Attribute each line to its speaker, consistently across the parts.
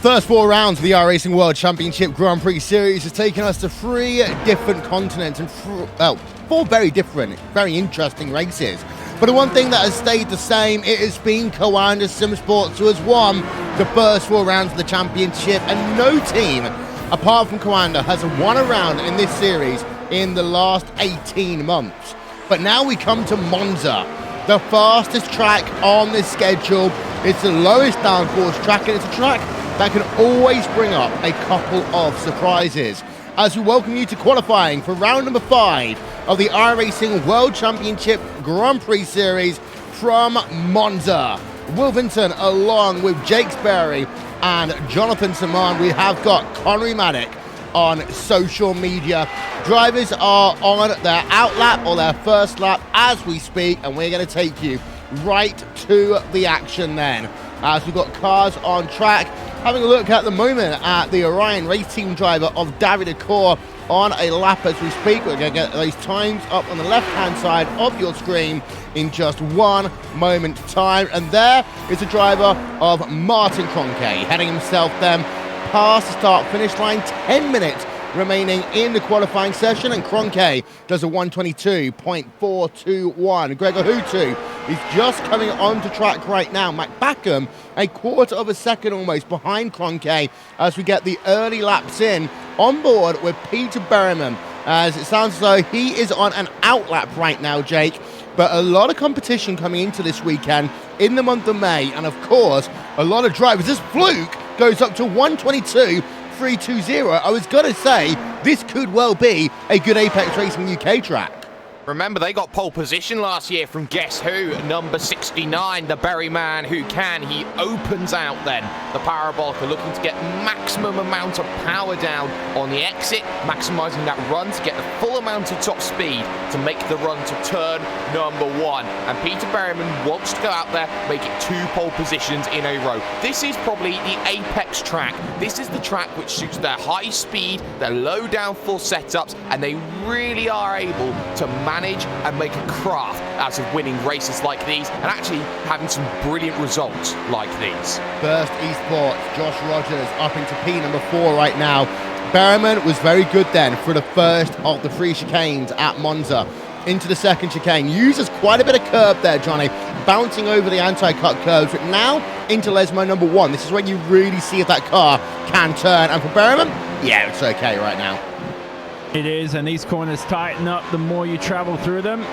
Speaker 1: First 4 rounds of the iRacing World Championship Grand Prix Series has taken us to 3 different continents and 4 very different, very interesting races. But the one thing that has stayed the same, it has been Coanda Simsports, who has won the first 4 rounds of the championship, and no team, apart from Coanda, has won a round in this series in the last 18 months. But now we come to Monza, the fastest track on this schedule. It's the lowest downforce track, and it's a track that can always bring up a couple of surprises. As we welcome you to qualifying for round number 5 of the iRacing World Championship Grand Prix Series from Monza. Wilvington, along with Jake Sperry and Jonathan Saman, we have got Connery Maddock on social media. Drivers are on their out lap or their first lap as we speak, and we're going to take you right to the action then. As we've got cars on track, having a look at the moment at the Orion race team driver of David Acor on a lap as we speak. We're going to get those times up on the left-hand side of your screen in just one moment time. And there is the driver of Martin Kroenke, heading himself then past the start-finish line. 10 minutes remaining in the qualifying session, and Kroenke does a 1:22.421. Gregor Hutu is just coming onto track right now. Mac Backham, a quarter of a second almost behind Kroenke as we get the early laps in. On board with Peter Berryman, as it sounds as though he is on an out lap right now, Jake. But a lot of competition coming into this weekend in the month of May, and of course, a lot of drivers. This Fluke goes up to 1:22.320. I was going to say, this could well be a good Apex Racing UK track.
Speaker 2: Remember, they got pole position last year from guess who? Number 69, the Berry man who can. He opens out then the Parabolica, looking to get maximum amount of power down on the exit, maximising that run to get the full amount of top speed to make the run to turn number 1. And Peter Berryman wants to go out there, make it 2 pole positions in a row. This is probably the apex track. This is the track which suits their high speed, their low downforce setups, and they really are able to manage and make a craft out of winning races like these and actually having some brilliant results like these.
Speaker 1: First eSport, Josh Rogers up into P number 4 right now. Berryman was very good then for the first of the 3 chicanes at Monza. Into the second chicane, uses quite a bit of curb there, Johnny, bouncing over the anti-cut curves, but now into Lesmo number 1. This is when you really see if that car can turn, and for Berryman, yeah, it's okay right now.
Speaker 3: It is, and these corners tighten up the more you travel through them.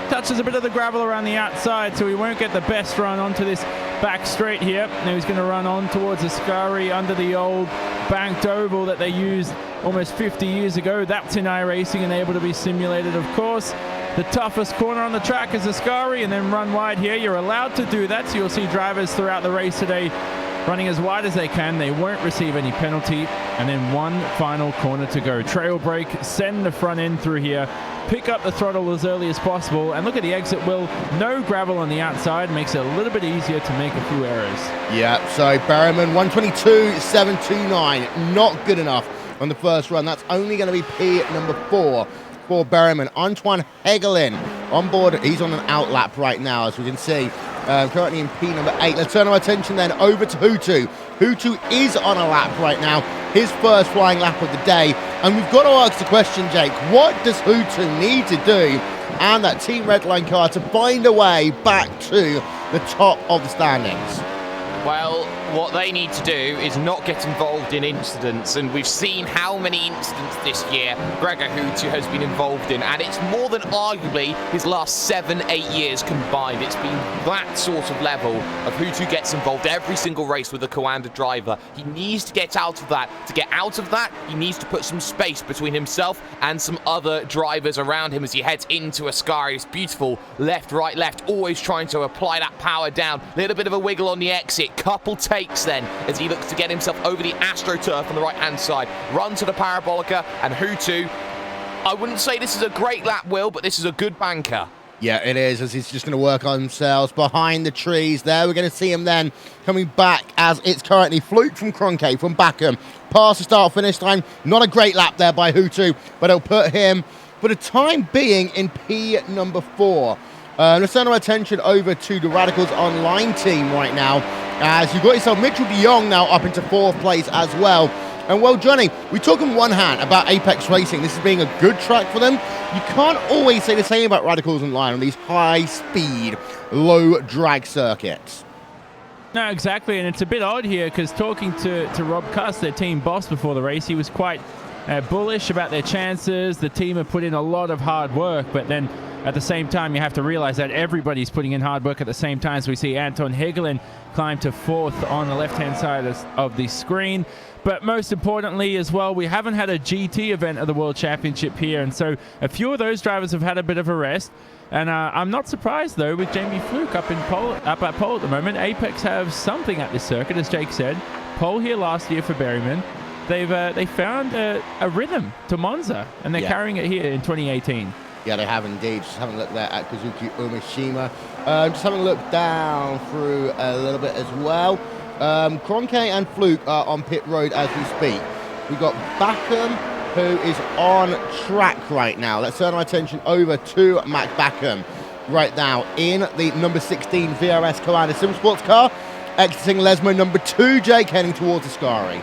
Speaker 3: Touches a bit of the gravel around the outside, so he won't get the best run onto this back straight here. Now he's going to run on towards Ascari under the old banked oval that they used almost 50 years ago. That's in iRacing and able to be simulated, of course. The toughest corner on the track is Ascari, and then run wide here. You're allowed to do that, so you'll see drivers throughout the race today running as wide as they can. They won't receive any penalty. And then one final corner to go. Trail brake, send the front end through here, pick up the throttle as early as possible, and look at the exit wheel. No gravel on the outside, makes it a little bit easier to make a few errors. Yeah,
Speaker 1: so Berryman 1:22.729, not good enough on the first run. That's only going to be P number 4 for Berryman. Antoine Hegelin on board. He's on an out lap right now, as we can see. Currently in P number 8. Let's turn our attention then over to Hutu. Hutu is on a lap right now, his first flying lap of the day. And we've got to ask the question, Jake, what does Hutu need to do and that Team Redline car to find a way back to the top of the standings?
Speaker 2: Well, what they need to do is not get involved in incidents, and we've seen how many incidents this year Gregor Hutu has been involved in, and it's more than arguably his last 7-8 years combined. It's been that sort of level of Hutu gets involved every single race with a Coanda driver. He needs to get out of that. To get out of that, he needs to put some space between himself and some other drivers around him as he heads into Ascari. It's beautiful, left, right, left, always trying to apply that power down. Little bit of a wiggle on the exit. Couple takes then as he looks to get himself over the AstroTurf on the right hand side. Run to the Parabolica, and Hutu, I wouldn't say this is a great lap, Will, but this is a good banker.
Speaker 1: Yeah, it is, as he's just going to work on themselves behind the trees there. We're going to see him then coming back as it's currently Fluke from Kroenke from Backham. Past the start-finish line. Not a great lap there by Hutu, but it'll put him, for the time being, in P number 4. Let's turn our attention over to the Radicals Online team right now. as you've got yourself Mitchell de Jong now up into 4th place as well. And well, Johnny, we talk in one hand about Apex Racing. This is being a good track for them. You can't always say the same about Radicals and Lion on these high-speed, low-drag circuits.
Speaker 3: No, exactly, and it's a bit odd here because talking to Rob Cuss, their team boss, before the race, he was quite bullish about their chances. The team have put in a lot of hard work, but then at the same time, you have to realize that everybody's putting in hard work at the same time. So we see Anton Hegelin climb to 4th on the left-hand side of the screen. But most importantly as well, we haven't had a GT event of the World Championship here, and so a few of those drivers have had a bit of a rest. And I'm not surprised, though, with Jamie Fluke up at pole at the moment. Apex have something at this circuit, as Jake said. Pole here last year for Berryman. They found a rhythm to Monza, and they're carrying it here in 2018.
Speaker 1: Yeah, they have indeed. Just having a look there at Kazuki Umeshima. Just having a look down through a little bit as well. Kroenke and Fluke are on pit road as we speak. We've got Backham, who is on track right now. Let's turn our attention over to Matt Backham right now in the number 16 VRS Commander Sim Sports car, exiting Lesmo number 2, Jake, heading towards Ascari.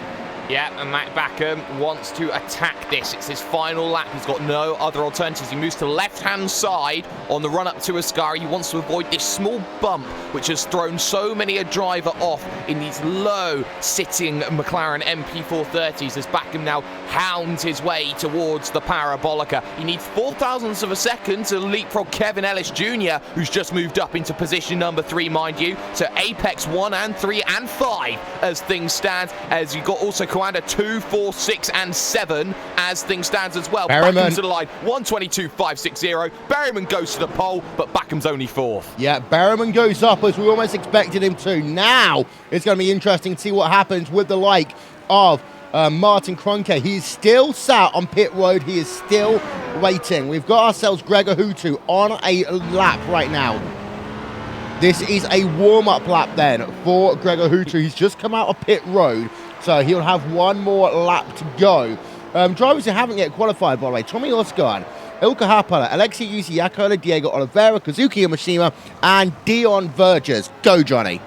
Speaker 2: Yeah, and Matt Backham wants to attack this. It's his final lap. He's got no other alternatives. He moves to the left-hand side on the run-up to Ascari. He wants to avoid this small bump, which has thrown so many a driver off in these low-sitting McLaren MP4-30s as Backham now hounds his way towards the Parabolica. He needs 0.004 of a second to leapfrog Kevin Ellis Jr., who's just moved up into position number 3, mind you. So Apex 1 and 3 and 5 as things stand, as you've got also Coanda 2, 4, 6 and 7 as things stands as well. Backham's to the line, 122.560. Berryman goes to the pole, but Backham's only 4th.
Speaker 1: Yeah, Berryman goes up as we almost expected him to. Now it's going to be interesting to see what happens with the like of Martin Kroenke. He is still sat on pit road. He is still waiting. We've got ourselves Gregor Hutu on a lap right now. This is a warm-up lap then for Gregor Hutu. He's just come out of pit road, so he'll have one more lap to go. Drivers who haven't yet qualified, by the way, Tommy Oscar, Ilka Hapala, Alexei Yusiakola, Diego Oliveira, Kazuki Yamashima, and Dion Vergers. Go, Johnny.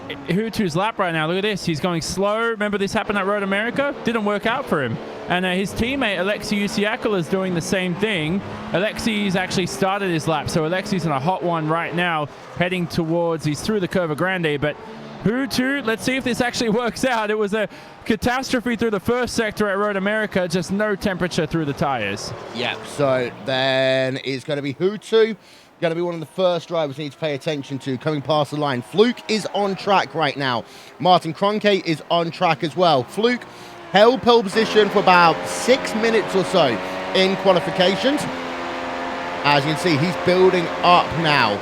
Speaker 3: Hutu's lap right now, look at this. He's going slow. Remember this happened at Road America? Didn't work out for him. And his teammate, Alexei Yusiakola, is doing the same thing. Alexei's actually started his lap, so Alexei's in a hot one right now, heading towards, he's through the Curva Grande, but Hutu, let's see if this actually works out. It was a catastrophe through the first sector at Road America, just no temperature through the tires.
Speaker 1: Yep, so then it's going to be Hutu. Going to be one of the first drivers we need to pay attention to coming past the line. Fluke is on track right now. Martin Kroenke is on track as well. Fluke held pole position for about 6 minutes or so in qualifications. As you can see, he's building up now.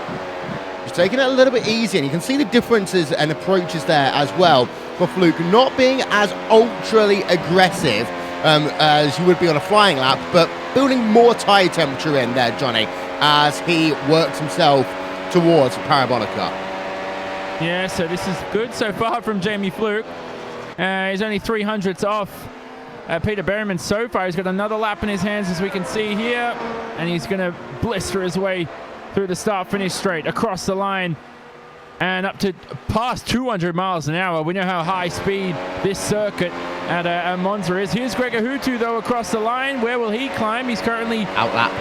Speaker 1: He's taking it a little bit easy, and you can see the differences and approaches there as well for Fluke, not being as ultrally aggressive as you would be on a flying lap, but building more tyre temperature in there, Johnny, as he works himself towards Parabolica.
Speaker 3: Yeah, so this is good so far from Jamie Fluke. He's only 300ths off Peter Berryman so far. He's got another lap in his hands, as we can see here, and he's going to blister his way through the start-finish straight across the line and up to past 200 miles an hour. We know how high speed this circuit at Monza is. Here's Gregor Hutu, though, across the line. Where will he climb? He's currently
Speaker 1: outlap.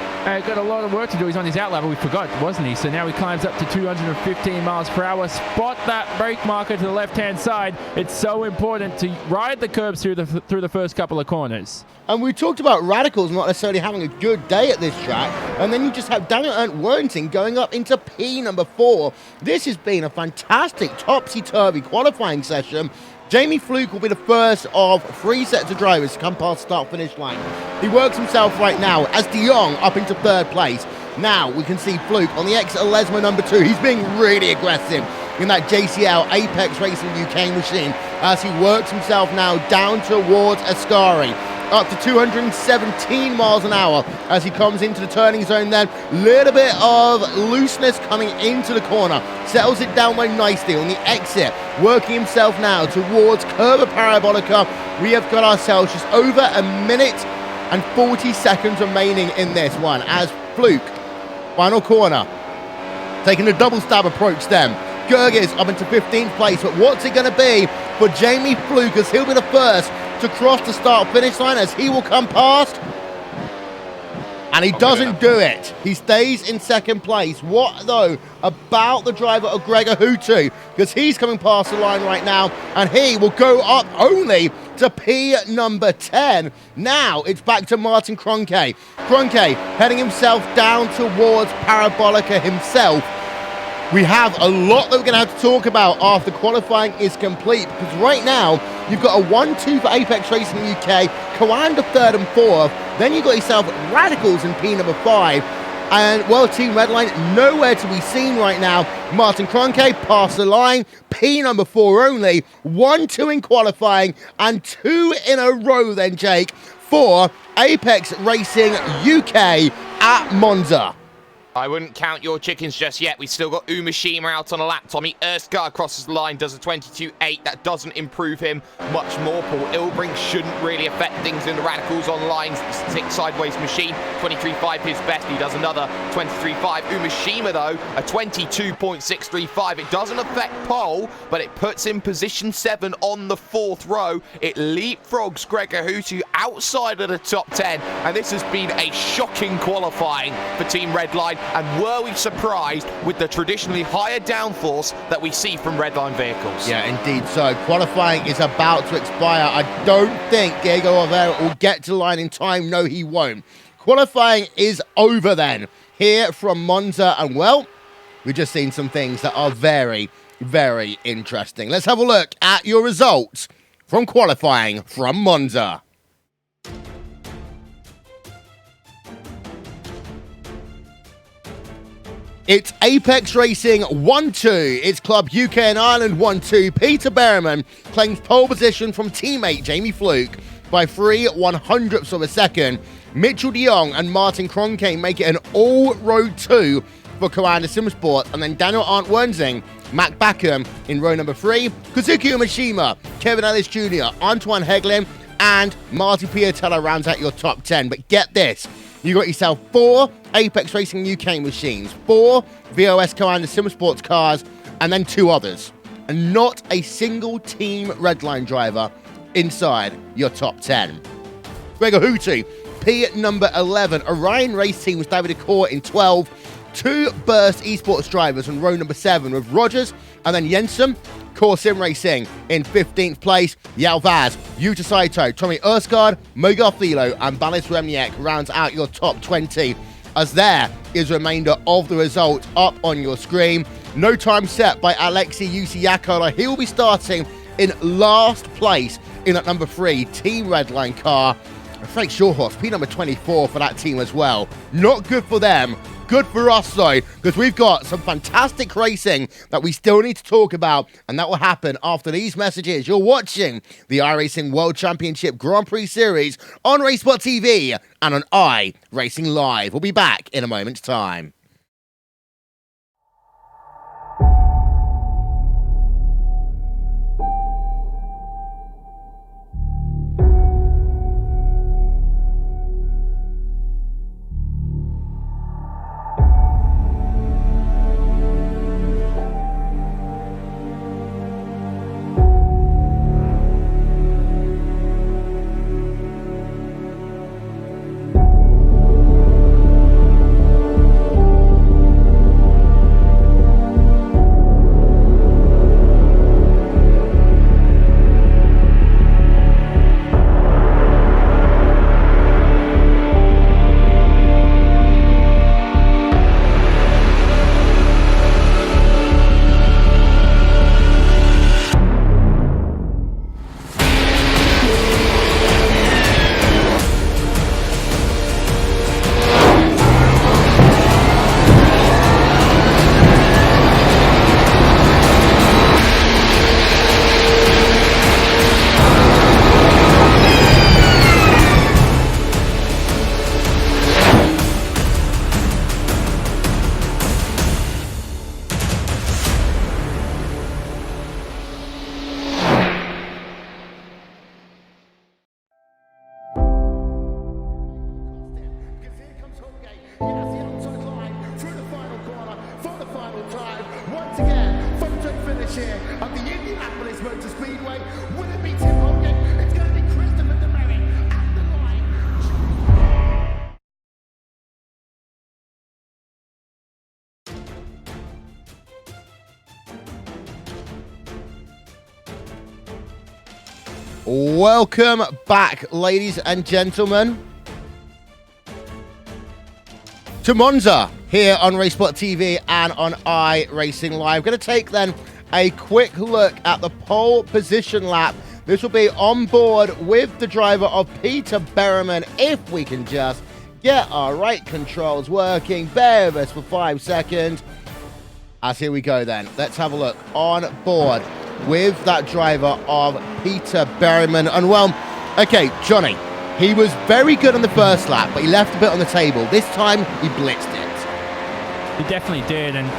Speaker 3: Got a lot of work to do. He's on his outlap, we forgot, wasn't he? So now he climbs up to 215 miles per hour. Spot that brake marker to the left-hand side. It's so important to ride the curbs through the first couple of corners.
Speaker 1: And we talked about Radicals not necessarily having a good day at this track, and then you just have Daniel Ernst Warrington going up into P number 4. This has been a fantastic topsy-turvy qualifying session. Jamie Fluke will be the first of 3 sets of drivers to come past start-finish line. He works himself right now as De Jong up into 3rd place. Now we can see Fluke on the exit of Lesmo number 2. He's being really aggressive in that JCL Apex Racing UK machine as he works himself now down towards Ascari. Up to 217 miles an hour as he comes into the turning zone then. Little bit of looseness coming into the corner. Settles it down very nicely on the exit. Working himself now towards Curva Parabolica. We have got ourselves just over a minute and 40 seconds remaining in this one as Fluke, final corner, taking a double stab approach then Gergis up into 15th place, but what's it going to be for Jamie Fluke, as he'll be the first to cross the start-finish line, as he will come past? And he doesn't do it. He stays in second place. What, though, about the driver of Gregor Hutu? Because he's coming past the line right now, and he will go up only to P number 10. Now it's back to Martin Kroenke. Kroenke heading himself down towards Parabolica himself. We have a lot that we're going to have to talk about after qualifying is complete, because right now you've got a 1-2 for Apex Racing UK, Coanda 3rd and 4th, then you've got yourself Radicals in P number 5, and well, Team Redline nowhere to be seen right now. Martin Kroenke past the line, P number 4 only, 1-2 in qualifying, and 2 in a row then, Jake, for Apex Racing UK at Monza.
Speaker 2: I wouldn't count your chickens just yet. We've still got Umashima out on a lap. Tommy Erskar crosses the line, does a 22.8. That doesn't improve him much more. Paul Ilbrink shouldn't really affect things in the Radicals on lines. Sideways machine, 23.5 his best. He does another 23.5. Umashima, though, a 22.635. It doesn't affect Pole, but it puts him position 7 on the 4th row. It leapfrogs Gregor Hutu outside of the top 10. And this has been a shocking qualifying for Team Redline. And were we surprised with the traditionally higher downforce that we see from Redline vehicles?
Speaker 1: Yeah, indeed so. Qualifying is about to expire. I don't think Diego Oliveira will get to the line in time. No, he won't. Qualifying is over then, here from Monza. And, well, we've just seen some things that are very, very interesting. Let's have a look at your results from qualifying from Monza. It's Apex Racing 1-2. It's Club UK and Ireland 1-2. Peter Berriman claims pole position from teammate Jamie Fluke by 3/100ths of a second. Mitchell de Jong and Martin Kroenke make it an all-road 2 for Coanda Simsport. And then Daniel Arndt Wernsing, Mac Backham in row number 3. Kazuki Umashima, Kevin Ellis Jr., Antoine Heglin, and Marty Piatella rounds out your top 10. But get this. You got yourself 4 Apex Racing UK machines, 4 VOS Coanda Simsports cars, and then 2 others. And not a single Team Redline driver inside your top 10. Gregor Hutu, P number 11. Orion Race Team was David Acor in 12. 2 Burst eSports drivers on row number 7 with Rogers and then Jensen. Core Sim Racing in 15th place. Yalvaz, Yuta Saito, Tommy Erskard, Mo Garfilo, and Balis Remniak rounds out your top 20. As there is a remainder of the result up on your screen. No time set by Alexei Yusiakola. He will be starting in last place in that number 3 Team Redline car. Frank Shawhorse, P number 24 for that team as well. Not good for them. Good for us, though, because we've got some fantastic racing that we still need to talk about, and that will happen after these messages. You're watching the iRacing World Championship Grand Prix Series on RaceSport TV and on iRacing Live. We'll be back in a moment's time.
Speaker 4: chair of the Indianapolis Motor Speedway. Will it be Tim Hogan? It's going to be Christopher DeMerry at the line.
Speaker 1: Welcome back, ladies and gentlemen, to Monza here on RaceSport TV and on iRacing Live. Going to take then a quick look at the pole position lap. This will be on board with the driver of Peter Berriman. If we can just get our right controls working, bear with us for 5 seconds. As here we go then. Let's have a look on board with that driver of Peter Berriman. And well, okay, Johnny, he was very good on the first lap, but he left a bit on the table. This time, he blitzed it.
Speaker 3: He definitely did, and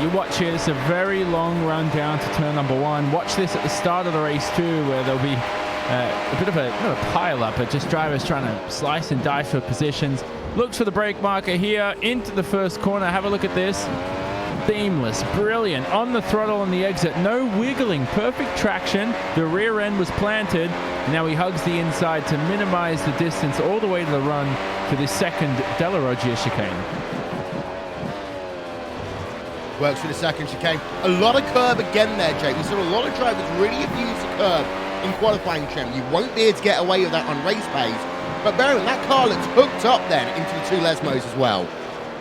Speaker 3: you watch here, it's a very long run down to turn number 1. Watch this at the start of the race too, where there'll be a bit of a, not a pile-up, but just drivers trying to slice and dice for positions. Looks for the brake marker here, into the first corner. Have a look at this. Seamless, brilliant, on the throttle on the exit, no wiggling, perfect traction. The rear end was planted. Now he hugs the inside to minimize the distance all the way to the run to the second Della Roggia chicane.
Speaker 1: Works for the second chicane. A lot of curb again there, Jake. We saw a lot of drivers really abuse the curb in qualifying trim. You won't be able to get away with that on race pace. But Berriman, that car looks hooked up then into the 2 Lesmos as well.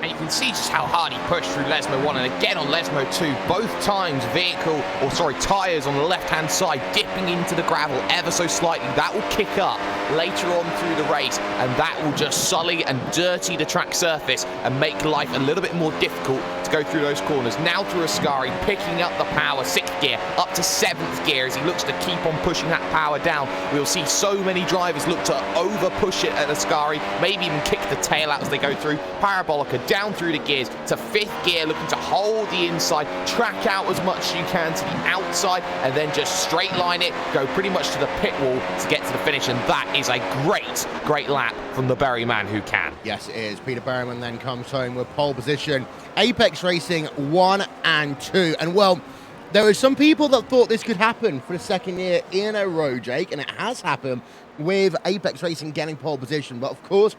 Speaker 2: And you can see just how hard he pushed through Lesmo 1 and again on Lesmo 2. Both times tyres on the left-hand side dipping into the gravel ever so slightly. That will kick up later on through the race, and that will just sully and dirty the track surface and make life a little bit more difficult to go through those corners. Now through Ascari, picking up the power, 6th gear, up to 7th gear as he looks to keep on pushing that power down. We'll see so many drivers look to over-push it at Ascari, maybe even kick the tail out as they go through. Parabolica down through the gears to 5th gear, looking to hold the inside, track out as much as you can to the outside, and then just straight line it, go pretty much to the pit wall to get to the finish. And that is a great lap from the Berryman who can.
Speaker 1: Yes, it is. Peter Berriman then comes home with pole position. Apex Racing 1 and 2. And well, there are some people that thought this could happen for the second year in a row, Jake, and it has happened with Apex Racing getting pole position. But of course,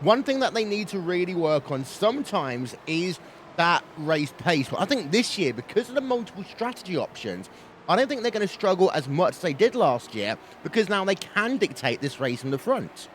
Speaker 1: one thing that they need to really work on sometimes is that race pace. But I think this year, because of the multiple strategy options, I don't think they're going to struggle as much as they did last year, because now they can dictate this race from the front.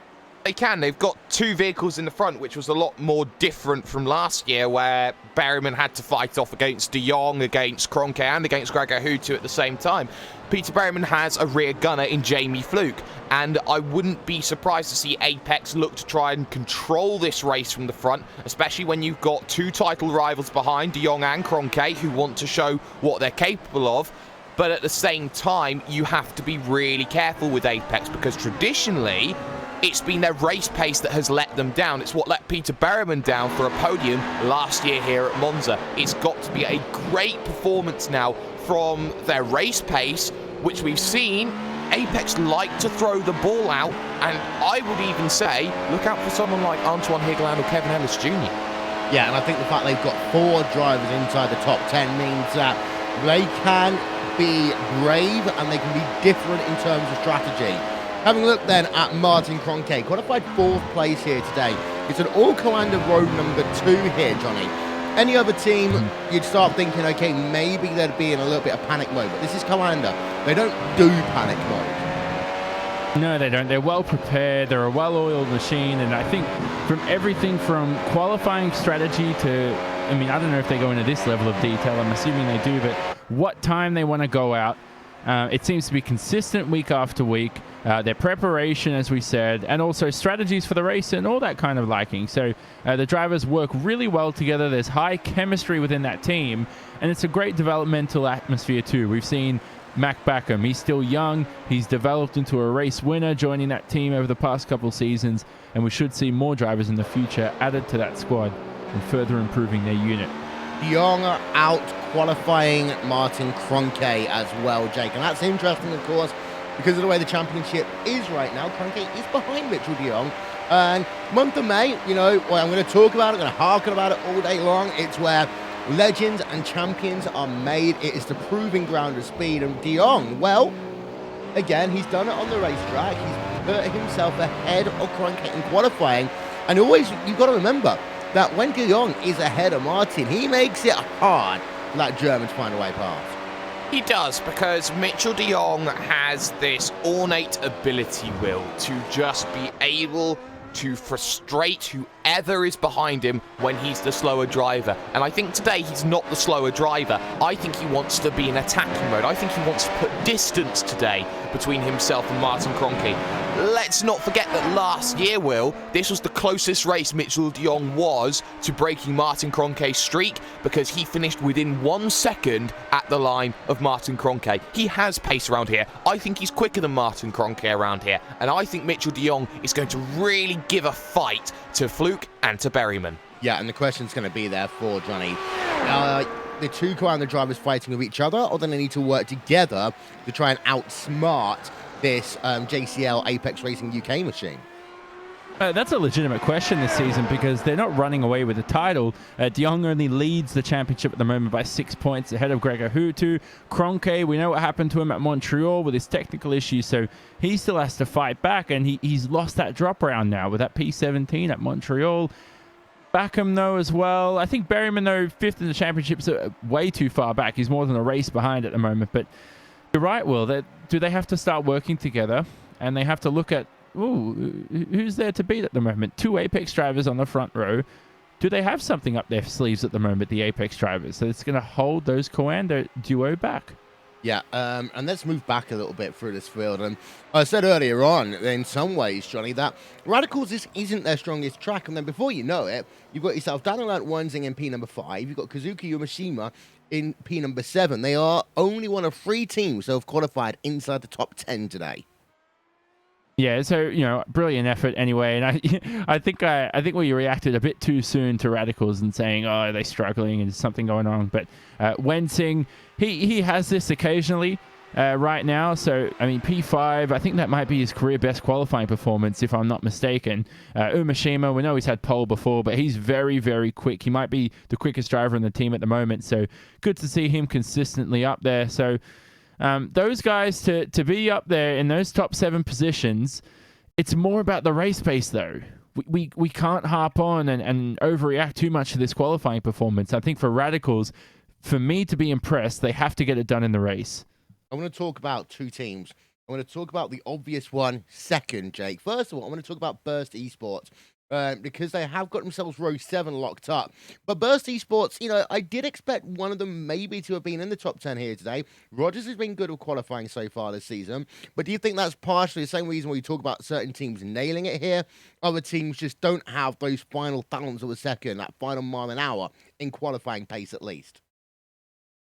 Speaker 2: They can. They've got 2 vehicles in the front, which was a lot more different from last year, where Berriman had to fight off against De Jong, against Kroenke, and against Gregor Hutu at the same time. Peter Berriman has a rear gunner in Jamie Fluke, and I wouldn't be surprised to see Apex look to try and control this race from the front, especially when you've got 2 title rivals behind, De Jong and Kroenke, who want to show what they're capable of. But at the same time, you have to be really careful with Apex, because traditionally, it's been their race pace that has let them down. It's what let Peter Berriman down for a podium last year here at Monza. It's got to be a great performance now from their race pace, which we've seen. Apex like to throw the ball out, and I would even say, look out for someone like Antoine Higland or Kevin Ellis Jr.
Speaker 1: Yeah, and I think the fact they've got 4 drivers inside the top 10 means that they can be brave and they can be different in terms of strategy. Having a look then at Martin Kroenke, qualified 4th place here today. It's an all-Coanda road number 2 here, Johnny. Any other team, you'd start thinking, okay, maybe they'd be in a little bit of panic mode, but this is Coanda. They don't do panic mode.
Speaker 3: No, they don't. They're well prepared. They're a well-oiled machine, and I think from everything from qualifying strategy to, I mean, I don't know if they go into this level of detail. I'm assuming they do, but what time they want to go out. It seems to be consistent week after week. Their preparation, as we said, and also strategies for the race and all that kind of liking. So the drivers work really well together. There's high chemistry within that team, and it's a great developmental atmosphere too. We've seen Mac Backham. He's still young. He's developed into a race winner, joining that team over the past couple seasons, and we should see more drivers in the future added to that squad and further improving their unit.
Speaker 1: De Jong out qualifying Martin Kroenke as well, Jake. And that's interesting, of course, because of the way the championship is right now. Kroenke is behind Mitchell de Jong. And month of May, you know, well, I'm going to talk about it, I'm going to harken about it all day long. It's where Legends and champions are made. It is the proving ground of speed. And De Jong, well, again, he's done it on the racetrack. He's put himself ahead of Kroenke in qualifying. And always, you've got to remember that when De Jong is ahead of Martin, he makes it hard for that German to find a way past.
Speaker 2: He does, because Mitchell de Jong has this ornate ability, Will, to just be able to frustrate whoever is behind him when he's the slower driver. And I think today he's not the slower driver. I think he wants to be in attacking mode. I think he wants to put distance today between himself and Martin Kroenke. Let's not forget that last year, Will, this was the closest race Mitchell de Jong was to breaking Martin Kroenke's streak, because he finished within 1 second at the line of Martin Kroenke. He has pace around here. I think he's quicker than Martin Kroenke around here. And I think Mitchell de Jong is going to really give a fight to Fluke and to Berryman.
Speaker 1: Yeah, and the question's going to be there for Johnny. The two co-owner drivers fighting with each other, or do they need to work together to try and outsmart this JCL Apex Racing UK machine?
Speaker 3: That's a legitimate question this season, because they're not running away with the title. De Jong only leads the championship at the moment by 6 points ahead of Gregor Hutu. Kroenke, we know what happened to him at Montreal with his technical issues, so he still has to fight back, and he's lost that drop round now with that P17 at Montreal. Backham, though, as well. I think Berryman, though, 5th in the championships, are way too far back. He's more than a race behind at the moment. But you're right, Will. Do they have to start working together? And they have to look at, who's there to beat at the moment? 2 Apex drivers on the front row. Do they have something up their sleeves at the moment, the Apex drivers? So it's going to hold those Coanda duo back.
Speaker 1: Yeah, and let's move back a little bit through this field. And I said earlier on, in some ways, Johnny, that Radicals isn't their strongest track. And then before you know it, you've got yourself Daniel Wenzing in P number 5. You've got Kazuki Yamashima in P number 7. They are only one of 3 teams that have qualified inside the top 10 today.
Speaker 3: Yeah, so, brilliant effort anyway. And I think we reacted a bit too soon to Radicals and saying, oh, are they struggling and something going on? But Wenzing, he has this occasionally right now. So, I mean, P5, I think that might be his career best qualifying performance, if I'm not mistaken. Umashima, we know he's had pole before, but he's very, very quick. He might be the quickest driver in the team at the moment. So, good to see him consistently up there. So, those guys to be up there in those top 7 positions, it's more about the race pace, though. We can't harp on and overreact too much to this qualifying performance. I think for Radicals, for me to be impressed, they have to get it done in the race.
Speaker 1: I want to talk about 2 teams. I want to talk about the obvious one second, Jake. First of all, I want to talk about Burst Esports. Because they have got themselves row 7 locked up. But Burst Esports, I did expect one of them maybe to have been in the top 10 here today. Rogers has been good with qualifying so far this season. But do you think that's partially the same reason why you talk about certain teams nailing it here? Other teams just don't have those final thousandths of a second, that final mile an hour in qualifying pace at least.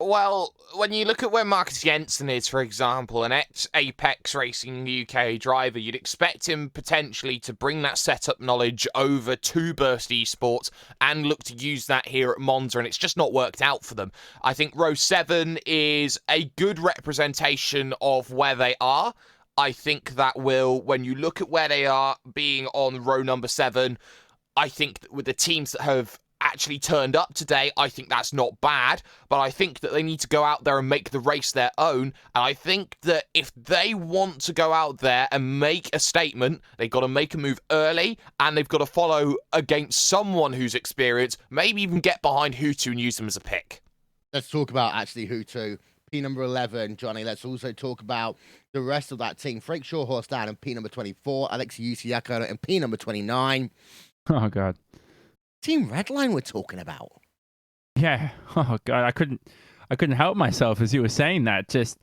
Speaker 2: Well, when you look at where Marcus Jensen is, for example, an ex-Apex Racing UK driver, you'd expect him potentially to bring that setup knowledge over to Burst Esports and look to use that here at Monza, and it's just not worked out for them. I think row 7 is a good representation of where they are. I think that when you look at where they are being on row number 7, I think that with the teams that have actually turned up today, I think that's not bad, but I think that they need to go out there and make the race their own, and I think that if they want to go out there and make a statement, they've got to make a move early, and they've got to follow against someone who's experienced, maybe even get behind Hutu and use them as a pick.
Speaker 1: Let's talk about actually Hutu, P number 11, Johnny. Let's also talk about the rest of that team. Frank Shawhorse down in P number 24, Alexei Yusiaka in P number 29.
Speaker 3: Oh, God.
Speaker 1: Team Redline we're talking about.
Speaker 3: Yeah. Oh God, I couldn't help myself as you were saying that. Just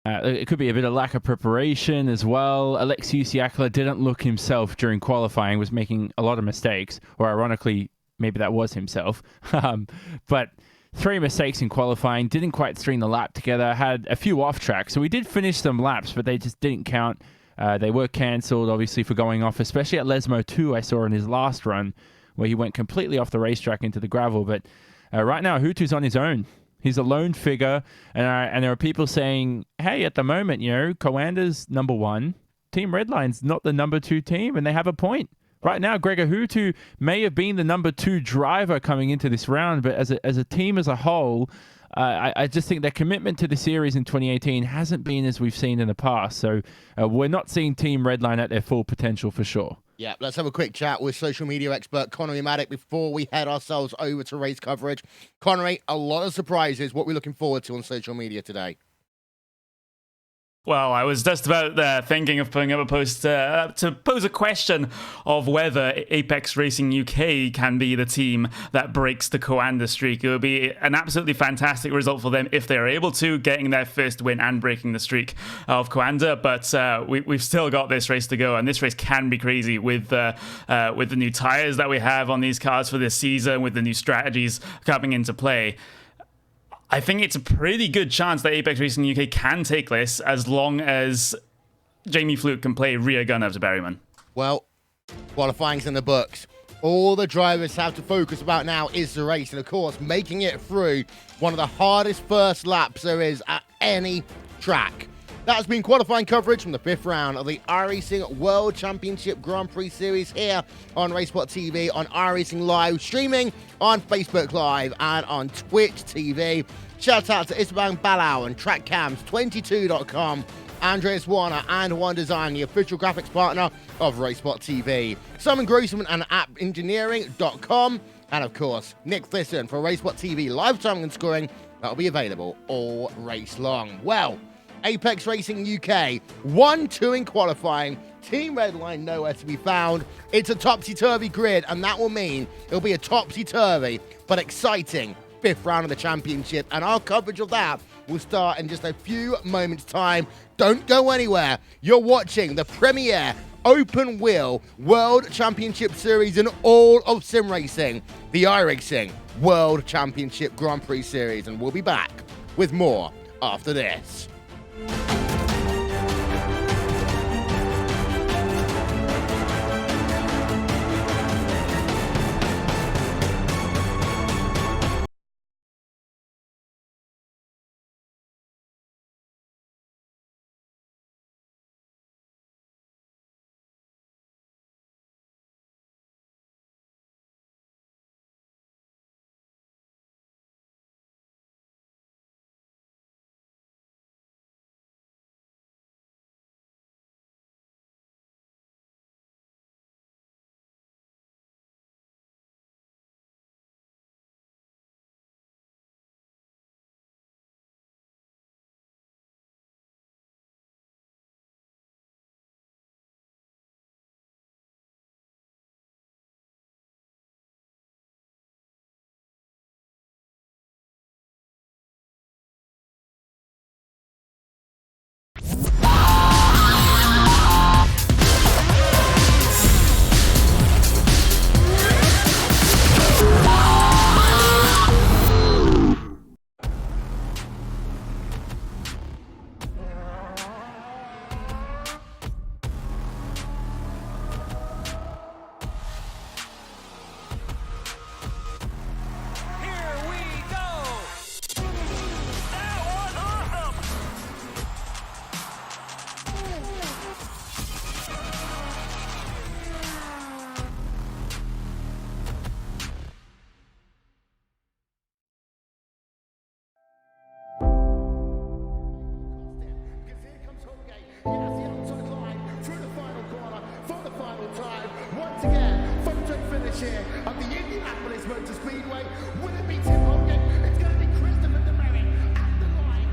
Speaker 3: it could be a bit of lack of preparation as well. Alexius Yakla didn't look himself during qualifying, was making a lot of mistakes, or ironically, maybe that was himself. But 3 mistakes in qualifying, didn't quite string the lap together, had a few off track. So we did finish some laps, but they just didn't count. They were cancelled, obviously, for going off, especially at Lesmo 2, I saw in his last run, where he went completely off the racetrack into the gravel. But right now, Hutu's on his own. He's a lone figure, and there are people saying, hey, at the moment, Coanda's number 1. Team Redline's not the number 2 team, and they have a point. right now, Gregor Hutu may have been the number 2 driver coming into this round, but as a team as a whole, I just think their commitment to the series in 2018 hasn't been as we've seen in the past. So we're not seeing Team Redline at their full potential for sure.
Speaker 1: Yeah, let's have a quick chat with social media expert Connery Maddock before we head ourselves over to race coverage. Connery, a lot of surprises. What we're looking forward to on social media today?
Speaker 5: Well, I was just about thinking of putting up a post to pose a question of whether Apex Racing UK can be the team that breaks the Coanda streak. It would be an absolutely fantastic result for them if they're able to, getting their first win and breaking the streak of Coanda. But we've still got this race to go, and this race can be crazy with the new tires that we have on these cars for this season, with the new strategies coming into play. I think it's a pretty good chance that Apex Racing UK can take this as long as Jamie Fluke can play rear gunner to Berryman.
Speaker 1: Well, qualifying's in the books. All the drivers have to focus about now is the race, and of course, making it through one of the hardest first laps there is at any track. That has been qualifying coverage from the 5th round of the iRacing World Championship Grand Prix Series here on RaceSport TV, on iRacing Live, streaming on Facebook Live and on Twitch TV. Shout out to Isabang Balau and TrackCams22.com, Andreas Warner and One Design, the official graphics partner of RaceSport TV, Simon Grossman and AppEngineering.com, and of course, Nick Thisson for RaceSport TV live timing and scoring. That'll be available all race long. Well, Apex Racing UK, 1-2 in qualifying. Team Redline nowhere to be found. It's a topsy-turvy grid, and that will mean it'll be a topsy-turvy but exciting 5th round of the championship. And our coverage of that will start in just a few moments' time. Don't go anywhere. You're watching the premier open wheel World Championship Series in all of sim racing, the iRacing World Championship Grand Prix Series. And we'll be back with more after this. Here at the Indianapolis Motor Speedway. Will it be Tim Hogan? It's going to be Christopher DeMerrick at the line.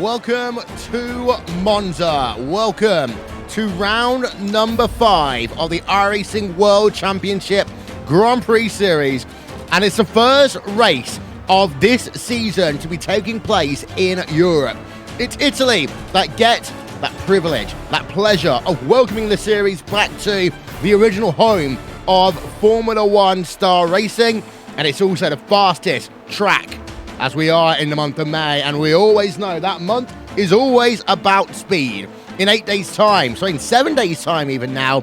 Speaker 1: welcome to Monza. Welcome to round number 5 of the iRacing World Championship Grand Prix Series. And it's the first race of this season to be taking place in Europe. It's Italy that gets that privilege, that pleasure of welcoming the series back to the original home of Formula One star racing. And it's also the fastest track as we are in the month of May. And we always know that month is always about speed. In 8 days' time, so in 7 days' time even now,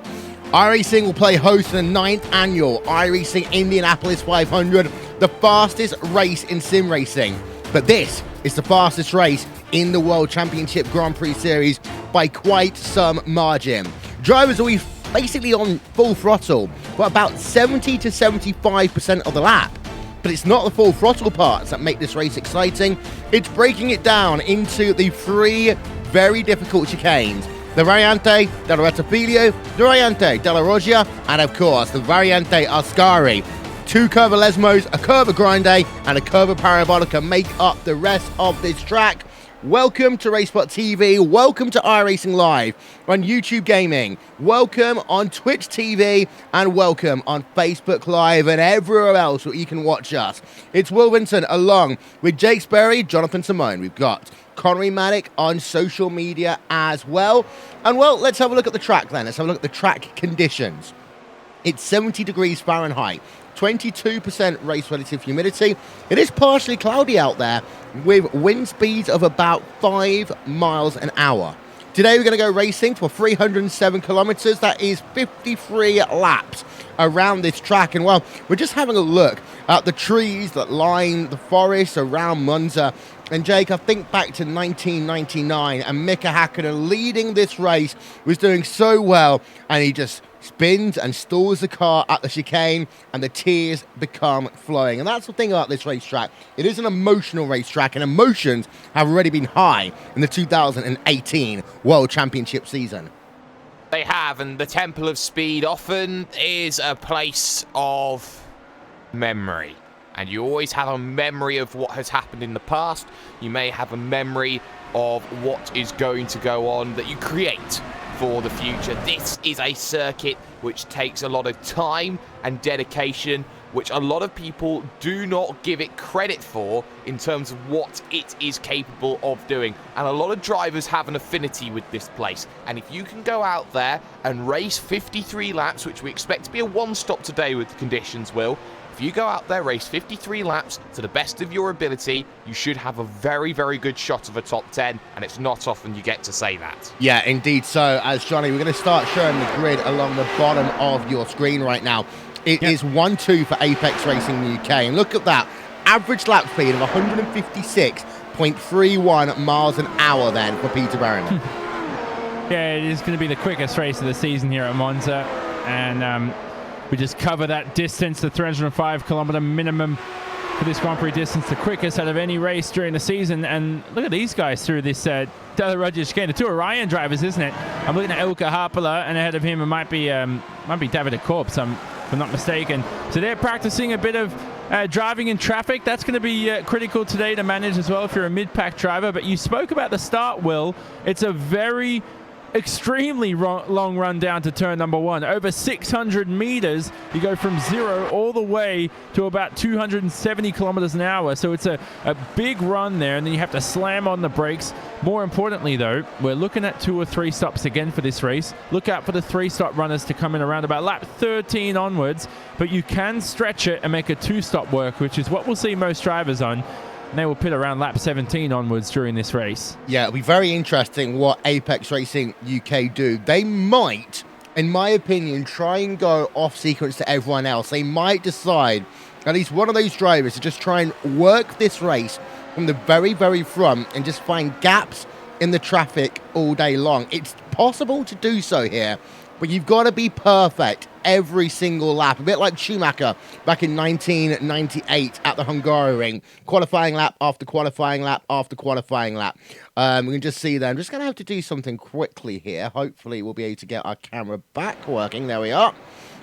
Speaker 1: iRacing will play host to the 9th annual iRacing Indianapolis 500, the fastest race in sim racing. But this is the fastest race in the World Championship Grand Prix Series by quite some margin. Drivers will be basically on full throttle for about 70 to 75% of the lap. But it's not the full throttle parts that make this race exciting. It's breaking it down into the 3 very difficult chicanes. The Variante della Rettifilo, the Variante della Roggia, and of course the Variante Ascari. 2 Curva Lesmos, a Curva Grande, and a Curva Parabolica make up the rest of this track. Welcome to RaceSpot TV, welcome to iRacing Live on YouTube Gaming, welcome on Twitch TV, and welcome on Facebook Live and everywhere else where you can watch us. It's Will Vinson along with Jake Sperry, Jonathan Simone. We've got Connery Maddock on social media as well. And well, let's have a look at the track then. Let's have a look at the track conditions. It's 70 degrees Fahrenheit, 22% race relative humidity. It is partially cloudy out there with wind speeds of about 5 miles an hour. Today we're going to go racing for 307 kilometers. That is 53 laps around this track. And well, we're just having a look at the trees that line the forest around Monza. And Jake, I think back to 1999 and Mika Hakkinen leading this race was doing so well, and he just spins and stalls the car at the chicane and the tears become flowing. And that's the thing about this racetrack. It is an emotional racetrack, and emotions have already been high in the 2018 World Championship season.
Speaker 2: They have, and the Temple of Speed often is a place of memory. And you always have a memory of what has happened in the past. You may have a memory of what is going to go on that you create for the future. This is a circuit which takes a lot of time and dedication, which a lot of people do not give it credit for in terms of what it is capable of doing. And a lot of drivers have an affinity with this place. And if you can go out there and race 53 laps, which we expect to be a one-stop today with the conditions, Will, if you go out there, race 53 laps to the best of your ability, you should have a very, very good shot of a top 10, and it's not often you get to say that.
Speaker 1: Yeah, indeed so. As Johnny, we're going to start showing the grid along the bottom of your screen right now. It is 1-2 for Apex Racing UK, and look at that. Average lap speed of 156.31 miles an hour then for Peter Barron.
Speaker 3: Yeah, it is going to be the quickest race of the season here at Monza, and we just cover that distance, the 305 kilometer minimum for this Grand Prix distance, the quickest out of any race during the season. And look at these guys through this Della Roggia chicane. The 2 Orion drivers, isn't it? I'm looking at Ilkka Haapala, and ahead of him it might be David Korps, if I'm not mistaken. So they're practicing a bit of driving in traffic. That's going to be critical today to manage as well if you're a mid-pack driver. But you spoke about the start, Will. It's a very extremely long run down to turn number 1. Over 600 meters. You go from 0 all the way to about 270 kilometers an hour. So it's a big run there, and then you have to slam on the brakes. More importantly, though, we're looking at 2 or 3 stops again for this race. Look out for the 3-stop runners to come in around about lap 13 onwards, but you can stretch it and make a 2-stop work, which is what we'll see most drivers on. And they will pit around lap 17 onwards during this race. Yeah,
Speaker 1: it'll be very interesting what Apex Racing UK do. They might, in my opinion, try and go off sequence to everyone else. They might decide at least one of those drivers to just try and work this race from the very, very front and just find gaps in the traffic all day long. It's possible to do so here, but you've got to be perfect every single lap. A bit like Schumacher back in 1998 at the Hungaroring. Qualifying lap after qualifying lap after qualifying lap. We can just see there. I'm just going to have to do something quickly here. Hopefully we'll be able to get our camera back working. There we are.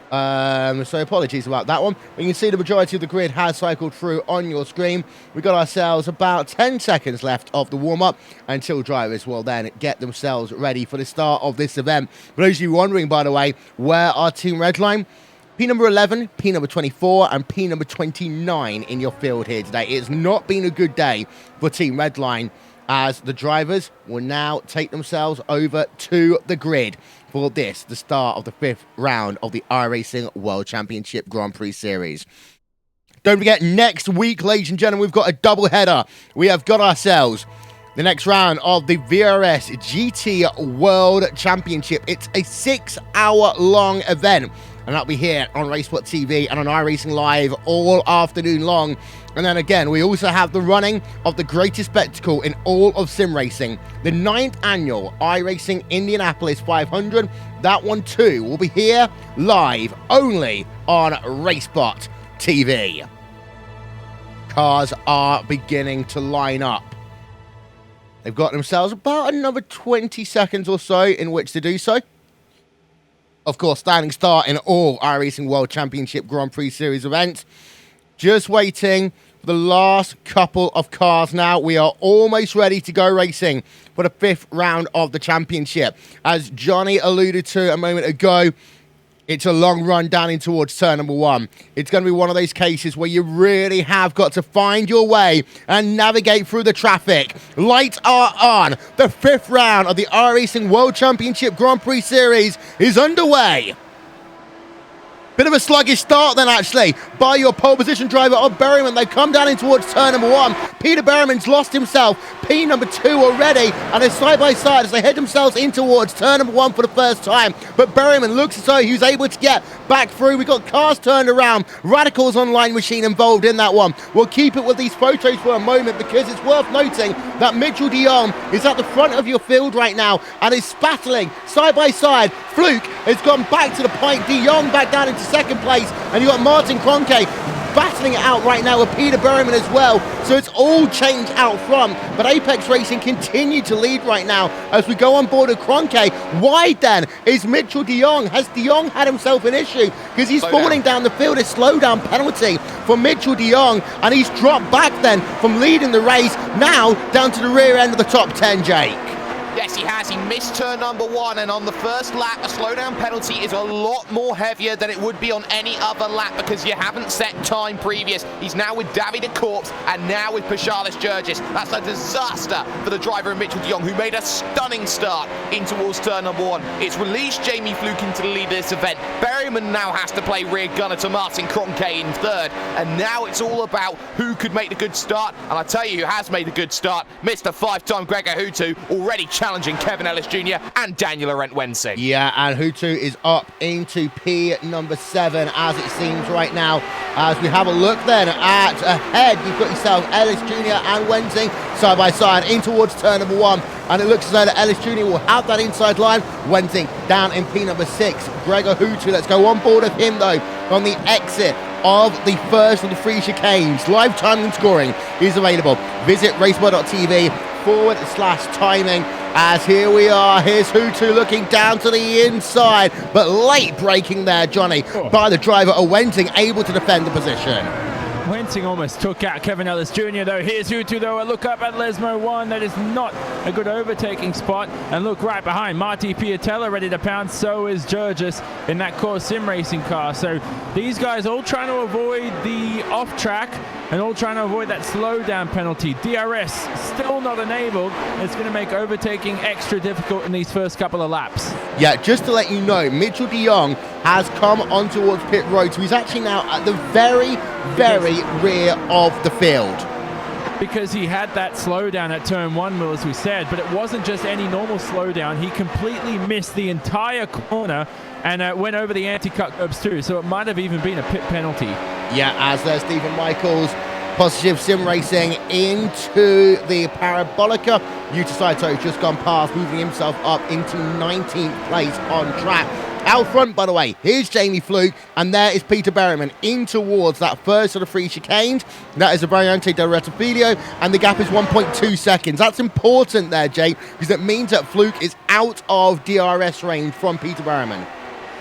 Speaker 1: So apologies about that one. But you can see the majority of the grid has cycled through on your screen. We've got ourselves about 10 seconds left of the warm-up until drivers will then get themselves ready for the start of this event. For those of you wondering, by the way, where our Team Redline, P number 11, P number 24, and P number 29 in your field here today. It's not been a good day for Team Redline, as the drivers will now take themselves over to the grid for this, the start of the 5th round of the iRacing World Championship Grand Prix Series. Don't forget, next week, ladies and gentlemen, we've got a double header. We have got ourselves the next round of the VRS GT World Championship. It's a 6-hour-long event, and that'll be here on RaceSport TV and on iRacing Live all afternoon long. And then again, we also have the running of the greatest spectacle in all of sim racing, the 9th annual iRacing Indianapolis 500. That one too will be here live only on RaceSport TV. Cars are beginning to line up. They've got themselves about another 20 seconds or so in which to do so. Of course, standing start in all iRacing World Championship Grand Prix Series events. Just waiting for the last couple of cars now. We are almost ready to go racing for the 5th round of the championship. As Johnny alluded to a moment ago, it's a long run down in towards turn number 1. It's going to be one of those cases where you really have got to find your way and navigate through the traffic. Lights are on. The 5th round of the iRacing World Championship Grand Prix Series is underway. Bit of a sluggish start then, actually, by your pole position driver of Berryman. They come down in towards turn number 1. Peter Berryman's lost himself P number 2 already, and they're side by side as they head themselves in towards turn number 1 for the first time. But Berryman looks as though he's able to get back through. We've got cars turned around. Radical's online machine involved in that one. We'll keep it with these photos for a moment, because it's worth noting that Mitchell de Jong is at the front of your field right now and is battling side by side. Fluke has gone back to the point. De Jong back down into second place, and you've got Martin Kroenke battling it out right now with Peter Berryman as well. So it's all changed out front, but Apex Racing continue to lead right now as we go on board with Kroenke. Wide then is Mitchell de Jong. Has de Jong had himself an issue? Because he's falling down the field. A slowdown penalty for Mitchell de Jong, and he's dropped back then from leading the race, now down to the rear end of the top 10, Jake.
Speaker 2: Yes, he has. He missed turn number 1, and on the first lap, a slowdown penalty is a lot more heavier than it would be on any other lap, because you haven't set time previous. He's now with Davide Corpse and now with Paschalis Jurgis. That's a disaster for the driver of Mitchell de Jong, who made a stunning start in towards turn number 1. It's released Jamie Fluke into the lead of this event. Berryman now has to play rear gunner to Martin Kroenke in third, and now it's all about who could make the good start. And I tell you who has made a good start, Mr. 5-time Gregor Hutu, already challenging Kevin Ellis Jr. and Daniel Laurent Wensing.
Speaker 1: Yeah, and Hutu is up into P number 7 as it seems right now. As we have a look then at ahead, you've got yourself Ellis Jr. and Wensing side by side in towards turn number 1. And it looks as though that Ellis Jr. will have that inside line. Wensing down in P number 6. Gregor Hutu, let's go on board of him though on the exit of the first of the 3 chicanes. Live timing and scoring is available. Visit raceboy.tv/timing. As here we are, here's Hutu looking down to the inside, but late braking there, Johnny, by the driver of Wensing, able to defend the position.
Speaker 3: Wensing almost took out Kevin Ellis Jr. though. Here's Hutu though, a look up at Lesmo 1. That is not a good overtaking spot. And look right behind, Marty Piatella ready to pounce. So is Jurgis in that core sim racing car. So these guys all trying to avoid the off track and all trying to avoid that slowdown penalty. DRS still not enabled. It's going to make overtaking extra difficult in these first couple of laps.
Speaker 1: Yeah, just to let you know, Mitchell de Jong has come on towards pit road, so he's actually now at the very rear of the field.
Speaker 3: Because he had that slowdown at turn 1, Will, as we said, but it wasn't just any normal slowdown. He completely missed the entire corner and went over the anti-cut curbs too, so it might have even been a pit penalty.
Speaker 1: Yeah, as there's Stephen Michaels, Positive Sim Racing into the Parabolica. Yuta Saito's just gone past, moving himself up into 19th place on track. Out front, by the way, here's Jamie Fluke, and there is Peter Berryman in towards that first of the 3 chicanes. That is a Variante del Rettifilio, and the gap is 1.2 seconds. That's important there, Jake, because it means that Fluke is out of DRS range from Peter Berryman.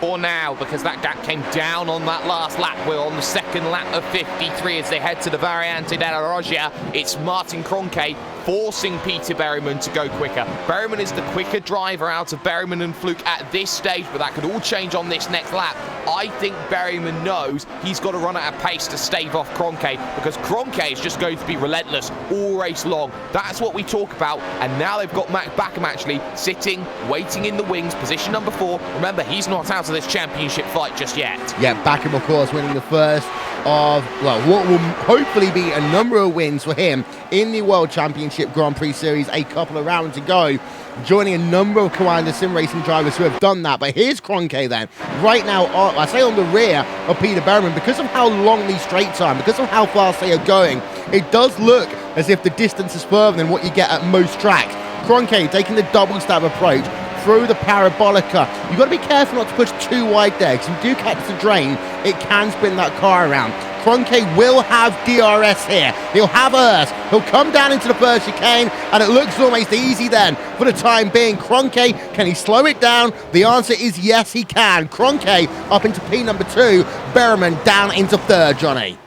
Speaker 2: For now, because that gap came down on that last lap. We're on the second lap of 53 as they head to the Variante della Roggia. It's Martin Kroenke forcing Peter Berryman to go quicker. Berryman is the quicker driver out of Berryman and Fluke at this stage, but that could all change on this next lap. I think Berryman knows he's got to run at a pace to stave off Kroenke, because Kroenke is just going to be relentless all race long. That's what we talk about, and now they've got Matt Backham actually sitting, waiting in the wings, position number 4. Remember, he's not out of this championship fight just yet.
Speaker 1: Yeah, Backham, of course, winning the first of, well, what will hopefully be a number of wins for him in the World Championship Grand Prix Series a couple of rounds ago, joining a number of Coanda sim racing drivers who have done that. But here's Kroenke then, right now, I say on the rear of Peter Berryman, because of how long these straights are, because of how fast they are going, it does look as if the distance is further than what you get at most tracks. Kroenke taking the double stab approach through the parabolica. You've got to be careful not to push too wide there, because if you do catch the drain, it can spin that car around. Kroenke will have DRS here. He'll have Urs. He'll come down into the first chicane, and it looks almost easy then for the time being. Kroenke, can he slow it down? The answer is yes, he can. Kroenke up into P number 2. Berryman down into 3rd, Johnny.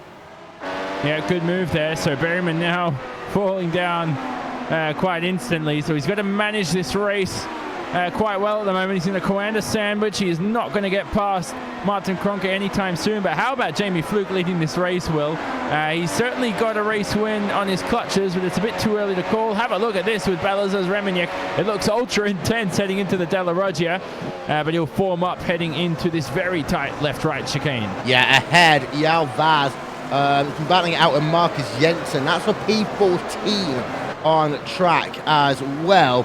Speaker 3: Yeah, good move there. So Berryman now falling down quite instantly. So he's got to manage this race quite well at the moment. He's in a Coanda sandwich. He is not going to get past Martin Kroenke anytime soon. But how about Jamie Fluke leading this race, Will? He's certainly got a race win on his clutches, but it's a bit too early to call. Have a look at this with Balazs Remignac. It looks ultra intense heading into the Della Roggia, but he'll form up heading into this very tight left-right chicane.
Speaker 1: Yeah, ahead, Yao Vaz battling it out with Marcus Jensen. That's for P14 on track as well.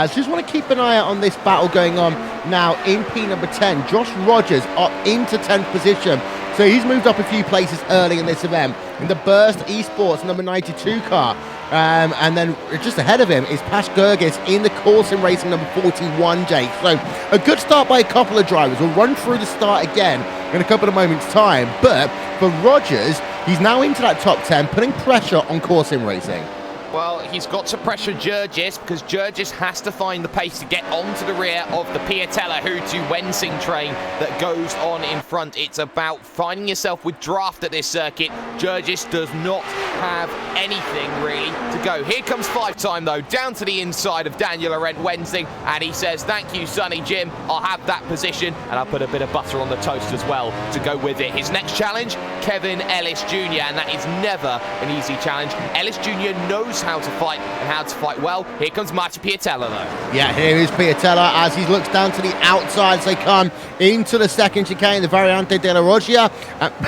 Speaker 1: Just want to keep an eye out on this battle going on now in P number 10. Josh Rogers up into 10th position. So he's moved up a few places early in this event. In the Burst eSports number 92 car. And then just ahead of him is Pash Gergis in the Corsim Racing number 41, Jake. So a good start by a couple of drivers. We'll run through the start again in a couple of moments' time. But for Rogers, he's now into that top 10, putting pressure on Corsim Racing.
Speaker 2: Well, he's got to pressure Gergis, because Gergis has to find the pace to get onto the rear of the Piatella Hutu Wensing train that goes on in front. It's about finding yourself with draft at this circuit. Gergis does not have anything really to go. Here comes 5-time though, down to the inside of Daniel Laurent Wensing, and he says, thank you, Sonny Jim. I'll have that position, and I'll put a bit of butter on the toast as well to go with it. His next challenge, Kevin Ellis Jr., and that is never an easy challenge. Ellis Jr. knows how to fight and how to fight well. Here comes Martin Piatella though.
Speaker 1: Yeah, here is Piatella as he looks down to the outside as they come into the second chicane, the Variante della Roggia.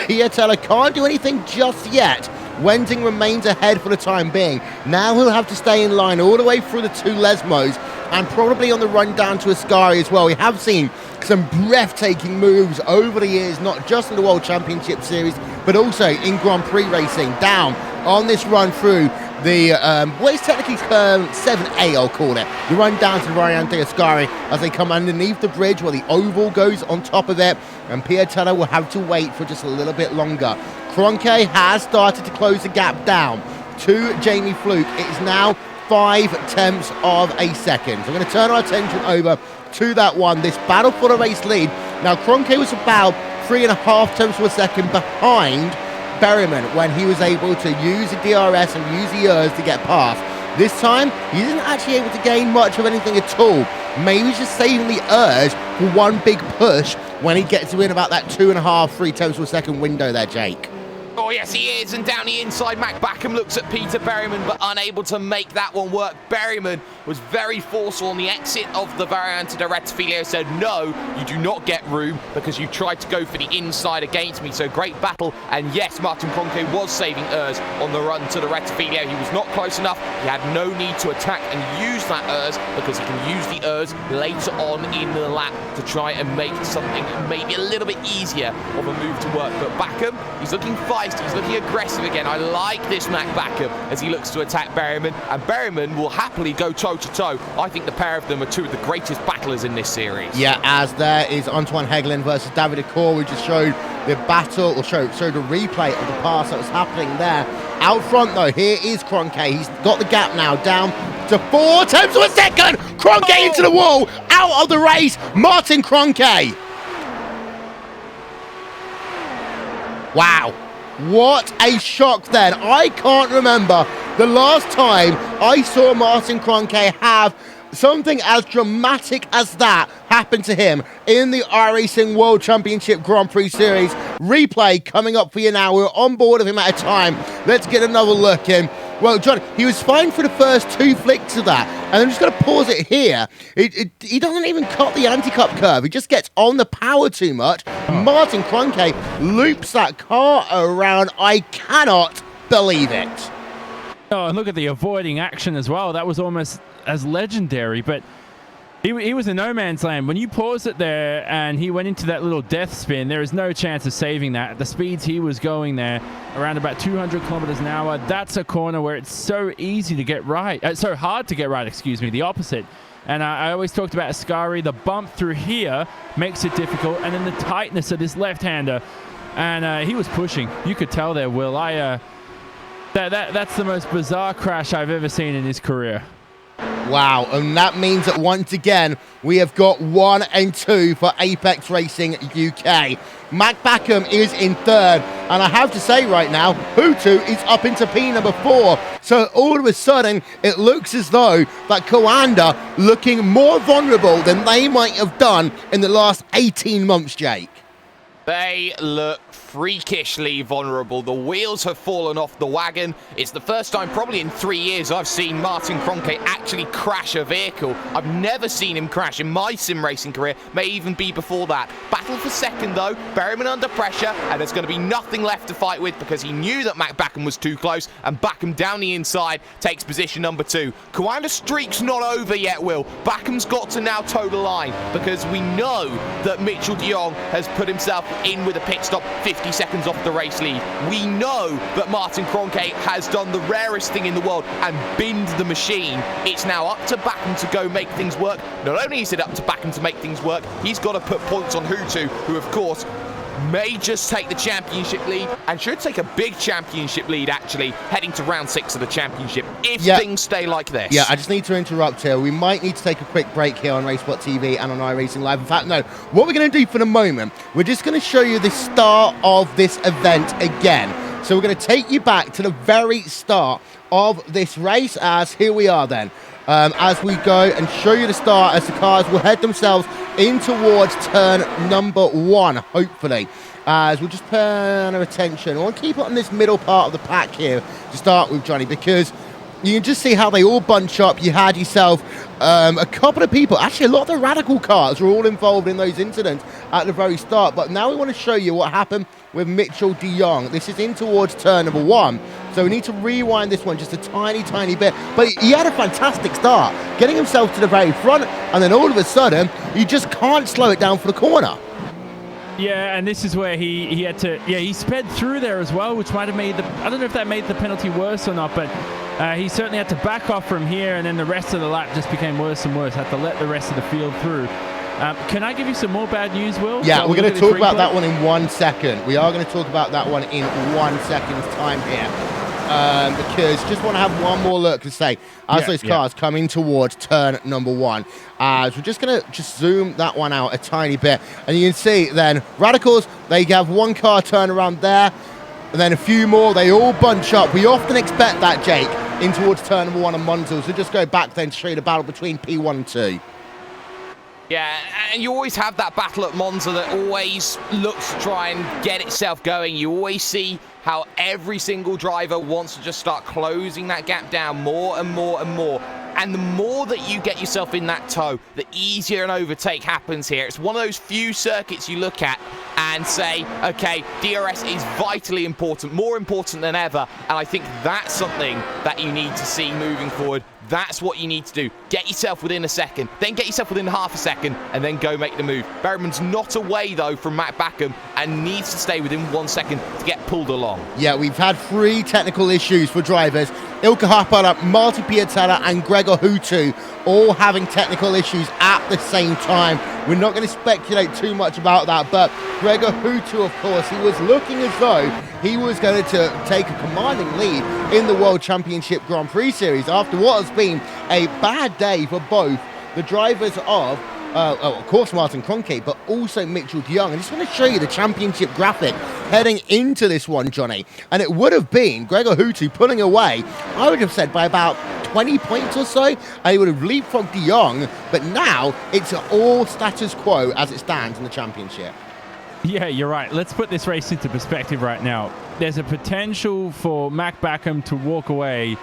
Speaker 1: Piatella can't do anything just yet. Wensing remains ahead for the time being. Now he'll have to stay in line all the way through the 2 Lesmos and probably on the run down to Ascari as well. We have seen some breathtaking moves over the years, not just in the World Championship Series, but also in Grand Prix racing down on this run through the, what is technically 7A, I'll call it. The run down to the Variante Ascari as they come underneath the bridge where the oval goes on top of it, and Piatella will have to wait for just a little bit longer. Kroenke has started to close the gap down to Jamie Fluke. It is now 5/10 of a second. So we're going to turn our attention over to that one, this battle for the race lead. Now, Kroenke was about 3.5 of a second behind Berryman when he was able to use the DRS and use the ERS to get past. This time, he isn't actually able to gain much of anything at all. Maybe he's just saving the urge for one big push when he gets to in about that 2.5-3 of a second window there, Jake.
Speaker 2: Oh yes, he is, and down the inside, Mac Backham looks at Peter Berryman, but unable to make that one work. Berryman was very forceful on the exit of the Variante de Rettifilo, said, no, you do not get room, because you tried to go for the inside against me. So great battle, and yes, Martin Kroenke was saving Urs on the run to the Rettifilo. He was not close enough. He had no need to attack and use that Urs, because he can use the Urs later on in the lap to try and make something maybe a little bit easier of a move to work. But Backham, he's looking feisty. He's looking aggressive again. I like this Mac Backham as he looks to attack Berryman, and Berryman will happily go toe-to-toe. I think the pair of them are two of the greatest battlers in this series.
Speaker 1: Yeah, as there is Antoine Hegelin versus David Acor. We just showed the battle, or showed a replay of the pass that was happening there. Out front, though, here is Kroenke. He's got the gap now down to 4/10 of a second. Kroenke into the wall, out of the race. Martin Kroenke. Wow. What a shock then. I can't remember the last time I saw Martin Kroenke have something as dramatic as that happen to him in the iRacing World Championship Grand Prix Series. Replay coming up for you now. We're on board of him at a time. Let's get another look in. Well, John, he was fine for the first 2 flicks of that, and I'm just going to pause it here. He doesn't even cut the anti-cup curve. He just gets on the power too much. Martin Kroenke loops that car around. I cannot believe it.
Speaker 3: Oh, and look at the avoiding action as well. That was almost as legendary, but he was in no man's land. When you pause it there and he went into that little death spin, there is no chance of saving that. At the speeds he was going there, around about 200 kilometers an hour, that's a corner where it's so easy to get right. So hard to get right, excuse me, the opposite. And I always talked about Ascari. The bump through here makes it difficult, and then the tightness of this left-hander. And he was pushing. You could tell there, Will. That's the most bizarre crash I've ever seen in his career.
Speaker 1: Wow, and that means that once again, we have got 1 and 2 for Apex Racing UK. Mac Backham is in 3rd, and I have to say right now, Hutu is up into P number 4. So all of a sudden, it looks as though that Coanda looking more vulnerable than they might have done in the last 18 months, Jake.
Speaker 2: They look freakishly vulnerable. The wheels have fallen off the wagon. It's the first time probably in 3 years I've seen Martin Kroenke actually crash a vehicle. I've never seen him crash in my sim racing career, may even be before that. Battle for second though, Berryman under pressure, and there's going to be nothing left to fight with because he knew that Mac Backham was too close, and Backham down the inside takes position number 2. Coanda's streak's not over yet, Will. Backham's got to now toe the line because we know that Mitchell de Jong has put himself in with a pit stop 50 seconds off the race lead. We know that Martin Kroenke has done the rarest thing in the world and binned the machine. It's now up to Backham to go make things work. Not only is it up to Backham to make things work, he's got to put points on Hutu, who of course may just take the championship lead and should take a big championship lead actually heading to round 6 of the championship if things stay like this.
Speaker 1: Yeah, I just need to interrupt here. We might need to take a quick break here on RaceSpot TV and on iRacing Live. In fact, no, what we're going to do for the moment, we're just going to show you the start of this event again. So we're going to take you back to the very start of this race, as here we are then. As we go and show you the start, as the cars will head themselves in towards turn number 1, hopefully. As we'll just turn our attention. I want to keep it on this middle part of the pack here to start with, Johnny, because you can just see how they all bunch up. You had yourself a couple of people, actually a lot of the Radical cars were all involved in those incidents at the very start. But now we want to show you what happened with Mitchell de Jong. This is in towards turn number 1. So we need to rewind this one just a tiny bit. But he had a fantastic start, getting himself to the very front, and then all of a sudden, you just can't slow it down for the corner.
Speaker 3: Yeah, and this is where he had to, he sped through there as well, which might have made I don't know if that made the penalty worse or not, but he certainly had to back off from here, and then the rest of the lap just became worse and worse, had to let the rest of the field through. Can I give you some more bad news, Will?
Speaker 1: Yeah, we're going to talk about that one in 1 second. We are going to talk about that one in 1 second's time here. Because just want to have one more look to say as those cars come in towards turn number 1. So we're just going to just zoom that one out a tiny bit. And you can see then Radicals, they have one car turn around there. And then a few more, they all bunch up. We often expect that, Jake, in towards turn number 1 on Monza. So just go back then to show you the battle between P1 and 2.
Speaker 2: Yeah, and you always have that battle at Monza that always looks to try and get itself going. You always see how every single driver wants to just start closing that gap down more and more and more. And the more that you get yourself in that tow, the easier an overtake happens here. It's one of those few circuits you look at and say, okay, DRS is vitally important, more important than ever. And I think that's something that you need to see moving forward. That's what you need to do. Get yourself within a second, then get yourself within half a second, and then go make the move. Berryman's not away, though, from Matt Backham and needs to stay within 1 second to get pulled along.
Speaker 1: Yeah, we've had 3 technical issues for drivers. Ilka Harpala, Marty Piatella, and Gregor Hutu all having technical issues at the same time. We're not going to speculate too much about that, but Gregor Hutu, of course, he was looking as though he was going to take a commanding lead in the World Championship Grand Prix Series after what has been a bad day for both the drivers of of course, Martin Kroenke, but also Mitchell de Jong. I just want to show you the championship graphic heading into this one, Johnny. And it would have been Gregor Houtu pulling away, I would have said, by about 20 points or so, and he would have leapfrogged de Jong, but now it's all status quo as it stands in the championship.
Speaker 3: Yeah, you're right. Let's put this race into perspective right now. There's a potential for Mac Backham to walk away,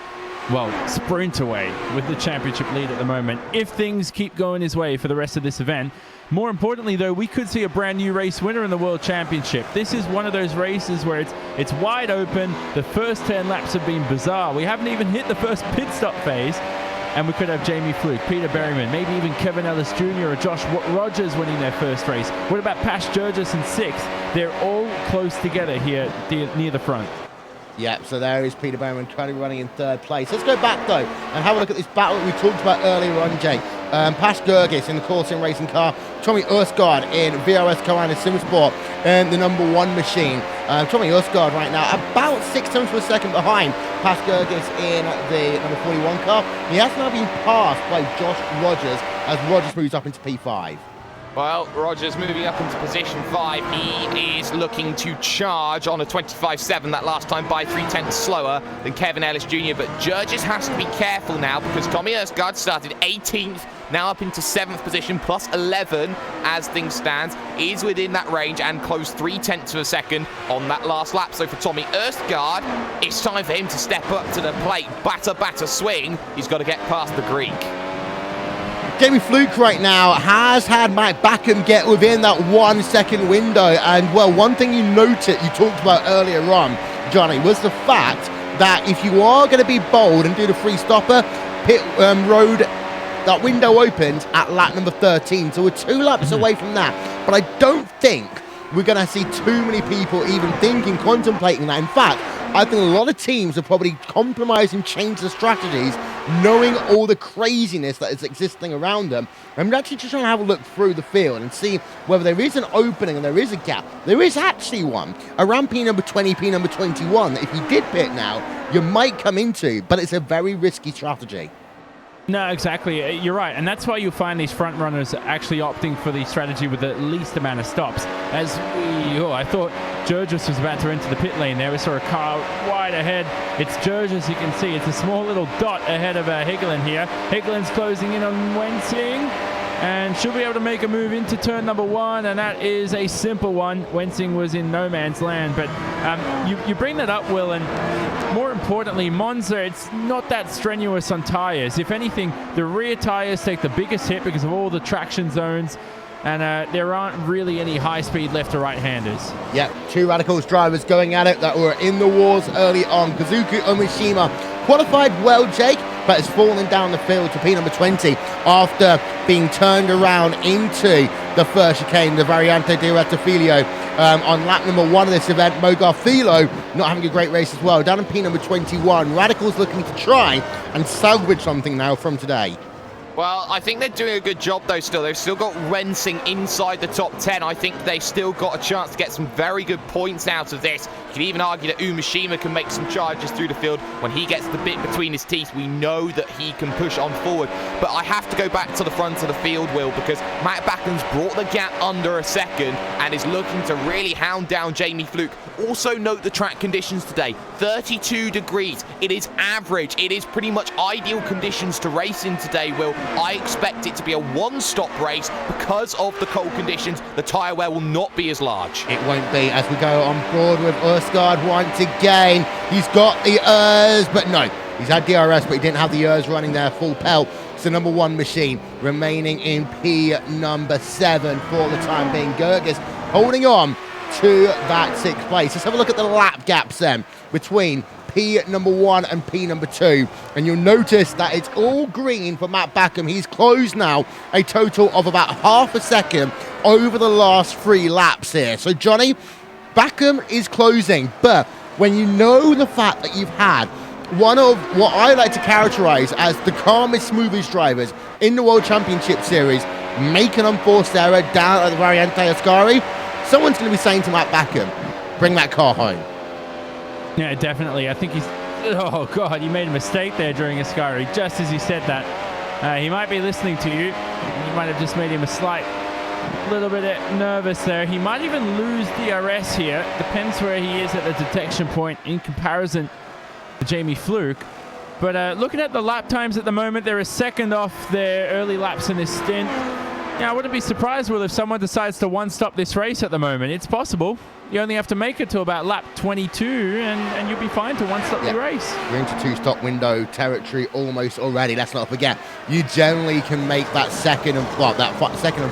Speaker 3: well, sprint away with the championship lead at the moment, if things keep going his way for the rest of this event. More importantly, though, we could see a brand new race winner in the World Championship. This is one of those races where it's wide open. The first 10 laps have been bizarre. We haven't even hit the first pit stop phase. And we could have Jamie Fluke, Peter Berryman, maybe even Kevin Ellis Jr. or Josh Rogers winning their first race. What about Pash Jurgis in 6th? They're all close together here near the front.
Speaker 1: Yeah, so there is Peter Berryman currently running in 3rd place. Let's go back, though, and have a look at this battle that we talked about earlier on, Jake. Pash Jurgis in the Corsin racing car, Tommy Ørsgaard in VRS Carolina Simsport and the number 1 machine. Tommy Ørsgaard right now about 6 times per second behind Pash Jurgis in the number 41 car. He has now been passed by Josh Rogers as Rogers moves up into P5.
Speaker 2: Well, Rogers moving up into position 5. He is looking to charge on a 25.7 that last time by 3/10 slower than Kevin Ellis Jr. But Jurgis has to be careful now because Tommy Ørsgaard started 18th, now up into 7th position, plus 11 as things stand. Is within that range and closed 3/10 of a second on that last lap. So for Tommy Ørsgaard, it's time for him to step up to the plate. Batter, swing. He's got to get past the Greek.
Speaker 1: Jamie Fluke right now has had Matt Backham get within that 1 second window. And, well, one thing you talked about earlier on, Johnny, was the fact that if you are going to be bold and do the free stopper, pit road, that window opens at lap number 13. So we're 2 laps away from that. But I don't think we're going to see too many people even contemplating that. In fact, I think a lot of teams are probably compromise and change their strategies, knowing all the craziness that is existing around them. I'm actually just trying to have a look through the field and see whether there is an opening and there is a gap. There is actually one around P number 20, P number 21, that if you did pit now, you might come into, but it's a very risky strategy.
Speaker 3: No, exactly. You're right. And that's why you find these front runners actually opting for the strategy with the least amount of stops. I thought Jurgis was about to enter the pit lane there. We saw a car wide ahead. It's Jurgis, you can see. It's a small little dot ahead of Higgelen here. Higgelen's closing in on Wensing and should be able to make a move into turn number 1, and that is a simple one. Wensing was in no man's land, but you bring that up, Will, and more importantly, Monza, it's not that strenuous on tyres. If anything, the rear tyres take the biggest hit because of all the traction zones, and there aren't really any high-speed left or right-handers.
Speaker 1: Yeah, 2 Radicals drivers going at it that were in the wars early on. Kazuki Omishima qualified well, Jake, but has fallen down the field to P number 20 after being turned around into the first chicane, the Variante di Rettifilo. On lap number 1 of this event, Mogarfilo not having a great race as well, down in P number 21. Radicals looking to try and salvage something now from today.
Speaker 2: Well, I think they're doing a good job, though, still. They've still got Rensing inside the top 10. I think they've still got a chance to get some very good points out of this. You can even argue that Umeshima can make some charges through the field. When he gets the bit between his teeth, we know that he can push on forward. But I have to go back to the front of the field, Will, because Matt Backham's brought the gap under a second and is looking to really hound down Jamie Fluke. Also note the track conditions today. 32 degrees. It is average. It is pretty much ideal conditions to race in today, Will. I expect it to be a one-stop race because of the cold conditions. The tyre wear will not be as large.
Speaker 1: It won't be as we go on board with Ørsgaard once again. He's got the ERS, but no. He's had DRS, but he didn't have the ERS running there full pelt. It's the number 1 machine remaining in P number 7 for the time being. Jurgis holding on to that 6th place. Let's have a look at the lap gaps then between P number 1 and P number 2, and you'll notice that it's all green for Matt Backham. He's closed now a total of about half a second over the last 3 laps here. So Johnny, Backham is closing, but when you know the fact that you've had one of what I like to characterize as the calmest, smoothest drivers in the World Championship Series make an unforced error down at the Variante Ascari, someone's going to be saying to Matt Backham, bring that car home.
Speaker 3: Yeah, definitely. I think he's... Oh, God, he made a mistake there during Ascari, just as he said that. He might be listening to you. might have just made him a little bit nervous there. He might even lose DRS here. Depends where he is at the detection point in comparison to Jamie Fluke. But looking at the lap times at the moment, they're a second off their early laps in this stint. Yeah, I wouldn't be surprised, Will, if someone decides to one-stop this race at the moment. It's possible. You only have to make it to about lap 22, and you'll be fine to one-stop the race.
Speaker 1: You're into two-stop window territory almost already. Let's not forget, you generally can make that second and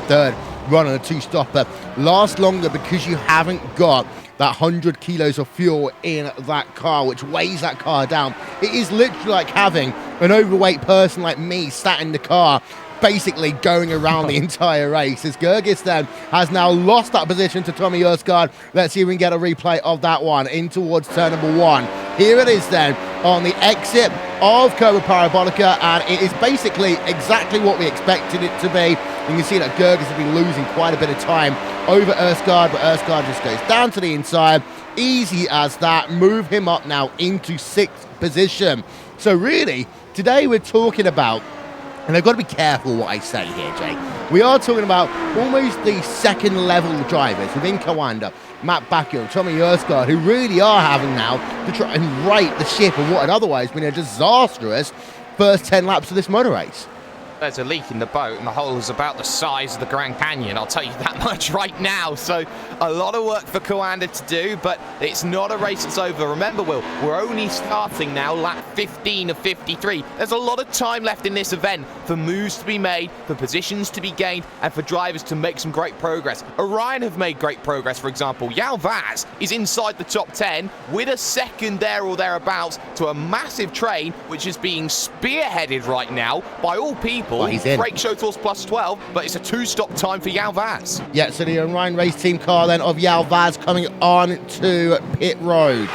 Speaker 1: third run on a two-stopper last longer because you haven't got that 100 kilos of fuel in that car, which weighs that car down. It is literally like having an overweight person like me sat in the car, basically going around the entire race. As Gergis then has now lost that position to Tommy Erskard. Let's see if we can get a replay of that one in towards turn number 1. Here it is then on the exit of Curva Parabolica, and it is basically exactly what we expected it to be. You can see that Gergis has been losing quite a bit of time over Erskard, but Erskard just goes down to the inside. Easy as that. Move him up now into 6th position. So really, today we're talking about, and I've got to be careful what I say here, Jake. We are talking about almost the second level drivers within Coanda, Matt Bacchio, Tommy Erskard, who really are having now to try and right the ship of what had otherwise been a disastrous first 10 laps of this motor race.
Speaker 2: There's a leak in the boat, and the hole is about the size of the Grand Canyon. I'll tell you that much right now. So a lot of work for Coanda to do, but it's not a race that's over. Remember, Will, we're only starting now lap 15 of 53. There's a lot of time left in this event for moves to be made, for positions to be gained, and for drivers to make some great progress. Orion have made great progress, for example. Yao Vaz is inside the top 10 with a second there or thereabouts to a massive train, which is being spearheaded right now by all people.
Speaker 1: Well, he's in.
Speaker 2: Brake show towards plus 12, but it's a 2-stop time for Yao Vaz.
Speaker 1: Yeah, so the Orion race team car then of Yao Vaz coming on to pit road.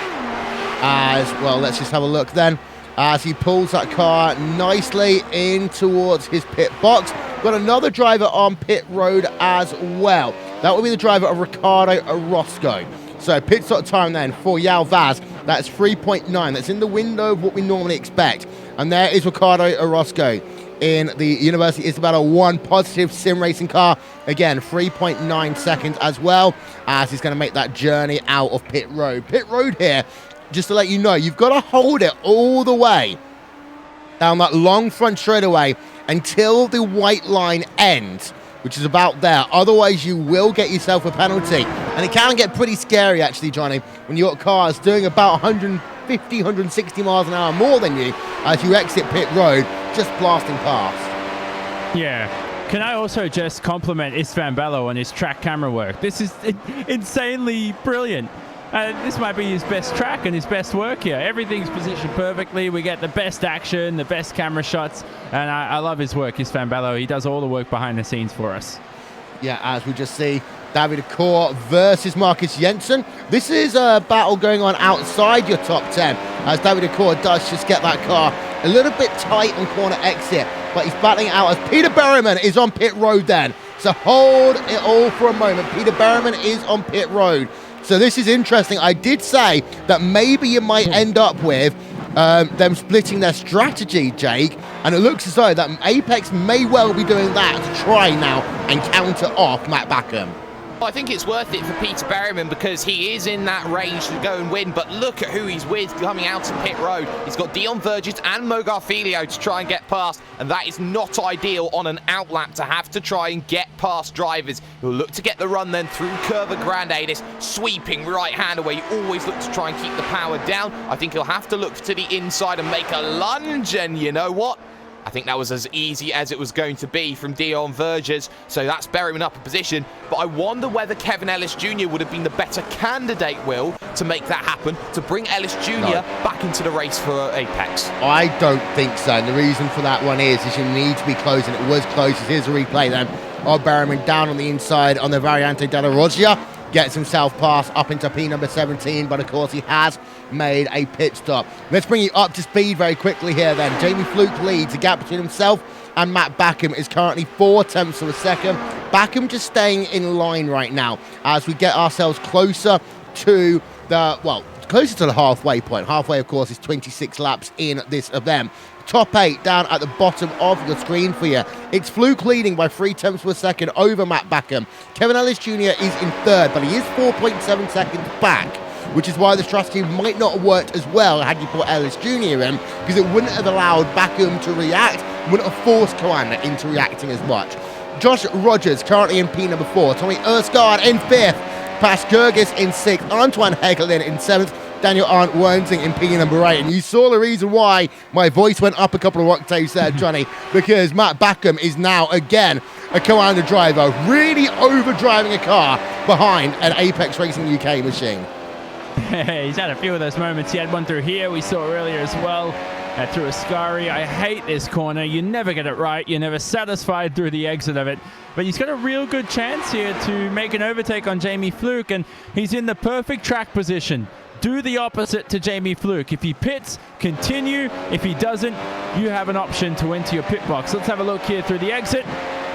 Speaker 1: As well, let's just have a look then. As he pulls that car nicely in towards his pit box. Got another driver on pit road as well. That will be the driver of Ricardo Orozco. So pit stop time then for Yao Vaz. That's 3.9. That's in the window of what we normally expect. And there is Ricardo Orozco in the University Isabella 1 positive sim racing car. Again, 3.9 seconds as well, as he's going to make that journey out of pit road. Pit road here, just to let you know, you've got to hold it all the way down that long front straightaway until the white line ends, which is about there. Otherwise, you will get yourself a penalty. And it can get pretty scary, actually, Johnny, when you've got cars doing about 150, 160 miles an hour more than you as you exit pit road, just blasting past.
Speaker 3: Yeah. Can I also just compliment Istvan Bello on his track camera work? This is insanely brilliant. This might be his best track and his best work here. Everything's positioned perfectly. We get the best action, the best camera shots, and I love his work, Istvan Bello. He does all the work behind the scenes for us.
Speaker 1: Yeah, as we just see, David Acor versus Marcus Jensen. This is a battle going on outside your top 10, as David Acor does just get that car a little bit tight on corner exit, but he's battling out as Peter Berryman is on pit road then. So hold it all for a moment. Peter Berryman is on pit road. So this is interesting. I did say that maybe you might end up with them splitting their strategy, Jake, and it looks as though that Apex may well be doing that to try now and counter off Matt Backham.
Speaker 2: Well, I think it's worth it for Peter Berryman because he is in that range to go and win, but look at who he's with coming out of pit road. He's got Dion Vergis and Mogar Filio to try and get past, and that is not ideal on an outlap to have to try and get past drivers. He'll look to get the run then through Curva Grande, this sweeping right-hander where you always look to try and keep the power down. I think he'll have to look to the inside and make a lunge, and you know what? I think that was as easy as it was going to be from Dion Vergis, so that's Berryman up a position. But I wonder whether Kevin Ellis Jr. would have been the better candidate, Will, to make that happen, to bring Ellis Jr. back into the race for Apex.
Speaker 1: I don't think so, and the reason for that one is you need to be close, and it was close. Here's a replay then of Berryman down on the inside on the Variante della Roggia. Gets himself past up into P number 17, but of course he has made a pit stop. Let's bring you up to speed very quickly here then. Jamie Fluke leads. The gap between himself and Matt Backham is currently 0.4 of a second. Backham just staying in line right now as we get ourselves closer to the, well, closer to the halfway point. Halfway, of course, is 26 laps in this event. Top 8 down at the bottom of your screen for you. It's Fluke leading by 3/10 of a second over Matt Backham. Kevin Ellis Jr. is in third, but he is 4.7 seconds back, which is why the strategy might not have worked as well had you put Ellis Jr. in, because it wouldn't have allowed Backham to react, wouldn't have forced Coanda into reacting as much. Josh Rogers currently in P number 4, Tommy Erskard in 5th, Pas Gergis in 6th, Antoine Hegelin in 7th, Daniel Arndt Wernsing in P number 8. And you saw the reason why my voice went up a couple of octaves there, Johnny, because Matt Backham is now, again, a Coanda driver, really overdriving a car behind an Apex Racing UK machine.
Speaker 3: He's had a few of those moments. He had one through here, we saw earlier as well, through Ascari. I hate this corner. You never get it right. You're never satisfied through the exit of it. But he's got a real good chance here to make an overtake on Jamie Fluke, and he's in the perfect track position. Do the opposite to Jamie Fluke. If he pits, continue. If he doesn't, you have an option to enter your pit box. Let's have a look here through the exit.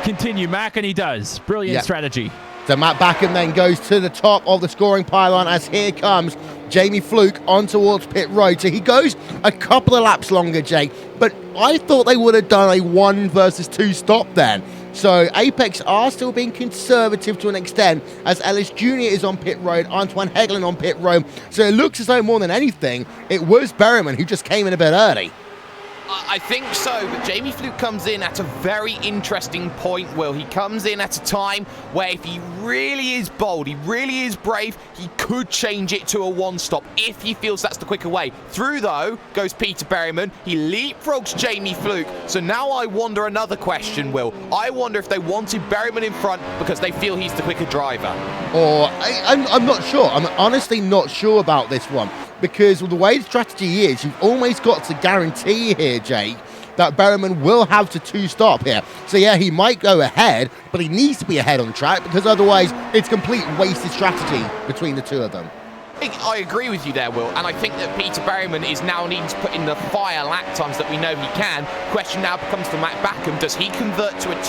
Speaker 3: Continue, Mac, and he does. Brilliant strategy.
Speaker 1: So Matt Backham then goes to the top of the scoring pylon as here comes Jamie Fluke on towards pit road. So he goes a couple of laps longer, Jake, but I thought they would have done a 1 versus 2 stop then. So Apex are still being conservative to an extent as Ellis Jr. is on pit road, Antoine Hegelin on pit road. So it looks as though more than anything, it was Berryman who just came in a bit early.
Speaker 2: I think so, but Jamie Fluke comes in at a very interesting point, Will. He comes in at a time where if he really is bold, he really is brave, he could change it to a 1-stop if he feels that's the quicker way. Through, though, goes Peter Berryman. He leapfrogs Jamie Fluke. So now I wonder another question, Will. I wonder if they wanted Berryman in front because they feel he's the quicker driver.
Speaker 1: Or, I'm not sure. I'm honestly not sure about this one. Because the way the strategy is, you've almost got to guarantee here, Jake, that Berryman will have to 2-stop here. So yeah, he might go ahead, but he needs to be ahead on track because otherwise it's complete wasted strategy between the two of them.
Speaker 2: I agree with you there, Will, and I think that Peter Berryman is now needing to put in the fire lap times that we know he can. Question now becomes for Matt Backham, does he convert to a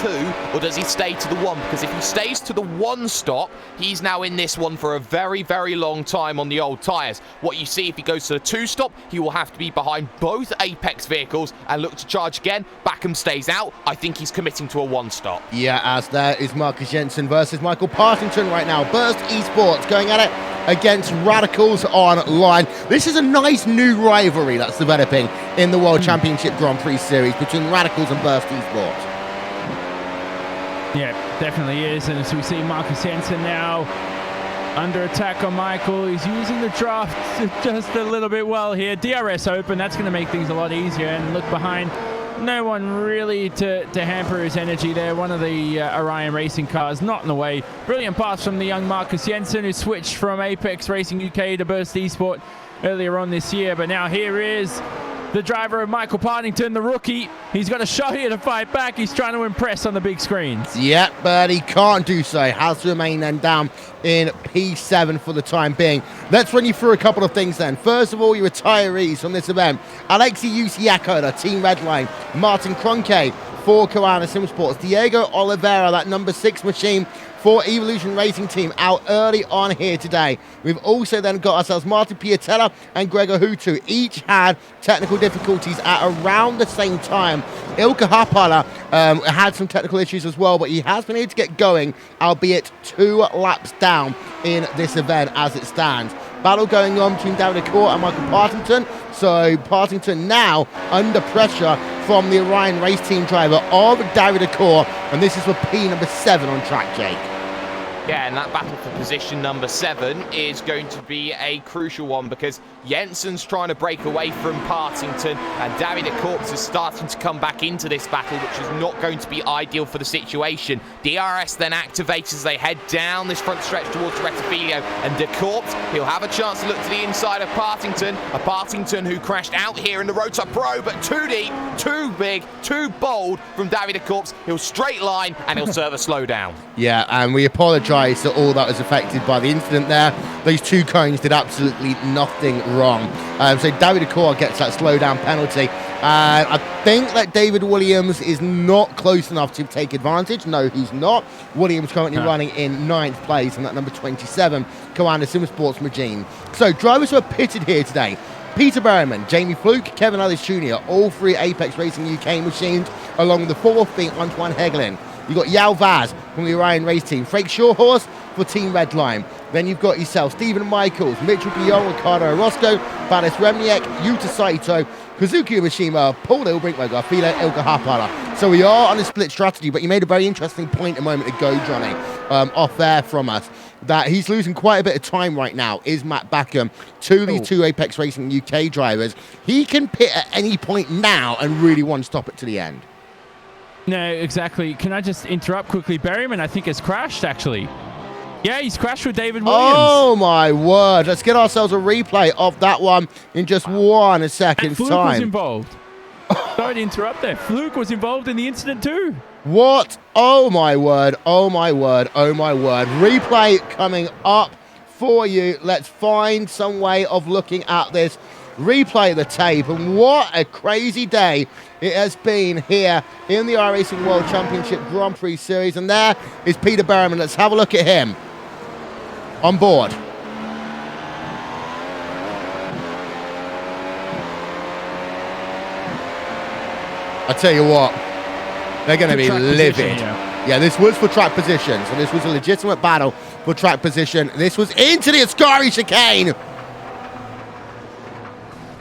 Speaker 2: 2 or does he stay to the 1? Because if he stays to the 1 stop, he's now in this one for a very, very long time on the old tyres. What you see if he goes to the 2 stop, he will have to be behind both Apex vehicles and look to charge again. Backham stays out. I think he's committing to a 1 stop.
Speaker 1: Yeah, as there is Marcus Jensen versus Michael Partington right now. Burst Esports going at it against Radicals online. This is a nice new rivalry that's developing in the World Championship Grand Prix Series between Radicals and Burst Esports.
Speaker 3: Yeah, definitely is. And as we see Marcus Jensen now under attack on Michael, he's using the draft just a little bit well here. DRS open, that's going to make things a lot easier. And look behind, no one really to hamper his energy there. One of the Orion Racing cars not in the way. Brilliant pass from the young Marcus Jensen, who switched from Apex Racing UK to Burst Esport earlier on this year. But now here is the driver of Michael Partington, the rookie. He's got a shot here to fight back. He's trying to impress on the big screens.
Speaker 1: Yep, but he can't do so. Has to remain then down in P7 for the time being. Let's run you through a couple of things then. First of all, your retirees from this event. Alexi Usiaco, the Team Redline. Martin Cronke for Coanda Simsports. Diego Oliveira, that number 6 machine for Evolution Racing Team, out early on here today. We've also then got ourselves Martin Piatella and Gregor Hutu. Each had technical difficulties at around the same time. Ilka Hapala had some technical issues as well, but he has been able to get going, albeit 2 laps down in this event as it stands. Battle going on between David Court and Michael Partington. So Partington now under pressure from the Orion Race Team driver of David Court, and this is for P number 7 on track, Jake.
Speaker 2: Yeah, and that battle for position number 7 is going to be a crucial one because Jensen's trying to break away from Partington and David Corpse is starting to come back into this battle, which is not going to be ideal for the situation. DRS then activates as they head down this front stretch towards Rettifilio, and De Corpse, he'll have a chance to look to the inside of Partington, a Partington who crashed out here in the Rota Pro, but too deep, too big, too bold from David Corpse. He'll straight line and he'll serve a slowdown.
Speaker 1: Yeah, and we apologise to all that was affected by the incident there. Those 2 cones did absolutely nothing wrong. So David Acor gets that slowdown penalty. And I think that David Williams is not close enough to take advantage. No, he's not. Williams currently running in 9th place, and that number 27, Coanda Simmersports Magine. So drivers who are pitted here today: Peter Berryman, Jamie Fluke, Kevin Ellis Jr., all 3 Apex Racing UK machines, along with the 4th being Antoine Hegelin. You've got Yao Vaz from the Orion Race Team, Frank Shawhorse for Team Redline. Then you've got yourself Stephen Michaels, Mitchell Guillaume, Ricardo Orozco, Banis Remniak, Yuta Saito, Kazuki Mishima, Paul Ilbrinkberger, Fila Ilka Hapala. So we are on a split strategy, but you made a very interesting point a moment ago, Johnny, off there from us, that he's losing quite a bit of time right now, is Matt Backham, to these 2 Apex Racing UK drivers. He can pit at any point now and really want to stop it to the end.
Speaker 3: No, exactly. Can I just interrupt quickly? Berryman, I think, has crashed, actually. Yeah, he's crashed with David Williams.
Speaker 1: Oh, my word. Let's get ourselves a replay of that one in just 1 second
Speaker 3: and Fluke
Speaker 1: time.
Speaker 3: was involved. Sorry to interrupt there. Fluke was involved in the incident too.
Speaker 1: What? Oh, my word. Oh, my word. Oh, my word. Replay coming up for you. Let's find some way of looking at this. Replay the tape, and what a crazy day it has been here in the iRacing World Championship Grand Prix Series. And there is Peter Berryman. Let's have a look at him on board. I tell you what, they're going to be livid. Yeah, this was for track position, so this was a legitimate battle for track position. This was into the Ascari chicane.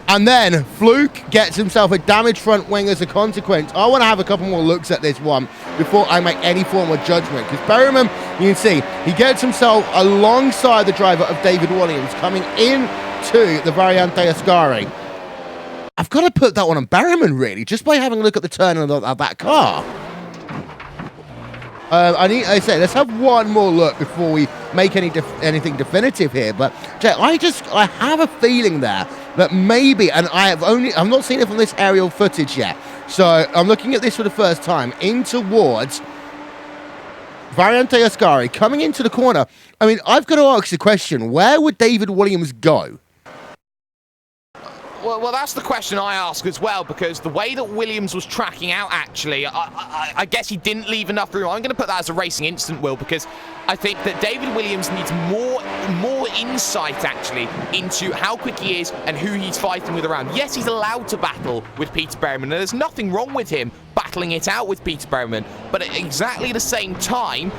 Speaker 1: And then Fluke gets himself a damaged front wing as a consequence. I want to have a couple more looks at this one before I make any form of judgment. Because Berryman, you can see, he gets himself alongside the driver of David Williams coming into the Variante Ascari. I've got to put that one on Berryman, really, just by having a look at the turn of that car. I say, let's have one more look before we make anything definitive here. But Jay, I have a feeling there that maybe, and I've not seen it from this aerial footage yet. So I'm looking at this for the first time in towards Variante Ascari coming into the corner. I mean, I've got to ask the question: where would David Williams go?
Speaker 2: Well, that's the question I ask as well, because the way that Williams was tracking out, actually, I guess he didn't leave enough room. I'm going to put that as a racing incident, Will, because I think that David Williams needs more insight, actually, into how quick he is and who he's fighting with around. Yes, he's allowed to battle with Peter Berryman, and there's nothing wrong with him battling it out with Peter Berryman, but at exactly the same time,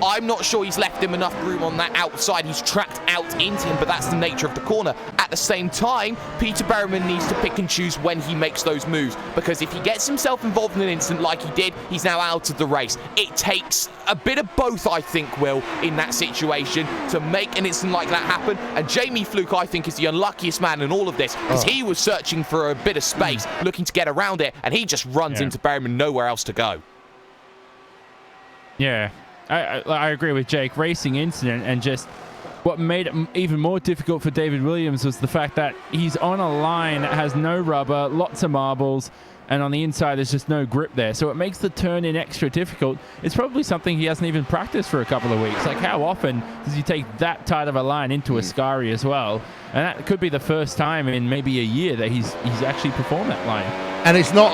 Speaker 2: I'm not sure he's left him enough room on that outside. He's tracked out into him, but that's the nature of the corner. At the same time, Peter Berryman needs to pick and choose when he makes those moves, because if he gets himself involved in an incident like he did, he's now out of the race. It takes a bit of both, I think, Will, in that situation to make an incident like that happen. And Jamie Fluke, I think, is the unluckiest man in all of this, because he was searching for a bit of space, looking to get around it, and he just runs into Berryman, nowhere else to go.
Speaker 3: Yeah. I agree with Jake. Racing incident, and just what made it even more difficult for David Williams was the fact that he's on a line that has no rubber, lots of marbles, and on the inside there's just no grip there. So it makes the turn in extra difficult. It's probably something he hasn't even practiced for a couple of weeks. Like, how often does he take that tight of a line into Ascari as well? And that could be the first time in maybe a year that he's actually performed that line.
Speaker 1: And it's not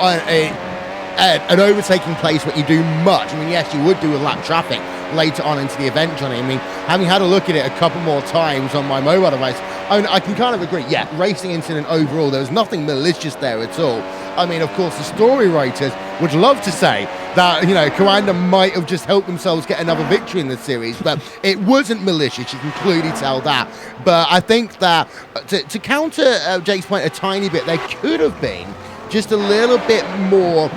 Speaker 1: an overtaking place where you do much. I mean, yes, you would do with lap traffic later on into the event, Johnny. I mean, having had a look at it a couple more times on my mobile device, I can kind of agree. Yeah, racing incident overall, there was nothing malicious there at all. I mean, of course, the story writers would love to say that, you know, Coanda might have just helped themselves get another victory in the series, but it wasn't malicious. You can clearly tell that. But I think that to counter Jake's point a tiny bit, there could have been just a little bit more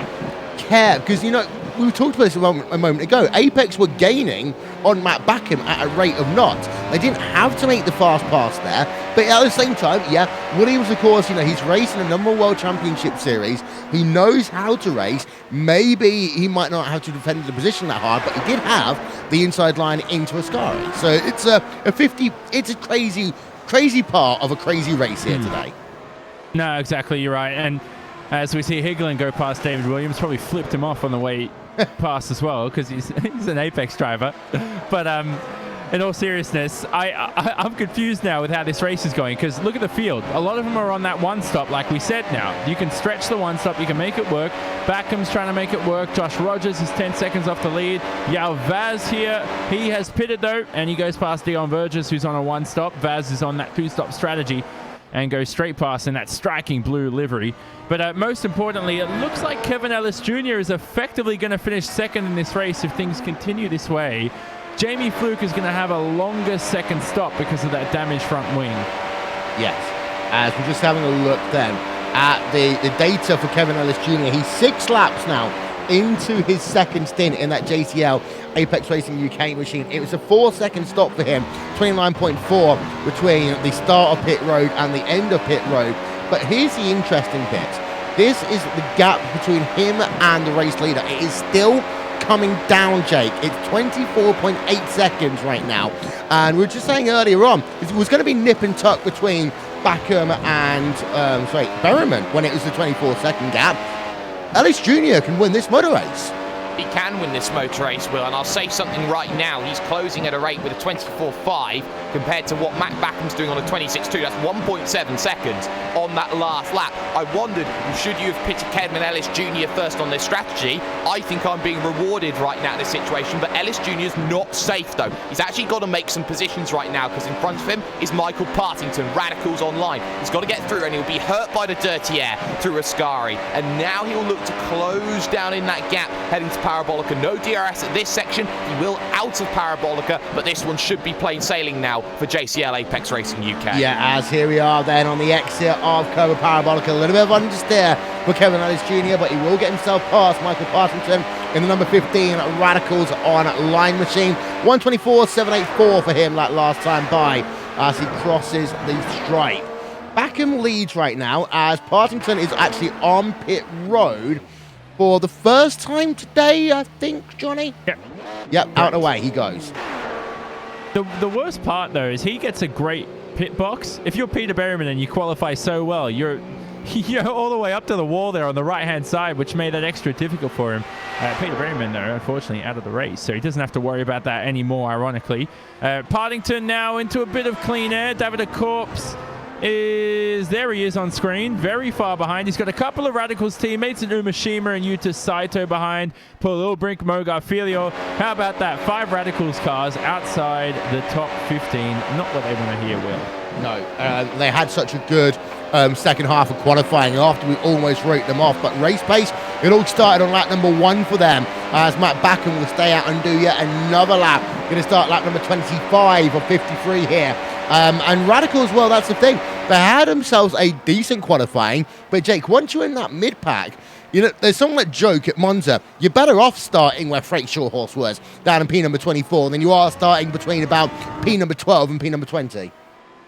Speaker 1: care, because, you know, we talked about this a moment ago. Apex were gaining on Matt Backham at a rate of knots. They didn't have to make the fast pass there, but at the same time, yeah, Williams, of course, you know, he's racing a number one world championship series. He knows how to race. Maybe he might not have to defend the position that hard, but he did have the inside line into Ascari. So it's a 50. It's a crazy part of a crazy race here today.
Speaker 3: No, exactly. You're right. And as we see Higgling go past David Williams, probably flipped him off on the way past as well, because he's an Apex driver. But in all seriousness, I'm confused now with how this race is going, because look at the field. A lot of them are on that one stop, like we said now. You can stretch the one stop, you can make it work. Backham's trying to make it work. Josh Rogers is 10 seconds off the lead. Yao Vaz here, he has pitted though, and he goes past Dion Burgess, who's on a one stop. Vaz is on that two-stop strategy and goes straight past in that striking blue livery. But most importantly, it looks like Kevin Ellis Jr. is effectively going to finish second in this race if things continue this way. Jamie Fluke is going to have a longer second stop because of that damaged front wing.
Speaker 1: Yes, as we're just having a look then at the data for Kevin Ellis Jr. He's 6 laps now into his second stint in that JCL Apex Racing UK machine. It was a 4-second stop for him, 29.4 between the start of pit road and the end of pit road. But here's the interesting bit. This is the gap between him and the race leader. It is still coming down, Jake. It's 24.8 seconds right now. And we were just saying earlier on, it was going to be nip and tuck between Backham and Berryman when it was the 24-second gap. Ellis Jr. can win this motor race.
Speaker 2: He can win this motor race, Will, and I'll say something right now. He's closing at a rate with a 24.5 compared to what Matt Backham's doing on a 26.2. That's 1.7 seconds on that last lap. I wondered, should you have pitted Kevin Ellis Jr. first on this strategy? I think I'm being rewarded right now in this situation, but Ellis Jr. is not safe, though. He's actually got to make some positions right now because in front of him is Michael Partington, Radicals online. He's got to get through, and he'll be hurt by the dirty air through Ascari. And now he'll look to close down in that gap, heading to Parabolica. No DRS at this section. He will out of Parabolica, but this one should be plain sailing now for JCL Apex Racing UK.
Speaker 1: Yeah, as here we are then on the exit of Curva Parabolica. A little bit of understeer for Kevin Ellis Jr., but he will get himself past Michael Partington in the number 15 Radicals on line machine. 124.784 for him like last time by as he crosses the stripe. Backham leads right now as Partington is actually on pit road for the first time today, I think, Johnny? Yep, out and away he goes.
Speaker 3: The worst part, though, is he gets a great pit box. If you're Peter Berryman and you qualify so well, you're all the way up to the wall there on the right-hand side, which made that extra difficult for him. Peter Berryman, though, unfortunately out of the race, so he doesn't have to worry about that anymore, ironically. Partington now into a bit of clean air. David Corpse is there. He is on screen, very far behind. He's got a couple of Radicals teammates in Umashima and Yuta Saito behind. Paul Ulbrink, Mogar Filio. How about that? 5 Radicals cars outside the top 15. Not what they want to hear, Will.
Speaker 1: No, they had such a good second half of qualifying after we almost wrote them off. But race pace, it all started on lap number 1 for them as Matt Backham will stay out and do yet another lap. Going to start lap number 25 or 53 here. And Radicals, well, that's the thing. They had themselves a decent qualifying, but Jake, once you're in that mid-pack, you know, there's something like joke at Monza. You're better off starting where Freight Shorehorse was, down in P number 24, than you are starting between about P number 12 and P number 20.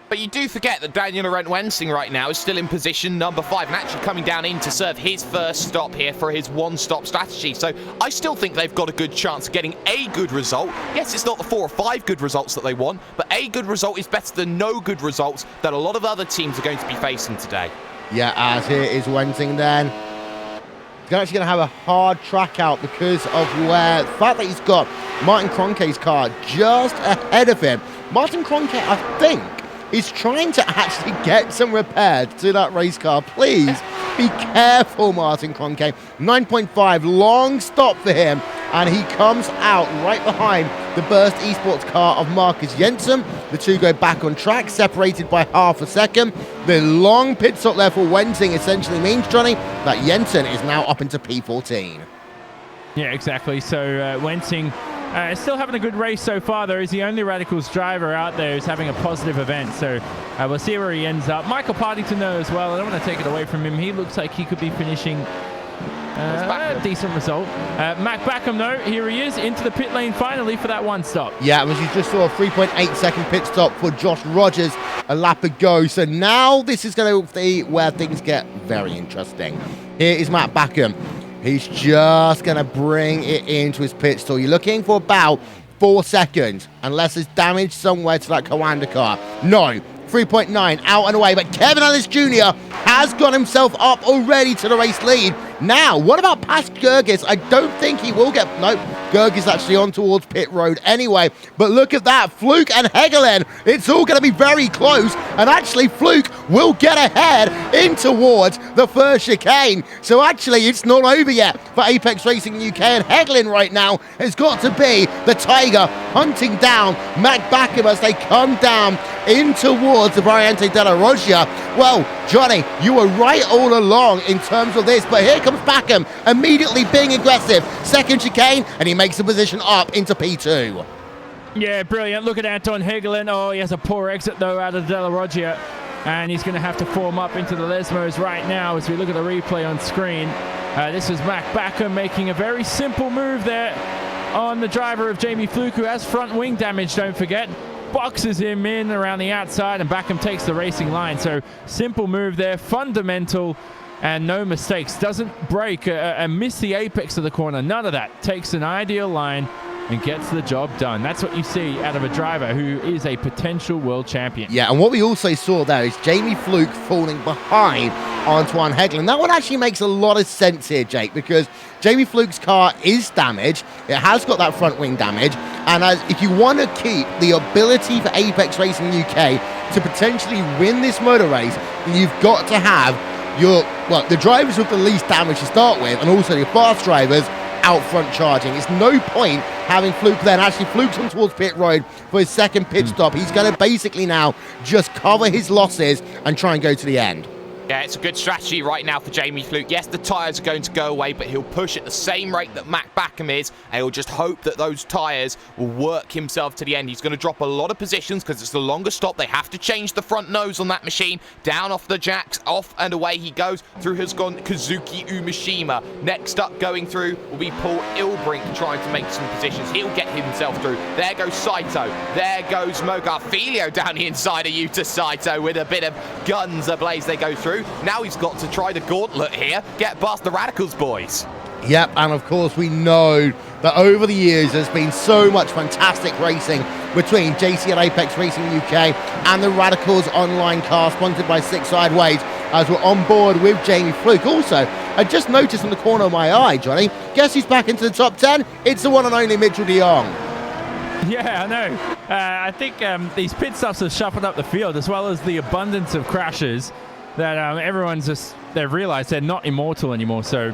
Speaker 2: But you do forget that Daniel Laurent Wensing right now is still in position number 5 and actually coming down in to serve his first stop here for his one-stop strategy. So I still think they've got a good chance of getting a good result. Yes, it's not the 4 or 5 good results that they want, but a good result is better than no good results that a lot of other teams are going to be facing today.
Speaker 1: Yeah, as here is Wensing then. He's actually going to have a hard track out because of the fact that he's got Martin Cronke's car just ahead of him. Martin Cronke, I think, is trying to actually get some repairs to that race car. Please be careful, Martin Cronke. 9.5, long stop for him, and he comes out right behind the Burst Esports car of Marcus Jensen. The two go back on track, separated by half a second. The long pit stop there for Wensing essentially means, Johnny, that Jensen is now up into P14.
Speaker 3: Yeah, exactly. So Wensing still having a good race so far, though. He's the only Radicals driver out there who's having a positive event. So we'll see where he ends up. Michael Partington, though, as well. I don't want to take it away from him. He looks like he could be finishing a decent result. Mac Backham, though, here he is into the pit lane finally for that one stop.
Speaker 1: Yeah, as you just saw, a 3.8-second pit stop for Josh Rogers a lap ago. So now this is going to be where things get very interesting. Here is Matt Backham. He's just going to bring it into his pit stall. You're looking for about 4 seconds, unless there's damage somewhere to that Coanda car. No, 3.9, out and away. But Kevin Ellis Jr. has got himself up already to the race lead. Now, what about past Gergis? I don't think he will get... Nope, Gergis actually on towards pit road anyway. But look at that, Fluke and Hegelen. It's all going to be very close. And actually, Fluke will get ahead in towards the first chicane. So actually, it's not over yet for Apex Racing UK. And Hegelen right now has got to be the Tiger hunting down Mac Backham as they come down in towards the Variante della Roggia. Well, Johnny, you were right all along in terms of this, but here comes Backham immediately being aggressive. Second chicane, and he makes the position up into P2.
Speaker 3: Yeah, brilliant. Look at Anton Hegelen. Oh, he has a poor exit, though, out of Della Roggia, and he's going to have to form up into the Lesmos right now as we look at the replay on screen. This is Mac Backham making a very simple move there on the driver of Jamie Fluke, who has front wing damage, don't forget. Boxes him in around the outside, and Backham takes the racing line. So simple move there, fundamental, and no mistakes. Doesn't break and miss the apex of the corner. None of that. Takes an ideal line and gets the job done. That's what you see out of a driver who is a potential world champion.
Speaker 1: Yeah, and what we also saw there is Jamie Fluke falling behind Antoine Hegelen. That one actually makes a lot of sense here, Jake, because Jamie Fluke's car is damaged. It has got that front wing damage. And if you want to keep the ability for Apex Racing UK to potentially win this motor race, then you've got to have the drivers with the least damage to start with, and also your fast drivers out front charging. It's no point having Fluke then. Actually, Fluke's on towards pit road for his second pit stop. He's going to basically now just cover his losses and try and go to the end.
Speaker 2: Yeah, it's a good strategy right now for Jamie Fluke. Yes, the tyres are going to go away, but he'll push at the same rate that Mac Backham is, and he'll just hope that those tyres will work himself to the end. He's going to drop a lot of positions because it's the longer stop. They have to change the front nose on that machine. Down off the jacks, off and away he goes. Through has gone Kazuki Umishima. Next up going through will be Paul Ilbrink trying to make some positions. He'll get himself through. There goes Saito. There goes Mogar Filio down the inside of Yuta Saito with a bit of guns ablaze. They go through. Now he's got to try the gauntlet here, get past the Radicals boys.
Speaker 1: Yep, and of course we know that over the years there's been so much fantastic racing between JC and Apex Racing UK and the Radicals online car sponsored by Six Sideways, as we're on board with Jamie Fluke. Also, I just noticed in the corner of my eye, Johnny, guess who's back into the top 10? It's the one and only Mitchell de Jong.
Speaker 3: Yeah, I know. I think these pit stops have shuffled up the field, as well as the abundance of crashes that they've realized they're not immortal anymore. So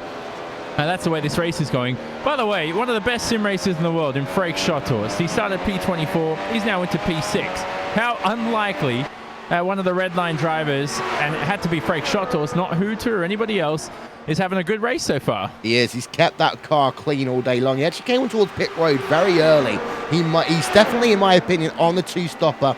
Speaker 3: that's the way this race is going. By the way, one of the best sim racers in the world in Frank Schotters. He started P24. He's now into P6. How unlikely one of the red line drivers, and it had to be Frank Schotters, not Hooter or anybody else, is having a good race so far.
Speaker 1: He is. He's kept that car clean all day long. He actually came towards pit road very early. He's definitely, in my opinion, on the two-stopper.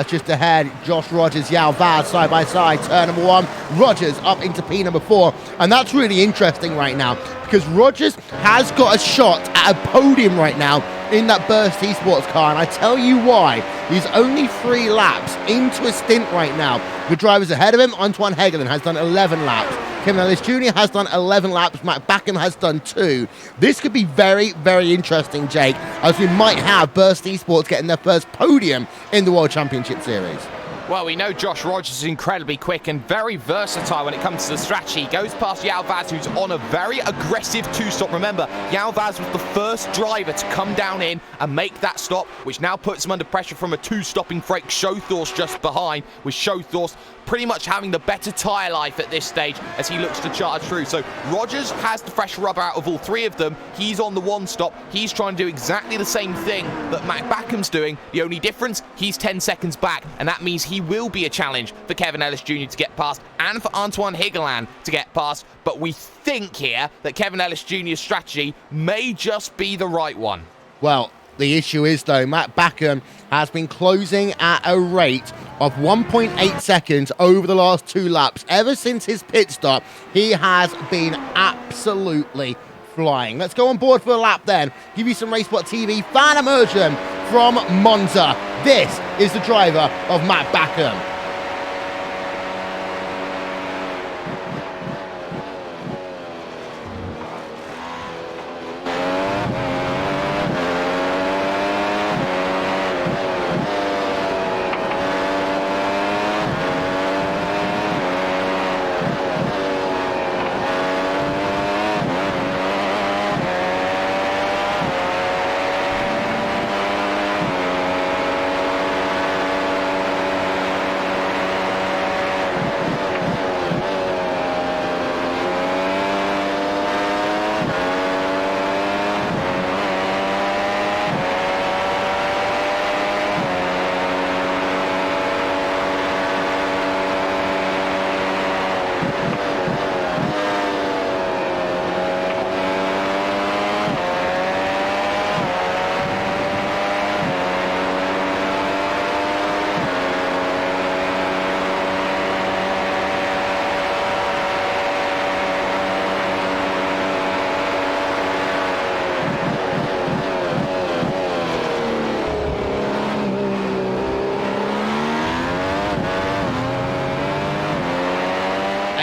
Speaker 1: Just ahead, Josh Rogers, Yao Vaz side by side. Turn number 1, Rogers up into P number 4. And that's really interesting right now, because Rogers has got a shot at a podium right now in that Burst eSports car. And I tell you why. He's only 3 laps into a stint right now. The drivers ahead of him, Antoine Hegelen, has done 11 laps. Kevin Ellis Jr. has done 11 laps. Matt Backham has done 2. This could be very, very interesting, Jake, as we might have Burst eSports getting their first podium in the World Championship Series.
Speaker 2: Well, we know Josh Rogers is incredibly quick and very versatile when it comes to the strategy. He goes past Yao Vaz, who's on a very aggressive two-stop. Remember, Yao Vaz was the first driver to come down in and make that stop, which now puts him under pressure from a two-stopping Frank Schotters just behind, with Schotters pretty much having the better tyre life at this stage as he looks to charge through. So Rogers has the fresh rubber out of all 3 of them. He's on the one stop. He's trying to do exactly the same thing that Mac Backham's doing. The only difference, he's 10 seconds back, and that means he will be a challenge for Kevin Ellis Jr. to get past and for Antoine Hegelen to get past. But we think here that Kevin Ellis Jr.'s strategy may just be the right one.
Speaker 1: Well, the issue is, though, Matt Backham has been closing at a rate of 1.8 seconds over the last 2 laps. Ever since his pit stop, he has been absolutely flying. Let's go on board for a lap then. Give you some RaceSport TV fan immersion from Monza. This is the driver of Matt Backham.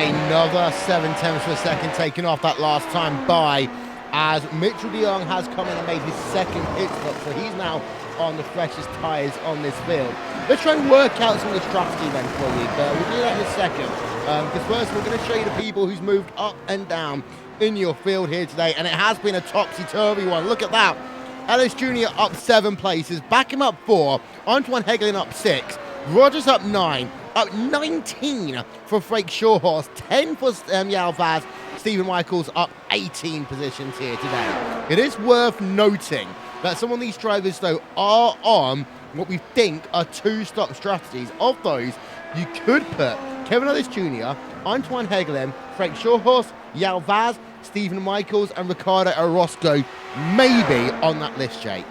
Speaker 1: another 7/10 of a second taken off that last time by, as Mitchell de Jong has come in and made his second pit stop, so he's now on the freshest tyres on this field. Let's try and work out some of the strategy then for you, but we'll do that in a second. Because first we're going to show you the people who's moved up and down in your field here today, and it has been a topsy-turvy one. Look at that. Ellis Jr. up 7 places, back him up 4, Antoine Hegelin up 6, Rogers up 9, up 19 for Frank Shawhorse, 10 for Yao Vaz, Stephen Michaels up 18 positions here today. It is worth noting that some of these drivers, though, are on what we think are 2-stop strategies. Of those, you could put Kevin Ellis Jr., Antoine Hegelin, Frank Shawhorse, Yao Vaz, Stephen Michaels, and Ricardo Orozco maybe on that list, Jake.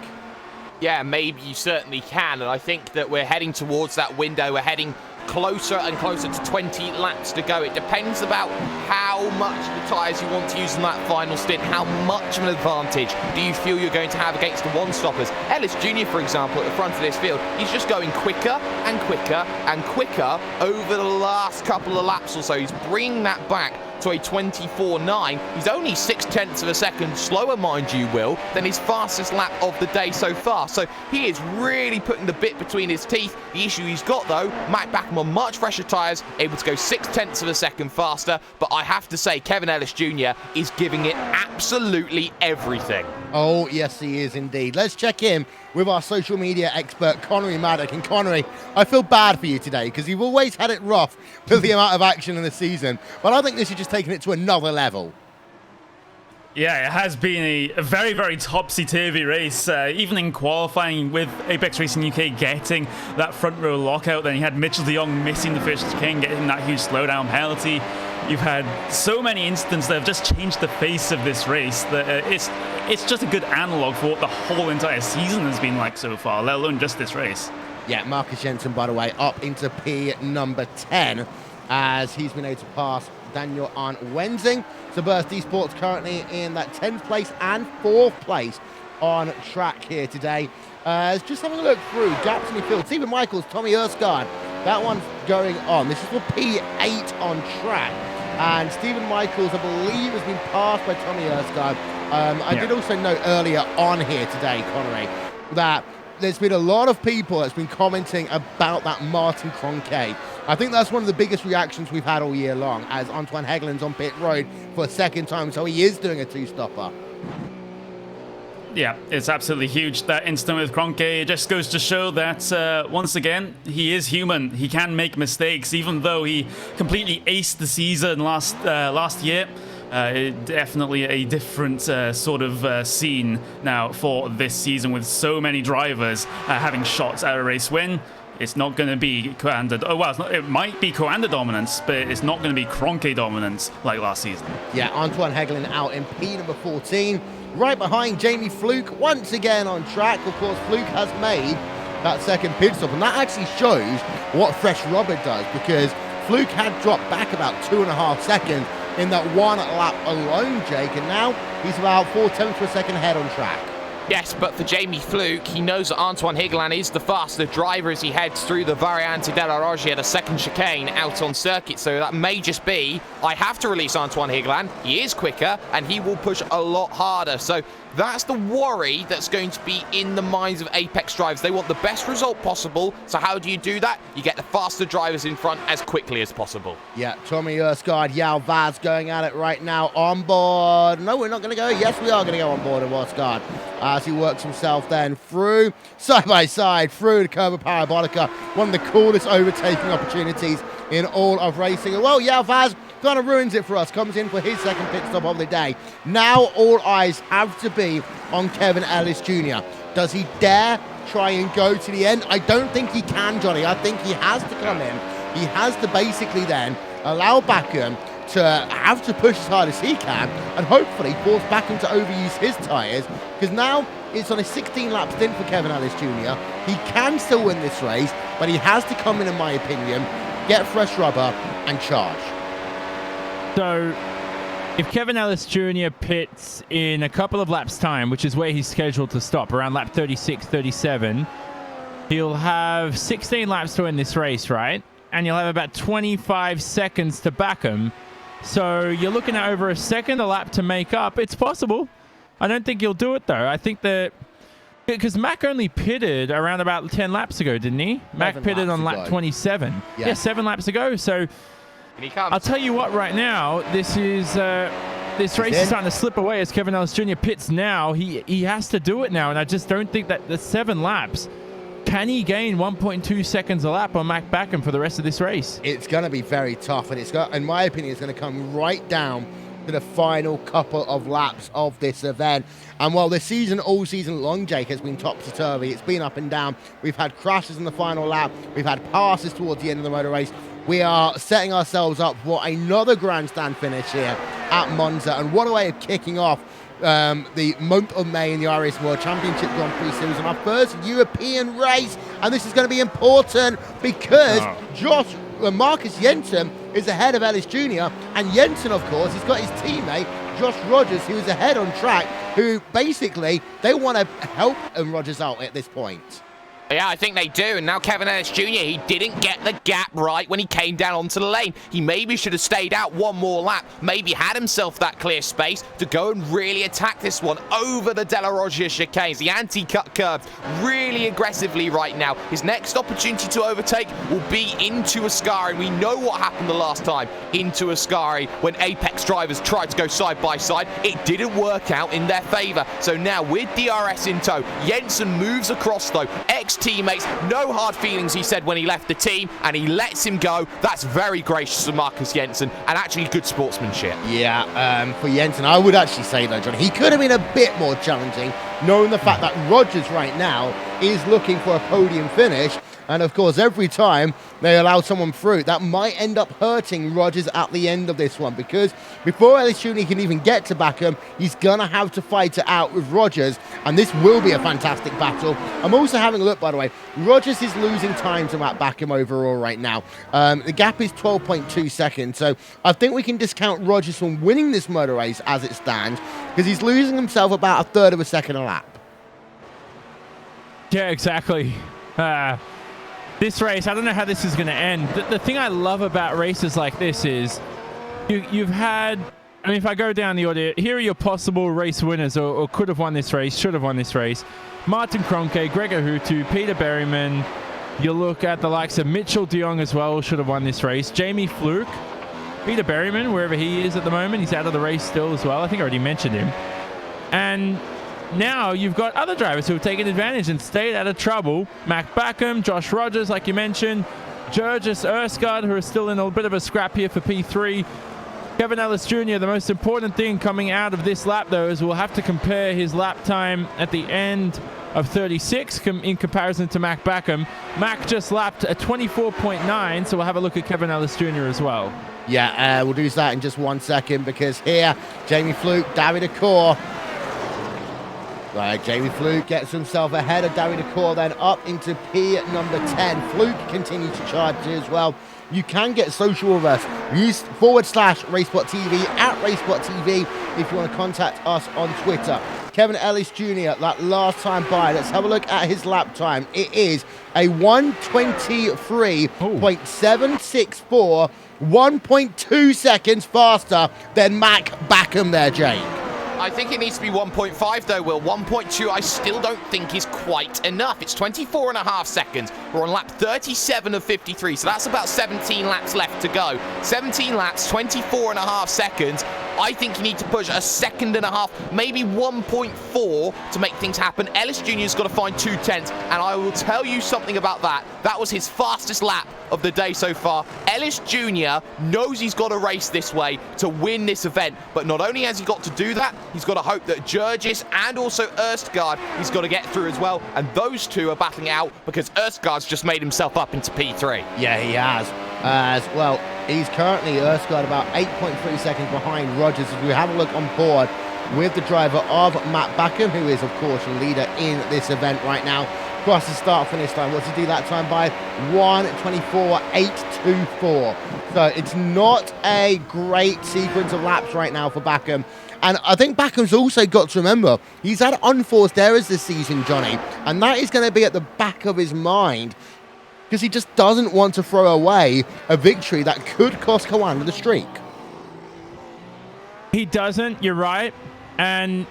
Speaker 2: Yeah, maybe you certainly can, and I think that we're heading towards that window. We're heading closer and closer to 20 laps to go. It depends about how much of the tyres you want to use in that final stint, how much of an advantage do you feel you're going to have against the one-stoppers. Ellis Jr., for example, at the front of this field, he's just going quicker and quicker and quicker over the last couple of laps or so. He's bringing that back to a 24.9. He's only 0.6 of a second slower, mind you, Will, than his fastest lap of the day so far. So he is really putting the bit between his teeth. The issue he's got, though, Matt Backham on much fresher tyres, able to go 0.6 of a second faster. But I have to say, Kevin Ellis Jr. is giving it absolutely everything.
Speaker 1: Oh, yes, he is indeed. Let's check in with our social media expert, Connery Maddock. And Connery, I feel bad for you today because you've always had it rough with the amount of action in the season. But I think this is just taking it to another level.
Speaker 5: Yeah, it has been a very, very topsy-turvy race. Even in qualifying with Apex Racing UK getting that front row lockout, then you had Mitchell de Jong missing the first chicane, getting that huge slowdown penalty. You've had so many incidents that have just changed the face of this race that it's just a good analogue for what the whole entire season has been like so far, let alone just this race.
Speaker 1: Yeah, Marcus Jensen, by the way, up into P number 10 as he's been able to pass Daniel Arndt Wenzing. So Burst eSports currently in that 10th place and 4th place on track here today. Just having a look through gaps in the field. Stephen Michaels, Tommy Erskine, that one's going on. This is for P8 on track. And Stephen Michaels, I believe, has been passed by Tommy Erskine. I did also note earlier on here today, Connery, that there's been a lot of people that's been commenting about that Martin Cronquet. I think that's one of the biggest reactions we've had all year long, as Antoine Hegelin's on pit road for a second time, so he is doing a 2-stopper.
Speaker 5: Yeah, it's absolutely huge. That incident with Cronquet just goes to show that, once again, he is human. He can make mistakes, even though he completely aced the season last year. Definitely a different sort of scene now for this season, with so many drivers having shots at a race win. It's not going to be Coanda. Oh, well, it might be Coanda dominance, but it's not going to be Cronquet dominance like last season.
Speaker 1: Yeah, Antoine Hegelin out in P number 14. Right behind Jamie Fluke, once again on track. Of course, Fluke has made that second pit stop, and that actually shows what fresh rubber does, because Fluke had dropped back about 2.5 seconds in that one lap alone, Jake, and now he's about 0.4 of a second ahead on track.
Speaker 2: Yes, but for Jamie Fluke, he knows that Antoine Hegelin is the faster driver as he heads through the Variante della Roggia, the second chicane out on circuit. So that may just be, I have to release Antoine Hegelin. He is quicker, and he will push a lot harder. So that's the worry that's going to be in the minds of Apex drivers. They want the best result possible. So how do you do that? You get the faster drivers in front as quickly as possible.
Speaker 1: Yeah, Tommy Erskine, Yao Vaz going at it right now on board. No, we're not going to go. Yes, we are going to go on board with Erskine as he works himself then through, side by side, through the curb of Parabolica. One of the coolest overtaking opportunities in all of racing. Well, Yao Vaz kind of ruins it for us. Comes in for his second pit stop of the day. Now all eyes have to be on Kevin Ellis Jr. Does he dare try and go to the end? I don't think he can, Johnny. I think he has to come in. He has to basically then allow Backham to have to push as hard as he can and hopefully force Backham to overuse his tyres, because now it's on a 16-lap stint for Kevin Ellis Jr. He can still win this race, but he has to come in my opinion, get fresh rubber and charge.
Speaker 3: So if Kevin Ellis Jr. pits in a couple of laps' time, which is where he's scheduled to stop, around lap 36, 37, he'll have 16 laps to win this race, right? and you'll have about 25 seconds to back him. So you're looking at over a second a lap to make up. It's possible. I don't think you'll do it, though. I think that... Because Mac only pitted around about 10 laps ago, didn't he? Mac pitted on lap 27. Yeah, 7 laps ago. So I'll tell you what, right now, this is... this race is starting to slip away as Kevin Ellis Jr. pits now. He has to do it now, and I just don't think that the 7 laps... Can he gain 1.2 seconds a lap on Mac Backham for the rest of this race?
Speaker 1: It's going to be very tough, and it's got, in my opinion, it's going to come right down to the final couple of laps of this event. And while the season, all season long, Jake, has been topsy-turvy, it's been up and down. We've had crashes in the final lap. We've had passes towards the end of the motor race. We are setting ourselves up for another grandstand finish here at Monza. And what a way of kicking off the month of May in the iRacing World Championship Grand Prix Series on our first European race. And this is going to be important because Marcus Jensen is ahead of Ellis Jr. And Jensen, of course, he's got his teammate, Josh Rogers, who is ahead on track, who basically, they want to help Rogers out at this point.
Speaker 2: Yeah, I think they do. And now Kevin Ellis Jr., he didn't get the gap right when he came down onto the lane. He maybe should have stayed out one more lap, maybe had himself that clear space to go and really attack this one over the De La Roggia chicanes, the anti-cut curves, really aggressively right now. His next opportunity to overtake will be into Ascari. We know what happened the last time into Ascari when Apex drivers tried to go side by side. It didn't work out in their favor. So now with DRS in tow, Jensen moves across though. Teammates, no hard feelings, he said when he left the team, and he lets him go. That's very gracious of Marcus Jensen, and actually good sportsmanship.
Speaker 1: Yeah, for Jensen, I would actually say though, John, he could have been a bit more challenging, knowing the fact that Rogers right now is looking for a podium finish. And of course, every time they allow someone through, that might end up hurting Rogers at the end of this one, because before Ellis Jr. can even get to Backham, he's going to have to fight it out with Rogers, and this will be a fantastic battle. I'm also having a look, by the way. Rogers is losing time to Matt Backham overall right now. The gap is 12.2 seconds, so I think we can discount Rogers from winning this motor race as it stands, because he's losing himself about a third of a second a lap.
Speaker 3: Yeah, exactly. This race, I don't know how this is going to end. The thing I love about races like this is you've had, I mean, if I go down the order, here are your possible race winners or could have won this race, should have won this race. Martin Kroenke, Gregor Hutu, Peter Berryman. You look at the likes of Mitchell de Jong as well, should have won this race. Jamie Fluke, Peter Berryman, wherever he is at the moment, he's out of the race still as well. I think I already mentioned him. And now you've got other drivers who have taken advantage and stayed out of trouble. Mac Backham, Josh Rogers, like you mentioned, Georges Erskard, who are still in a bit of a scrap here for P3. Kevin Ellis Jr., the most important thing coming out of this lap, though, is we'll have to compare his lap time at the end of 36 in comparison to Mac Backham. Mac just lapped a 24.9, so we'll have a look at Kevin Ellis Jr. as well.
Speaker 1: Yeah, we'll do that in just 1 second, because here, Jamie Fluke, David Accor. Right, Jamie Fluke gets himself ahead of David Accor, then up into P number 10. Fluke continues to charge as well. You can get social with us. Use /RaceSpot TV at RaceSpot TV if you want to contact us on Twitter. Kevin Ellis Jr., that last time by, let's have a look at his lap time. It is a 1:23.764, 1.2 seconds faster than Mac Backham there, Jake.
Speaker 2: I think it needs to be 1.5 though, Will. 1.2 I still don't think is quite enough. It's 24.5 seconds. We're on lap 37 of 53, so that's about 17 laps left to go. 17 laps, 24.5 seconds. I think you need to push a second and a half, maybe 1.4 to make things happen. Ellis Jr.'s got to find 2/10, and I will tell you something about that. That was his fastest lap of the day so far. Ellis Jr. knows he's got to race this way to win this event, but not only has he got to do that, he's got to hope that Georges and also Erskard he's got to get through as well, and those two are battling out because Erskard's just made himself up into P3.
Speaker 1: Yeah, he has. As well, he's currently Erskard about 8.3 seconds behind Rogers. As we have a look on board with the driver of Matt Backham, who is, of course, the leader in this event right now. Across the start-finish line, what's he do that time by? 1:24.824. So it's not a great sequence of laps right now for Backham. And I think Backham's also got to remember, he's had unforced errors this season, Johnny, and that is going to be at the back of his mind because he just doesn't want to throw away a victory that could cost Coanda the streak.
Speaker 3: He doesn't, you're right. And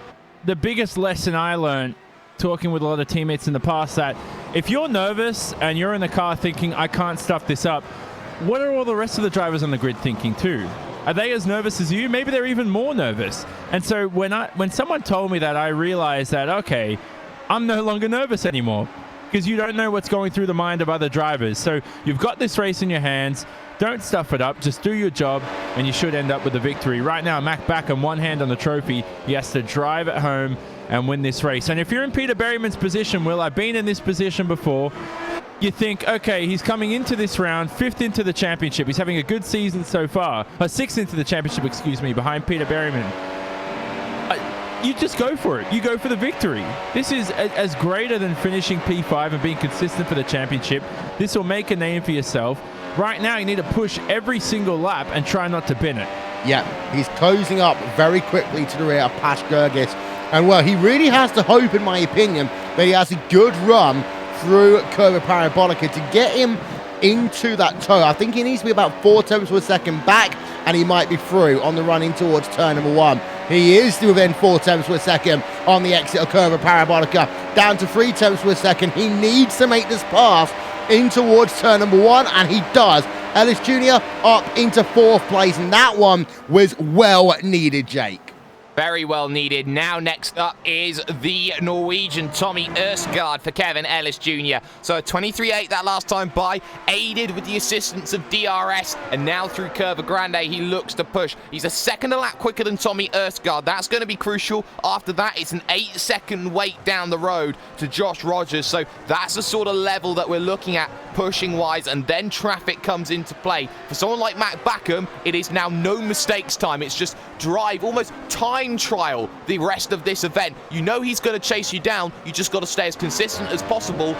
Speaker 3: the biggest lesson I learned talking with a lot of teammates in the past, that if you're nervous and you're in the car thinking, I can't stuff this up, what are all the rest of the drivers on the grid thinking too? Are they as nervous as you? Maybe they're even more nervous. And so when someone told me that, I realized that, okay, I'm no longer nervous anymore, because you don't know what's going through the mind of other drivers. So you've got this race in your hands. Don't stuff it up. Just do your job, and you should end up with a victory. Right now, Mac Backham, one hand on the trophy. He has to drive at home and win this race. And if you're in Peter Berryman's position, Will, I've been in this position before, you think, okay, he's coming into this round, 5th into the championship. He's having a good season so far. 6th into the championship, excuse me, behind Peter Berryman. You just go for it. You go for the victory. This is as greater than finishing P5 and being consistent for the championship. This will make a name for yourself. Right now, you need to push every single lap and try not to bin it.
Speaker 1: Yeah, he's closing up very quickly to the rear of Pash Gergis. And, well, he really has to hope, in my opinion, that he has a good run through Curva Parabolica to get him into that toe. I think he needs to be about 4 tenths per second back, and he might be through on the run in towards turn number 1. He is within 4 tenths per second on the exit of Curva Parabolica, down to 3 tenths per second. He needs to make this pass in towards turn number 1, and he does. Ellis Jr. up into 4th place, and that one was well needed, Jake.
Speaker 2: Very well needed. Now next up is the Norwegian Tommy Erskard for Kevin Ellis Jr. So a 23.8 that last time by, aided with the assistance of DRS, and now through Curva Grande he looks to push. He's a second a lap quicker than Tommy Erskard. That's going to be crucial. After that, it's an 8-second wait down the road to Josh Rogers. So that's the sort of level that we're looking at pushing wise, and then traffic comes into play. For someone like Matt Backham, it is now no mistakes time. It's just drive, almost time trial the rest of this event. You know he's going to chase you down. You just got to stay as consistent as possible,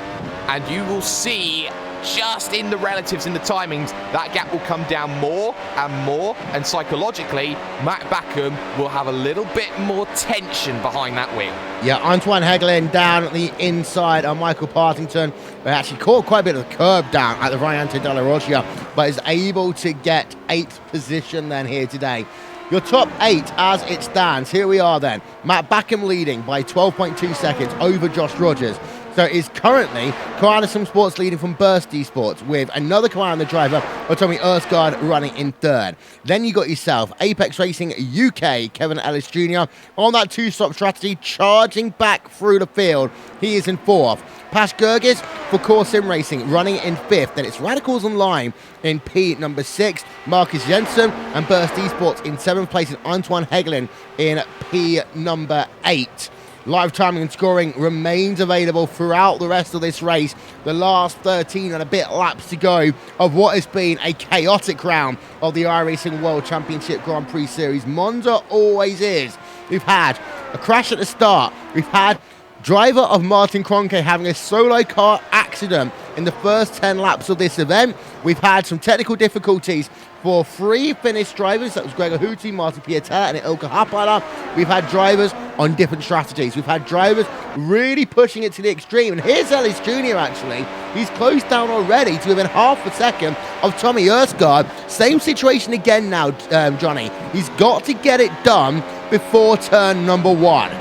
Speaker 2: and you will see just in the relatives, in the timings, that gap will come down more and more, and psychologically Matt Backham will have a little bit more tension behind that wheel.
Speaker 1: Yeah, Antoine Hegelin down at the inside of Michael Partington. They actually caught quite a bit of the curb down at the Variante della Roccia, but is able to get 8th position then here today. Your top 8 as it stands. Here we are then. Matt Backham leading by 12.2 seconds over Josh Rogers. So is currently Coanda Sports leading from Burst Esports, with another Coanda driver, Tommy Erskard, running in 3rd. Then you got yourself Apex Racing UK, Kevin Ellis Jr. on that 2-stop strategy, charging back through the field. He is in 4th. Pash Gergis for Core Sim Racing running in 5th. Then it's Radicals Online in P number 6. Marcus Jensen and Burst Esports in 7th place, and Antoine Hegelin in P number 8. Live timing and scoring remains available throughout the rest of this race. The last 13 and a bit laps to go of what has been a chaotic round of the iRacing World Championship Grand Prix Series. Monza always is. We've had a crash at the start. We've had driver of Martin Kroenke having a solo car accident in the first 10 laps of this event. We've had some technical difficulties for 3 Finnish drivers. That was Gregor Huti, Martin Pietà, and Ilkka Haapala. We've had drivers on different strategies. We've had drivers really pushing it to the extreme. And here's Ellis Jr. actually. He's closed down already to within half a second of Tommy Erskard. Same situation again now, Johnny. He's got to get it done before turn number 1.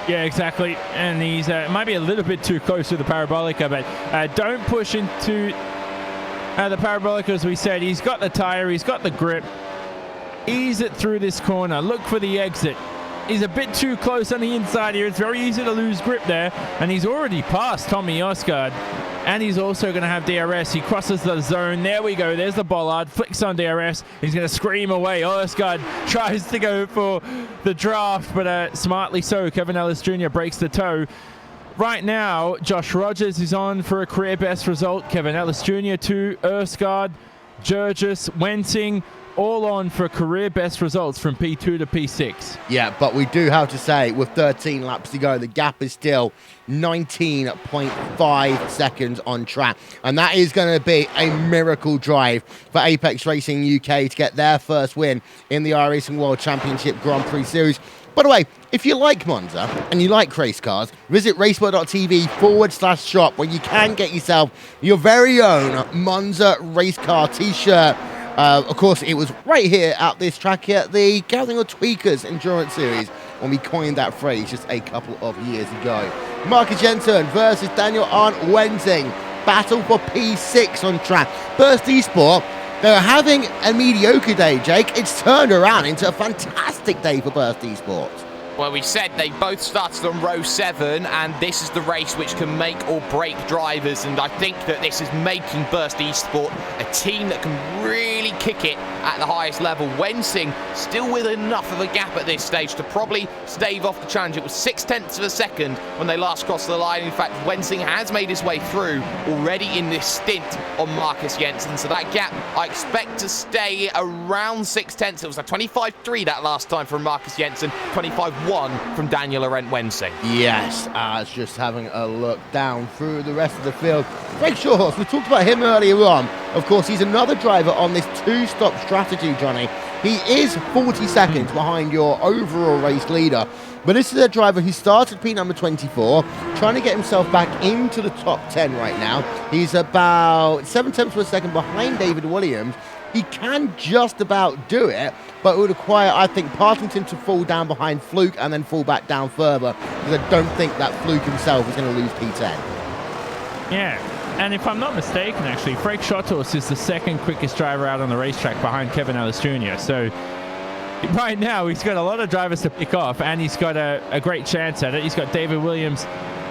Speaker 3: Yeah, exactly. And he's might be a little bit too close to the Parabolica, but don't push into the Parabolica, as we said. He's got the tire, he's got the grip. Ease it through this corner. Look for the exit. He's a bit too close on the inside here. It's very easy to lose grip there. And he's already passed Tommy Erskard. And he's also going to have DRS. He crosses the zone. There we go. There's the bollard. Flicks on DRS. He's going to scream away. Erskard tries to go for the draft, but smartly so. Kevin Ellis Jr. breaks the toe. Right now, Josh Rogers is on for a career best result. Kevin Ellis Jr. 2, Erskard, Jurgis, Wensing, all on for career best results from P2 to P6.
Speaker 1: Yeah, but we do have to say, with 13 laps to go, the gap is still 19.5 seconds on track. And that is going to be a miracle drive for Apex Racing UK to get their first win in the iRacing World Championship Grand Prix Series. By the way, if you like Monza and you like race cars, visit racesport.tv/shop where you can get yourself your very own Monza race car t-shirt. Of course, it was right here at this track here, the Gathering of Tweakers Endurance Series, when we coined that phrase just a couple of years ago. Marcus Jensen versus Daniel Arndt Wensing. Battle for P6 on track. Burst eSport, they're having a mediocre day, Jake. It's turned around into a fantastic day for Burst eSports.
Speaker 2: Well, we said they both started on row 7, and this is the race which can make or break drivers, and I think that this is making Burst eSport a team that can really kick it at the highest level. Wensing still with enough of a gap at this stage to probably stave off the challenge. It was 0.6 of a second when they last crossed the line. In fact, Wensing has made his way through already in this stint on Marcus Jensen, so that gap I expect to stay around 0.6. It was a 25.3 that last time from Marcus Jensen, 25.1 from Daniel Arndt Wensing.
Speaker 1: Yes, just having a look down through the rest of the field. Greg Shawhorse, we talked about him earlier on. Of course, he's another driver on this two-stop strategy, Johnny. He is 40 seconds behind your overall race leader. But this is a driver who started P number 24, trying to get himself back into the top 10 right now. He's about 7/10 of a second behind David Williams. He can just about do it, but it would require, I think, Partington to fall down behind Fluke and then fall back down further, because I don't think that Fluke himself is going to lose P10.
Speaker 3: Yeah, and if I'm not mistaken, actually, Frank Schottos is the second quickest driver out on the racetrack behind Kevin Ellis Jr. So right now, he's got a lot of drivers to pick off, and he's got a great chance at it. He's got David Williams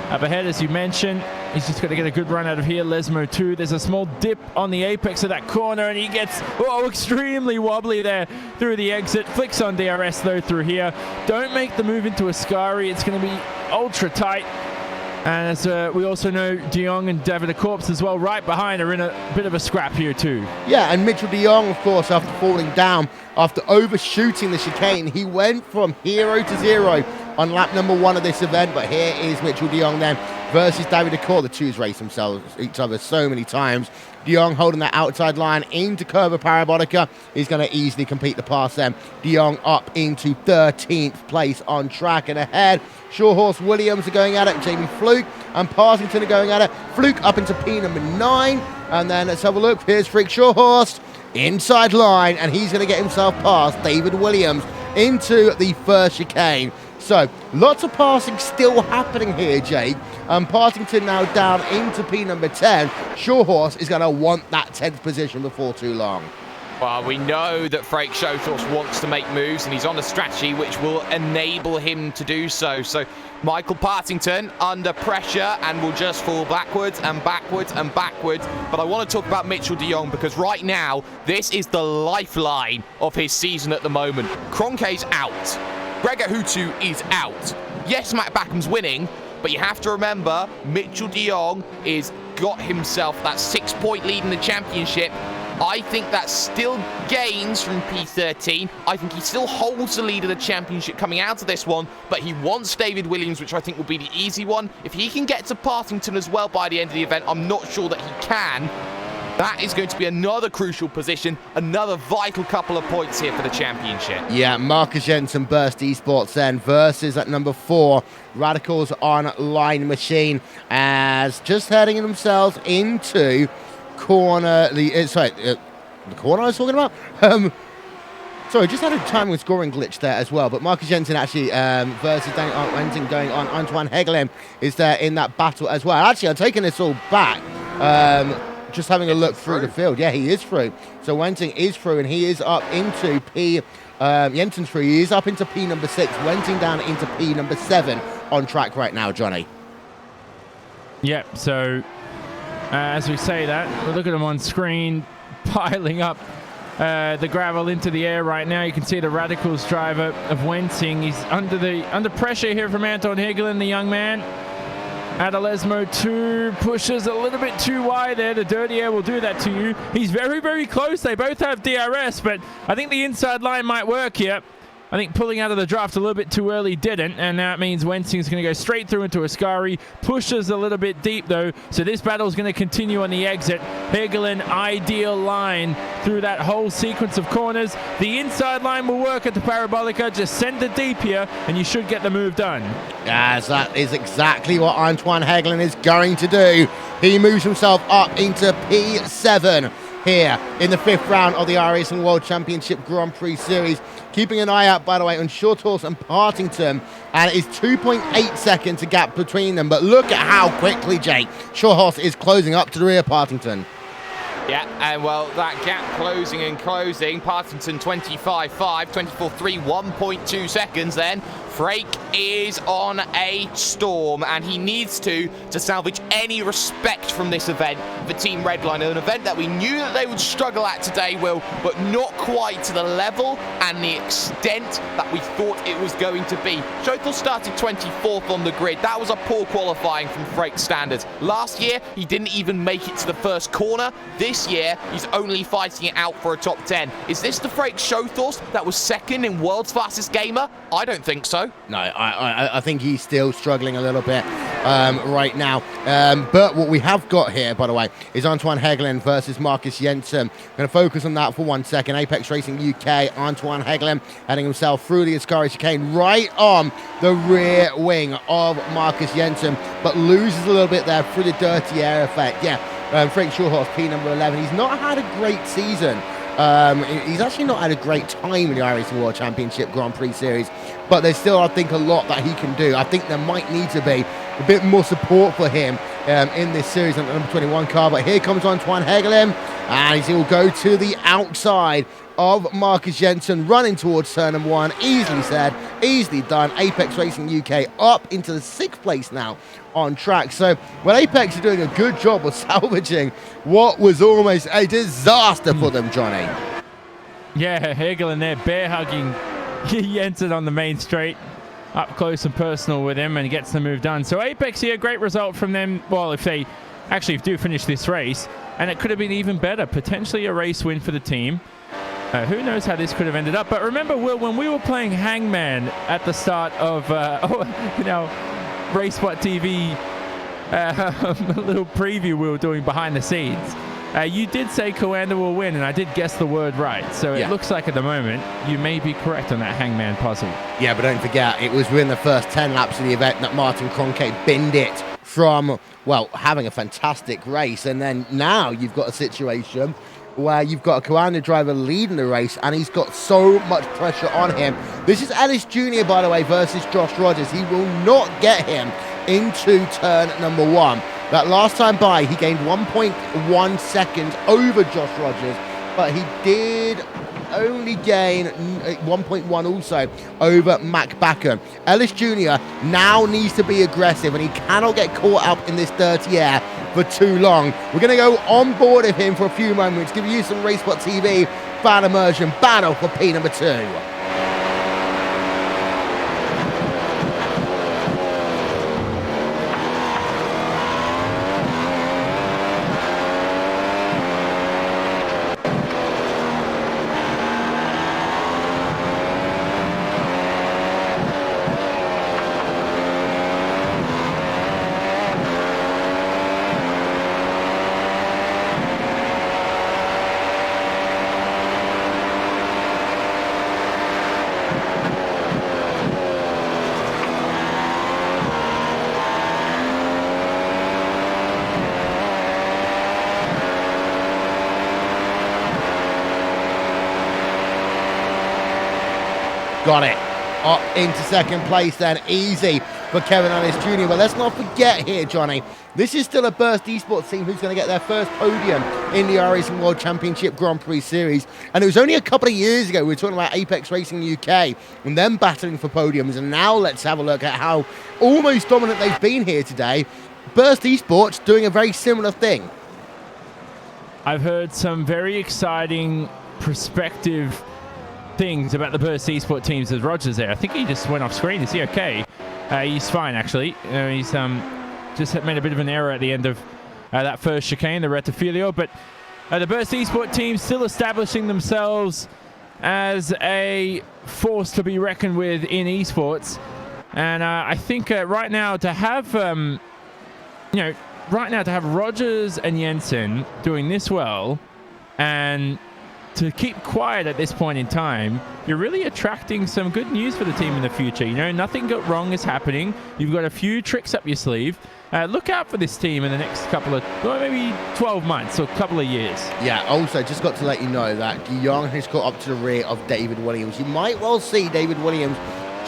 Speaker 3: up ahead, as you mentioned. He's just got to get a good run out of here. Lesmo 2. There's a small dip on the apex of that corner, and he gets extremely wobbly there through the exit. Flicks on DRS, though, through here. Don't make the move into Ascari. It's going to be ultra tight. And as we also know, De Jong and David Corpse as well, right behind, are in a bit of a scrap here too.
Speaker 1: Yeah, and Mitchell De Jong, of course, after falling down, after overshooting the chicane, he went from hero to zero on lap number 1 of this event. But here is Mitchell De Jong then versus David Corpse. The twos race themselves each other so many times. De Jong holding that outside line into Curva Parabolica. He's going to easily complete the pass then. De Jong up into 13th place on track, and ahead Shawhorse Williams are going at it, Jamie Fluke and Partington are going at it. Fluke up into P number 9, and then let's have a look. Here's Frick Shawhorse inside line, and he's going to get himself past David Williams into the first chicane. So lots of passing still happening here, Jake. Partington now down into P number 10. Shawhorse is going to want that 10th position before too long.
Speaker 2: Well, we know that Frank Schottos wants to make moves, and he's on a strategy which will enable him to do so. So Michael Partington under pressure and will just fall backwards and backwards and backwards. But I want to talk about Mitchell De Jong, because right now, this is the lifeline of his season at the moment. Kroenke's out. Gregor Hutu is out. Yes, Matt Backham's winning, but you have to remember, Mitchell De Jong is got himself that 6-point lead in the championship. I think that still gains from P13. I think he still holds the lead of the championship coming out of this one, but he wants David Williams, which I think will be the easy one. If he can get to Partington as well by the end of the event, I'm not sure that he can. That is going to be another crucial position, another vital couple of points here for the championship.
Speaker 1: Yeah, Marcus Jensen, Burst eSports then versus at number 4, Radicals Online Machine, as just heading themselves into corner, the corner I was talking about? Sorry, just had a timing scoring glitch there as well, but Marcus Jensen actually versus Daniel Arndt Wensing going on. Antoine Hegelin is there in that battle as well. Actually, I'm taking this all back. Just having a look through the field. Yeah, he is through. So Wensing is through, and he is up into P. Jensen's through. He is up into P number 6. Wensing down into P number 7 on track right now, Johnny.
Speaker 3: Yep, so as we say that, we'll look at him on screen piling up the gravel into the air right now. You can see the Radicals driver of Wensing. He's under pressure here from Anton Hegelin, the young man. Adalesmo 2 pushes a little bit too wide there. The dirty air will do that to you. He's very, very close. They both have DRS, but I think the inside line might work here. I think pulling out of the draft a little bit too early didn't, and now it means Wensing's going to go straight through into Ascari. Pushes a little bit deep though, so this battle is going to continue on the exit. Hegelen, ideal line through that whole sequence of corners. The inside line will work at the Parabolica. Just send it deep here, and you should get the move done.
Speaker 1: Yes, that is exactly what Antoine Hegelen is going to do. He moves himself up into P7 here in the 5th round of the iRacing World Championship Grand Prix Series. Keeping an eye out, by the way, on Shorthorse and Partington, and it is 2.8 seconds a gap between them. But look at how quickly, Jake, Shorthorse is closing up to the rear of Partington.
Speaker 2: Yeah, and well, that gap closing and closing. Partington 25.5, 24.3, 1.2 seconds then. Frake is on a storm, and he needs to salvage any respect from this event, the Team Redline, an event that we knew that they would struggle at today, Will, but not quite to the level and the extent that we thought it was going to be. Schotel started 24th on the grid. That was a poor qualifying from Frake's standards. Last year, he didn't even make it to the first corner. This year, he's only fighting it out for a top 10. Is this the Frake Schothorst that was second in World's Fastest Gamer? I don't think so.
Speaker 1: No, I think he's still struggling a little bit right now. But what we have got here, by the way, is Antoine Hegelen versus Marcus Jensen. I'm going to focus on that for 1 second. Apex Racing UK, Antoine Hegelen heading himself through the Ascari chicane right on the rear wing of Marcus Jensen, but loses a little bit there through the dirty air effect. Yeah, Frank Shorthorse, P number 11. He's not had a great season. He's actually not had a great time in the iRacing World Championship Grand Prix Series, but there's still, I think, a lot that he can do. I think there might need to be a bit more support for him in this series on the number 21 car. But here comes Antoine Hegelen, and he will go to the outside of Marcus Jensen, running towards turn number 1. Easily said, easily done. Apex Racing UK up into the 6th place now on track. So, well, Apex are doing a good job of salvaging what was almost a disaster for them, Johnny.
Speaker 3: Yeah, Hegelen there bear hugging Jensen on the main straight, up close and personal with him, and he gets the move done. So Apex here, great result from them. Well, if they actually do finish this race, and it could have been even better, potentially a race win for the team. Who knows how this could have ended up. But remember, Will, when we were playing Hangman at the start of, Race What TV, a little preview we were doing behind the scenes, you did say Coanda will win, and I did guess the word right. So it looks like at the moment you may be correct on that Hangman puzzle. Yeah,
Speaker 1: but don't forget, it was within the first 10 laps of the event that Martin Kroenke binned it from, well, having a fantastic race. And then now you've got a situation where you've got a Coanda driver leading the race, and he's got so much pressure on him. This is Ellis Jr., by the way, versus Josh Rogers. He will not get him into turn number 1. That last time by, he gained 1.1 seconds over Josh Rogers, but he did only gain 1.1 also over Mac Backen. Ellis Jr. now needs to be aggressive, and he cannot get caught up in this dirty air for too long. We're going to go on board of him for a few moments, give you some RaceSpot TV fan immersion battle for P number 2. Got it. Up into second place then. Easy for Kevin Ellis Jr. But let's not forget here, Johnny, this is still a Burst Esports team who's going to get their first podium in the iRacing World Championship Grand Prix Series. And it was only a couple of years ago we were talking about Apex Racing UK and them battling for podiums. And now let's have a look at how almost dominant they've been here today. Burst Esports doing a very similar thing.
Speaker 3: I've heard some very exciting prospective things about the Burst Esports teams. As Rogers there, I think he just went off screen. Is he okay? He's fine, actually. He's just made a bit of an error at the end of that first chicane, the Rettifilio. But the Burst Esports team still establishing themselves as a force to be reckoned with in esports. And I think right now to have, Rogers and Jensen doing this well, and to keep quiet at this point in time, you're really attracting some good news for the team in the future. You know, nothing wrong is happening. You've got a few tricks up your sleeve. Look out for this team in the next couple of, well, maybe 12 months or a couple of years.
Speaker 1: Yeah, also, just got to let you know that De Jong has got up to the rear of David Williams. You might well see David Williams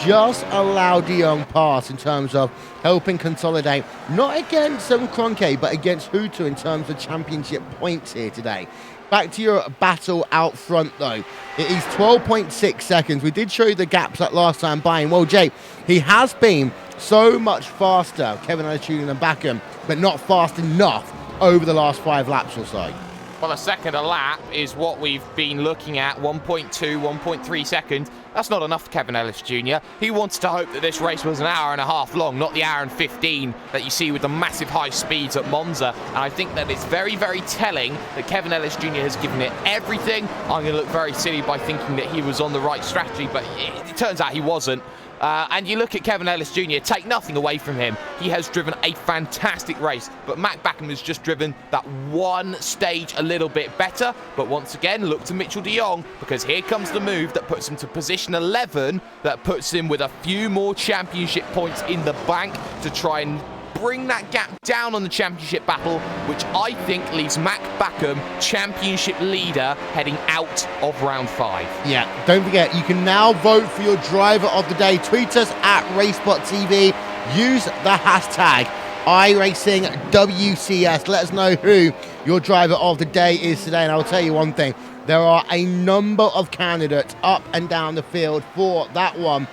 Speaker 1: just allow De Jong pass in terms of helping consolidate, not against Kroenke, but against Hutu in terms of championship points here today. Back to your battle out front, though. It is 12.6 seconds. We did show you the gaps that last time by him. Well, Jay, he has been so much faster, Kevin Ellis Jr. than Bakum, but not fast enough over the last 5 laps or so.
Speaker 2: Well, a second a lap is what we've been looking at, 1.2, 1.3 seconds. That's not enough for Kevin Ellis Jr. He wants to hope that this race was an hour and a half long, not the hour and 15 that you see with the massive high speeds at Monza. And I think that it's very, very telling that Kevin Ellis Jr. has given it everything. I'm going to look very silly by thinking that he was on the right strategy, but it turns out he wasn't. And you look at Kevin Ellis Jr., take nothing away from him. He has driven a fantastic race, but Matt Bakum has just driven that one stage a little bit better. But once again, look to Mitchell de Jong, because here comes the move that puts him to position 11, that puts him with a few more championship points in the bank to try and bring that gap down on the championship battle, which I think leaves Matt Bakum championship leader heading out of round 5.
Speaker 1: Yeah, don't forget, you can now vote for your driver of the day. Tweet us at RaceBotTV. Use the hashtag iRacing WCS. Let us know who your driver of the day is today. And I'll tell you one thing, there are a number of candidates up and down the field for that one.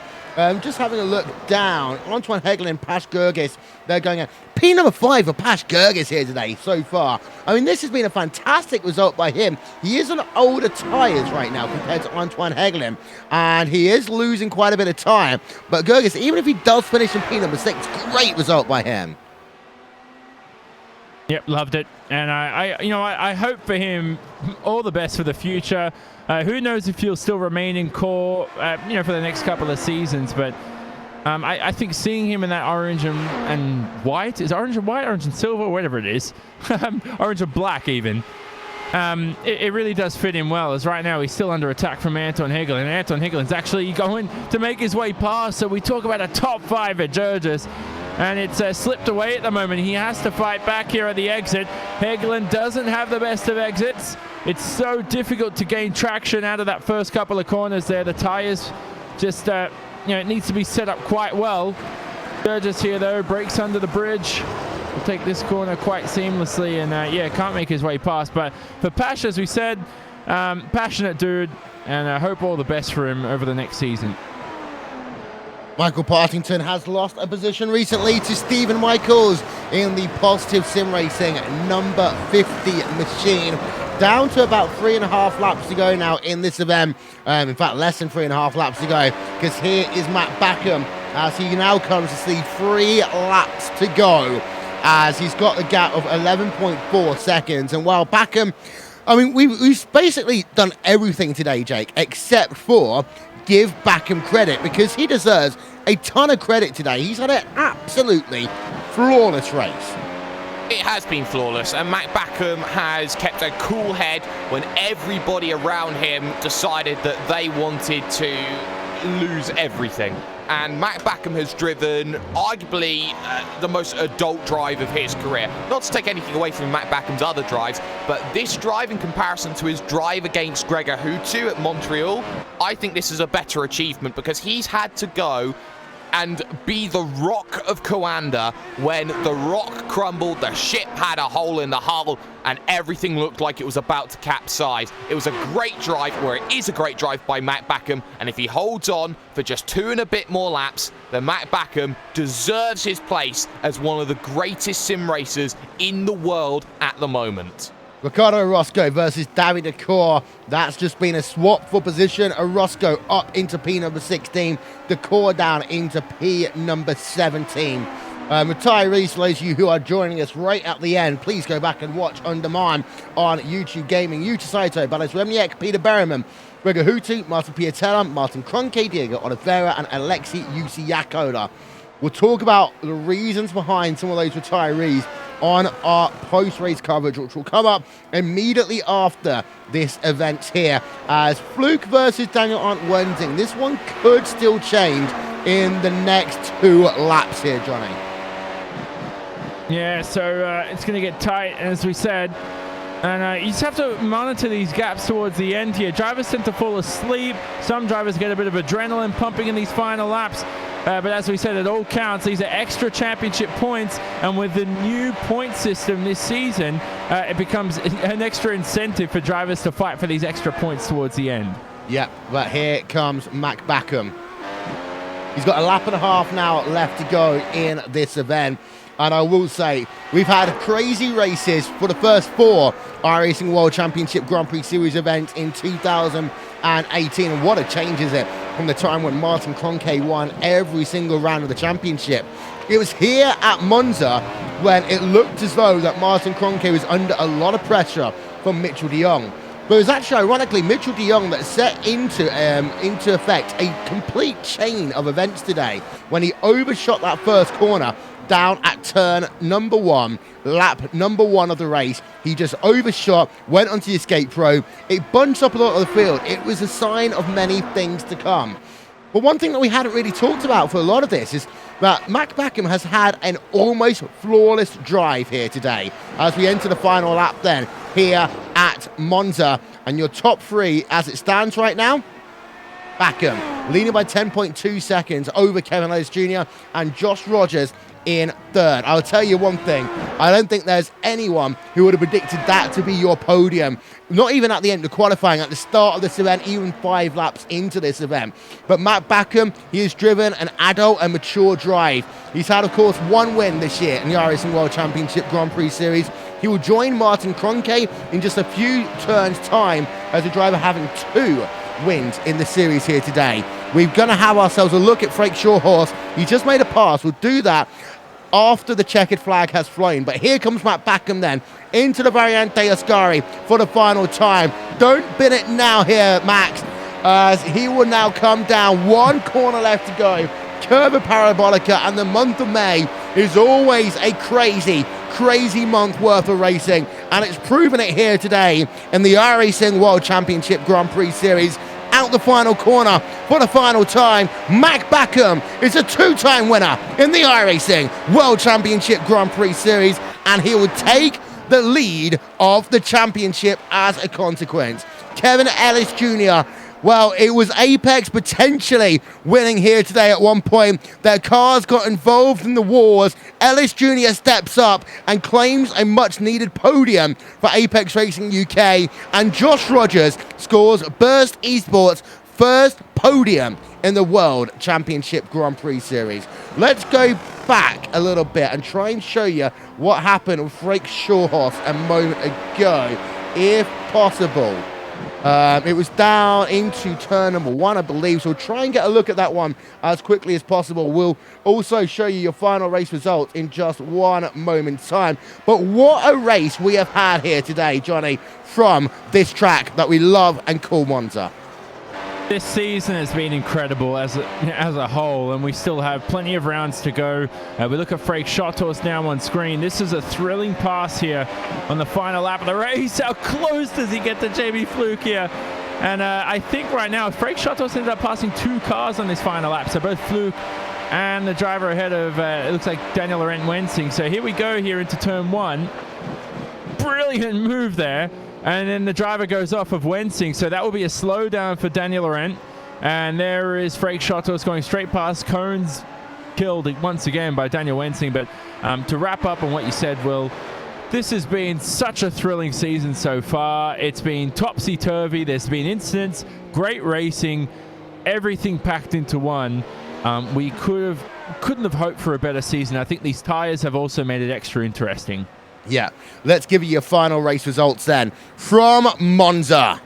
Speaker 1: Just having a look down, Antoine Hegel and Pash Gergis, they're going at P number 5 for Pash Gergis here today so far. I mean, this has been a fantastic result by him. He is on older tyres right now compared to Antoine Hegel, and he is losing quite a bit of time. But Gergis, even if he does finish in P number 6, great result by him.
Speaker 3: Yep, loved it. And I hope for him all the best for the future. Who knows if he'll still remain in core, for the next couple of seasons. But I think seeing him in that orange and white, is orange and white, orange and silver, whatever it is, orange and black even, it really does fit him well, as right now he's still under attack from Anton Hegel, and Anton Hegel is actually going to make his way past. So we talk about a top 5 at Georges, and it's slipped away at the moment. He has to fight back here at the exit. Hegelen doesn't have the best of exits. It's so difficult to gain traction out of that first couple of corners there. The tires just, it needs to be set up quite well. Georges here, though, breaks under the bridge. Will take this corner quite seamlessly, and can't make his way past. But for Pash, as we said, passionate dude, and I hope all the best for him over the next season.
Speaker 1: Michael Partington has lost a position recently to Stephen Michaels in the Positive Sim Racing number 50 machine. Down to about 3.5 laps to go now in this event. In fact, less than 3.5 laps to go, because here is Matt Bakum as he now comes to see 3 laps to go, as he's got the gap of 11.4 seconds. And while Bakum, I mean, we've basically done everything today, Jake, except for give Bakum credit, because he deserves a ton of credit today. He's had an absolutely flawless race.
Speaker 2: It has been flawless, and Matt Bakum has kept a cool head when everybody around him decided that they wanted to lose everything. And Matt Bakum has driven arguably the most adult drive of his career. Not to take anything away from Matt Backum's other drives, but this drive in comparison to his drive against Gregor Hutu at Montreal, I think this is a better achievement, because he's had to go and be the rock of Coanda when the rock crumbled, the ship had a hole in the hull, and everything looked like it was about to capsize. It was a great drive, or it is a great drive by Matt Bakum, and if he holds on for just 2 and a bit more laps, then Matt Bakum deserves his place as one of the greatest sim racers in the world at the moment.
Speaker 1: Ricardo Orozco versus David Decor. That's just been a swap for position. Orozco up into P number 16. Decor down into P number 17. Retirees, those of you who are joining us right at the end, please go back and watch on demand on YouTube Gaming. Yuta Saito, Balas Remniak, Peter Berryman, Gregor Hutu, Martin Piatella, Martin Kroenke, Diego Oliveira, and Alexei Yusiakola. We'll talk about the reasons behind some of those retirees on our post-race coverage, which will come up immediately after this event here, as Fluke versus Daniel Arndt Wensing. This one could still change in the next 2 laps here, Johnny.
Speaker 3: Yeah, so it's going to get tight, as we said. And you just have to monitor these gaps towards the end here. Drivers tend to fall asleep. Some drivers get a bit of adrenaline pumping in these final laps. But as we said, it all counts. These are extra championship points. And with the new point system this season, it becomes an extra incentive for drivers to fight for these extra points towards the end.
Speaker 1: Yeah, but here comes Mac Backham. He's got a lap and a half now left to go in this event. And I will say, we've had crazy races for the first 4 iRacing World Championship Grand Prix Series events in 2018. And what a change is it from the time when Martin Kroenke won every single round of the championship. It was here at Monza when it looked as though that Martin Kroenke was under a lot of pressure from Mitchell de Jong. But it was actually, ironically, Mitchell de Jong that set into effect a complete chain of events today when he overshot that first corner down at turn number 1, lap number 1 of the race. He just overshot, went onto the escape road. It bunched up a lot of the field. It was a sign of many things to come. But one thing that we hadn't really talked about for a lot of this is that Mac Backham has had an almost flawless drive here today as we enter the final lap then here at Monza. And your top 3 as it stands right now, Backham leading by 10.2 seconds over Kevin Ellis Jr. and Josh Rogers in 3rd. I'll tell you one thing, I don't think there's anyone who would have predicted that to be your podium, not even at the end of qualifying, at the start of this event, even 5 laps into this event. But Matt Backham, he has driven an adult and mature drive. He's had, of course, 1 win this year in the iRacing World Championship Grand Prix Series. He will join Martin Kroenke in just a few turns' time as a driver having 2 wins in the series here today. We're going to have ourselves a look at Frank Shawhorse. He just made a pass. We'll do that after the checkered flag has flown. But here comes Matt Backham then into the Variante Ascari for the final time. Don't bin it now here, Max, as he will now come down. 1 corner left to go. Curva Parabolica, and the month of May is always a crazy month worth of racing, and it's proven it here today in the iRacing World Championship Grand Prix Series. Out the final corner for the final time, Mac Backham is a 2-time winner in the iRacing World Championship Grand Prix Series, and he will take the lead of the championship as a consequence. Kevin Ellis Jr., well, it was Apex potentially winning here today at one point. Their cars got involved in the wars. Ellis Jr. steps up and claims a much-needed podium for Apex Racing UK. And Josh Rogers scores Burst eSports' first podium in the World Championship Grand Prix Series. Let's go back a little bit and try and show you what happened with Frank Shawhorse a moment ago, if possible. It was down into turn number 1, I believe, so we'll try and get a look at that one as quickly as possible. We'll also show you your final race results in just 1 moment's time. But what a race we have had here today, Johnny, from this track that we love and call Monza.
Speaker 3: This season has been incredible as a whole, and we still have plenty of rounds to go. We look at Frank Shawhorse now on screen. This is a thrilling pass here on the final lap of the race. How close does he get to Jamie Fluke here? And I think right now Frank Shawhorse ended up passing 2 cars on this final lap, so both Fluke and the driver ahead of, it looks like Daniel Laurent Wensing. So here we go here into turn 1. Brilliant move there. And then the driver goes off of Wensing, so that will be a slowdown for Daniel Laurent. And there is Frank Shawhorse going straight past. Cones killed once again by Daniel Wensing. But to wrap up on what you said, Will, this has been such a thrilling season so far. It's been topsy-turvy. There's been incidents, great racing, everything packed into one. We couldn't have hoped for a better season. I think these tires have also made it extra interesting.
Speaker 1: Yeah, let's give you your final race results then from Monza.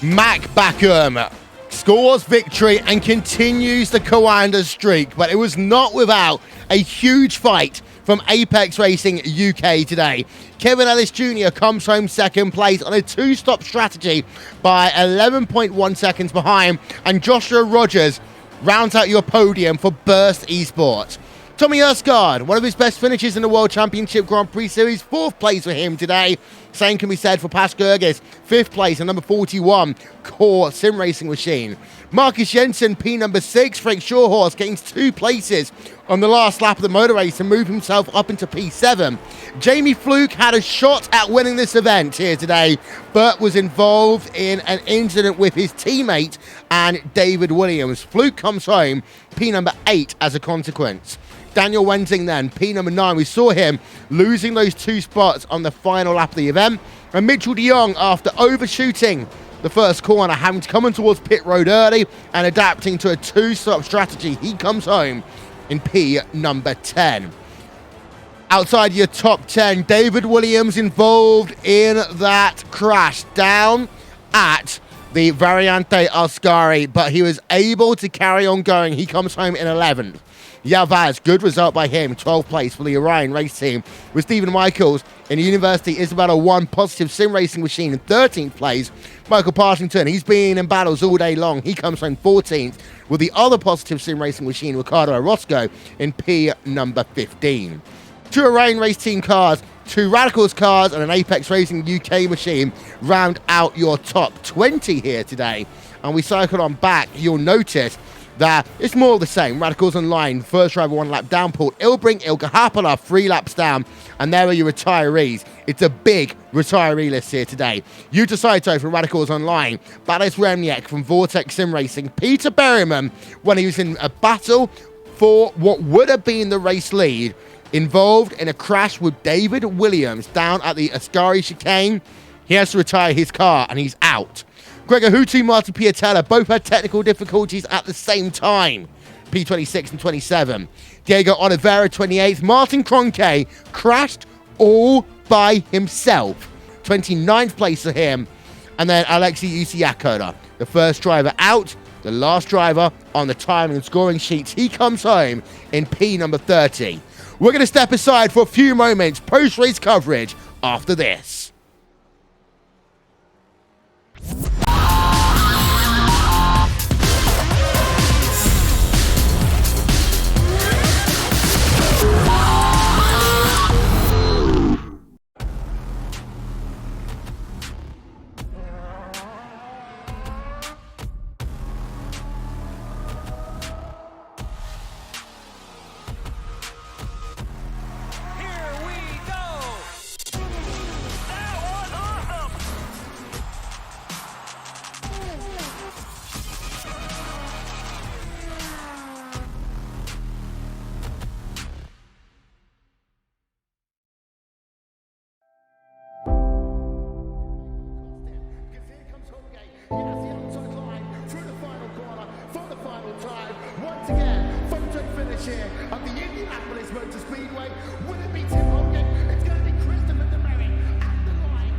Speaker 1: Mac Backham scores victory and continues the Coanda streak, but it was not without a huge fight from Apex Racing UK today. Kevin Ellis Jr. comes home second place on a two-stop strategy by 11.1 seconds behind, and Joshua Rogers rounds out your podium for Burst eSport. Tommy Erskard, one of his best finishes in the World Championship Grand Prix Series, 4th place for him today. Same can be said for Pascal Gergis, 5th place and number 41 core sim racing machine. Marcus Jensen, P number 6, Frank Shawhorse getting 2 places on the last lap of the motor race and move himself up into P7. Jamie Fluke had a shot at winning this event here today, but was involved in an incident with his teammate and David Williams. Fluke comes home, P number 8 as a consequence. Daniel Wensing then, P number 9. We saw him losing those 2 spots on the final lap of the event. And Mitchell de Jong, after overshooting the first corner, having to come in towards pit road early and adapting to a 2-stop strategy, he comes home in P number 10. Outside your top 10, David Williams involved in that crash down at the Variante Ascari, but he was able to carry on going. He comes home in 11th. Yavaz, good result by him, 12th place for the Orion race team, with Stephen Michaels in the University Isabella 1 positive sim racing machine in 13th place. Michael Partington, he's been in battles all day long. He comes home 14th, with the other positive sim racing machine, Ricardo Orozco, in P number 15. 2 Orion race team cars, 2 Radicals cars, and an Apex Racing UK machine round out your top 20 here today. And we cycle on back, you'll notice that it's more of the same. Radicals online, first driver 1 lap down, Paul Ilbrink, Ilka Hapala 3 laps down, and there are your retirees. It's a big retiree list here today. Yuta Saito from Radicals Online, Baris Remniak from Vortex Sim Racing, Peter Berryman when he was in a battle for what would have been the race lead, involved in a crash with David Williams down at the Ascari chicane. He has to retire his car and he's out. Gregor Hutu, Martin Piatella both had technical difficulties at the same time. P26 and 27. Diego Oliveira, 28th. Martin Cronke crashed all by himself. 29th place for him. And then Alexei Usiakoda, the first driver out, the last driver on the timing and scoring sheets. He comes home in P number 30. We're going to step aside for a few moments, post-race coverage after this.
Speaker 4: At the Indianapolis Motor Speedway, will it be Tim Hogan? It's going to be Christopher DeMering at the line.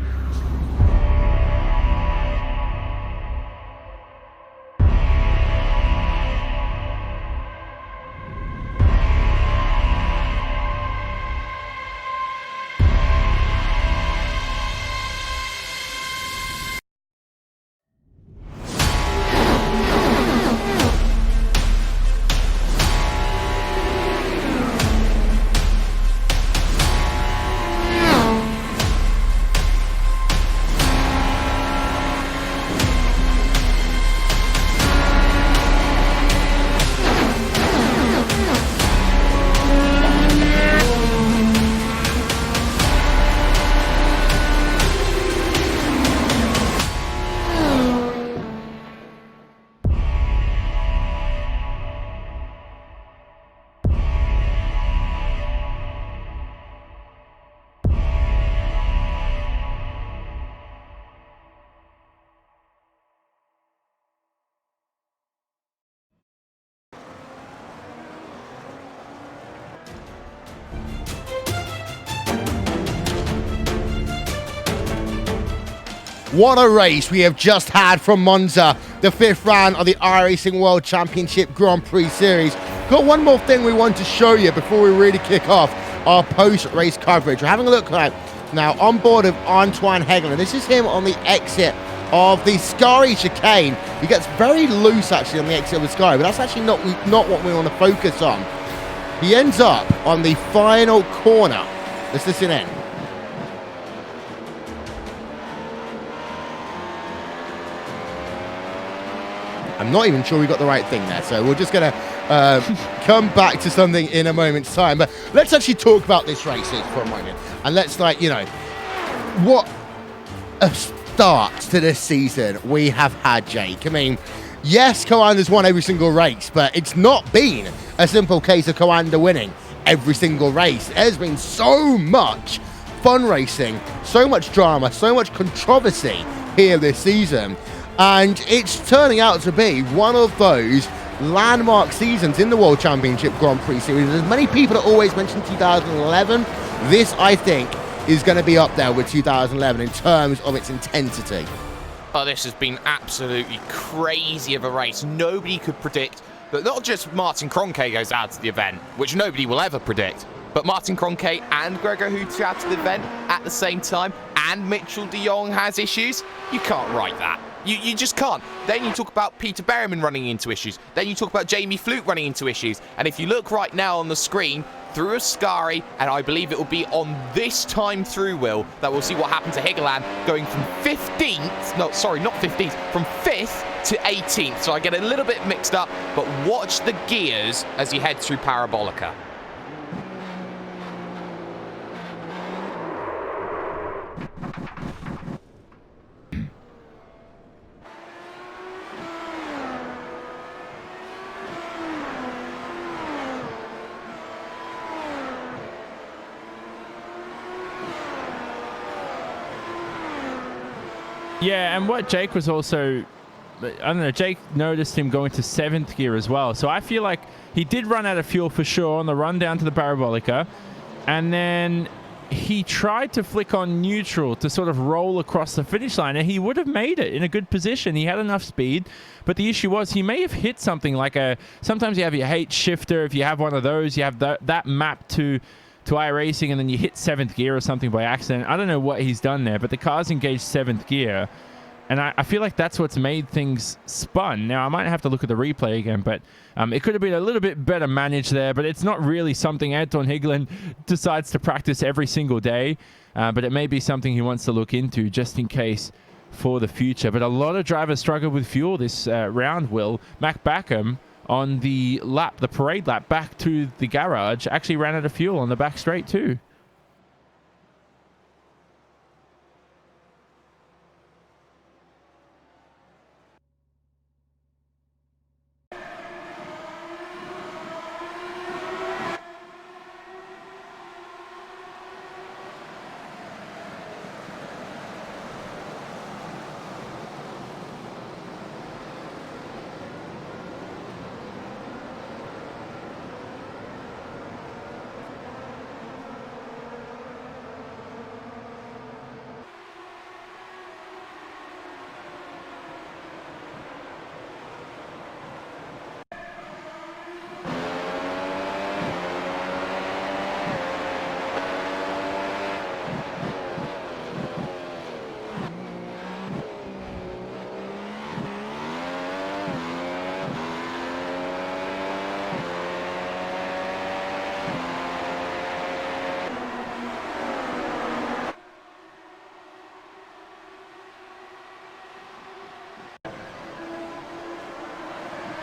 Speaker 1: What a race we have just had from Monza, the 5th round of the iRacing World Championship Grand Prix Series. Got one more thing we want to show you before we really kick off. our post-race coverage. We're having a look now on board of Antoine Hegelen. This is him on the exit of the Scari chicane. He gets very loose actually on the exit of the Scari, but that's actually not what we want to focus on. He ends up on the final corner. Let's listen in. I'm not even sure we got the right thing there, so we're just going to come back to something in a moment's time. But let's actually talk about this race for a moment. And let's, what a start to this season we have had, Jake. I mean, yes, Coanda's won every single race, but it's not been a simple case of Coanda winning every single race. There's been so much fun racing, so much drama, so much controversy here this season. And it's turning out to be one of those landmark seasons in the World Championship Grand Prix Series. As many people have always mentioned 2011, this, I think, is going to be up there with 2011 in terms of its intensity.
Speaker 2: Oh, this has been absolutely crazy of a race. Nobody could predict that not just Martin Kroenke goes out to the event, which nobody will ever predict, but Martin Kroenke and Gregor Hootu out to the event at the same time, and Mitchell de Jong has issues. You can't write that. You just can't. Then you talk about Peter Berriman running into issues. Then you talk about Jamie Flute running into issues. And if you look right now on the screen, through a Scari, and I believe it will be on this time through, Will, that we'll see what happened to Hegelen going from 15th, no, sorry, not 15th, from 5th to 18th. So I get a little bit mixed up, but watch the gears as he heads through Parabolica.
Speaker 3: Yeah, and what Jake was also, I don't know, Jake noticed him going to 7th gear as well. So I feel like he did run out of fuel for sure on the run down to the Parabolica. And then he tried to flick on neutral to sort of roll across the finish line, and he would have made it in a good position. He had enough speed, but the issue was he may have hit something like sometimes you have your H shifter. If you have one of those, you have that map to iRacing, and then you hit 7th gear or something by accident. I don't know what he's done there, but the car's engaged 7th gear, and I feel like that's what's made things spun. Now, I might have to look at the replay again, but it could have been a little bit better managed there, but it's not really something Anton Hegelen decides to practice every single day, but it may be something he wants to look into just in case for the future. But a lot of drivers struggled with fuel this round, Will. Mac Backham on the lap, the parade lap back to the garage, actually ran out of fuel on the back straight too.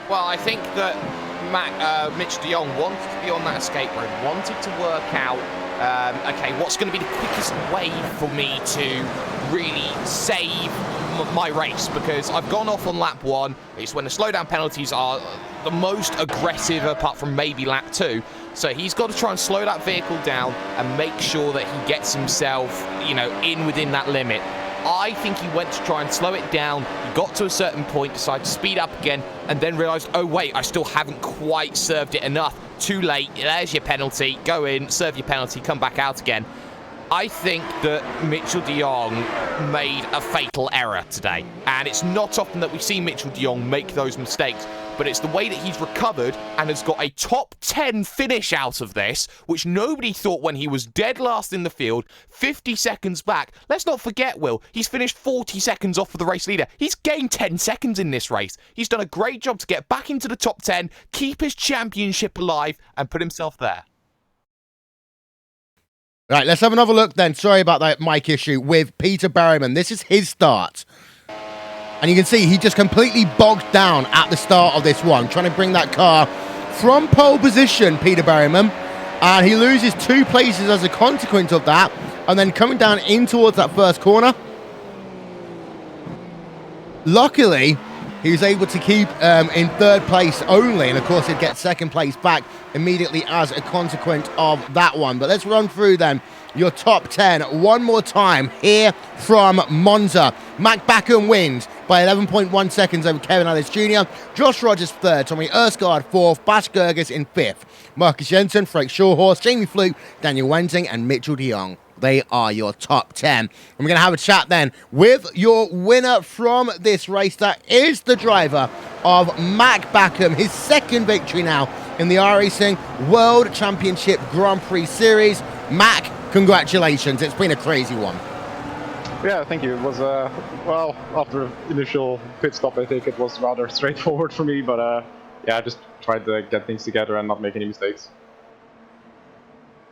Speaker 2: Well, I think that Mitch de Jong wanted to be on that escape road, wanted to work out, okay, what's going to be the quickest way for me to really save my race, because I've gone off on lap 1. It's when the slowdown penalties are the most aggressive, apart from maybe lap 2. So he's got to try and slow that vehicle down and make sure that he gets himself, in within that limit. I think he went to try and slow it down. He got to a certain point, decided to speed up again, and then realised, oh wait, I still haven't quite served it enough. Too late, there's your penalty. Go in, serve your penalty, come back out again. I think that Mitchell de Jong made a fatal error today. And it's not often that we see Mitchell de Jong make those mistakes, but it's the way that he's recovered and has got a top 10 finish out of this, which nobody thought when he was dead last in the field, 50 seconds back. Let's not forget, Will, he's finished 40 seconds off of the race leader. He's gained 10 seconds in this race. He's done a great job to get back into the top 10, keep his championship alive, and put himself there.
Speaker 1: Right, let's have another look then. Sorry about that mic issue with Peter Berryman. This is his start. And you can see he just completely bogged down at the start of this one, trying to bring that car from pole position, Peter Berryman. And he loses 2 places as a consequence of that. And then coming down in towards that first corner. Luckily, he was able to keep in 3rd place only. And of course, he'd get 2nd place back immediately as a consequence of that one. But let's run through then your top 10 one more time here from Monza. Mac Backham wins by 11.1 seconds over Kevin Ellis Jr. Josh Rogers 3rd, Tommy Erskard 4th, Bas Gerges in 5th. Marcus Jensen, Frank Shawhorse, Jamie Fluke, Daniel Wensing and Mitchell de Jong. They are your top 10. And we're going to have a chat then with your winner from this race. That is the driver of Mac Backham, his 2nd victory now in the iRacing World Championship Grand Prix Series. Mac, congratulations. It's been a crazy one.
Speaker 6: Yeah, thank you. It was, well, after initial pit stop, I think it was rather straightforward for me. But, yeah, I just tried to get things together and not make any mistakes.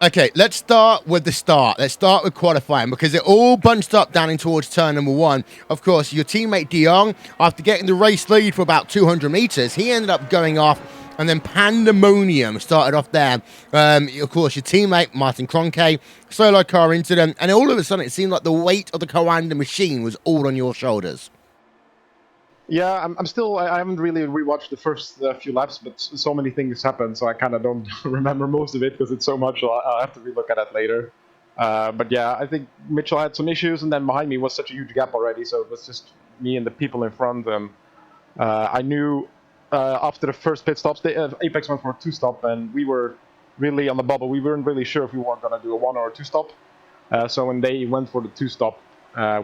Speaker 1: Okay, let's start with the start. Let's start with qualifying because it all bunched up down in towards turn number 1. Of course, your teammate de Jong, after getting the race lead for about 200 meters, he ended up going off and then pandemonium started off there. Of course, your teammate, Martin Kroenke, solo car incident, and all of a sudden it seemed like the weight of the Coanda machine was all on your shoulders.
Speaker 6: Yeah, I'm still. I haven't really rewatched the first few laps, but so many things happened, so I kind of don't remember most of it because it's so much. I'll have to relook at it later. But yeah, I think Mitchell had some issues, and then behind me was such a huge gap already, so it was just me and the people in front. I knew after the first pit stops, Apex went for a 2-stop, and we were really on the bubble. We weren't really sure if we were going to do a 1 or a 2-stop. So when they went for the 2-stop,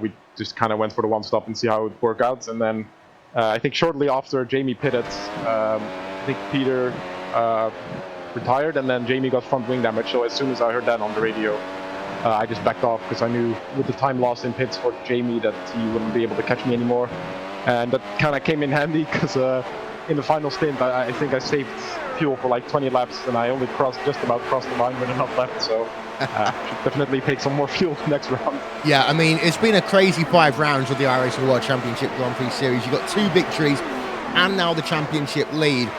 Speaker 6: we just kind of went for the 1-stop and see how it would work out, and then. I think shortly after Jamie pitted, I think Peter retired, and then Jamie got front wing damage. So as soon as I heard that on the radio, I just backed off because I knew with the time lost in pits for Jamie that he wouldn't be able to catch me anymore. And that kind of came in handy because in the final stint, I think I saved fuel for like 20 laps, and I only just about crossed the line with enough left. So should definitely take some more fuel next round.
Speaker 1: Yeah, I mean, it's been a crazy 5 rounds of the iRacing World Championship Grand Prix Series. You've got 2 victories and now the championship lead.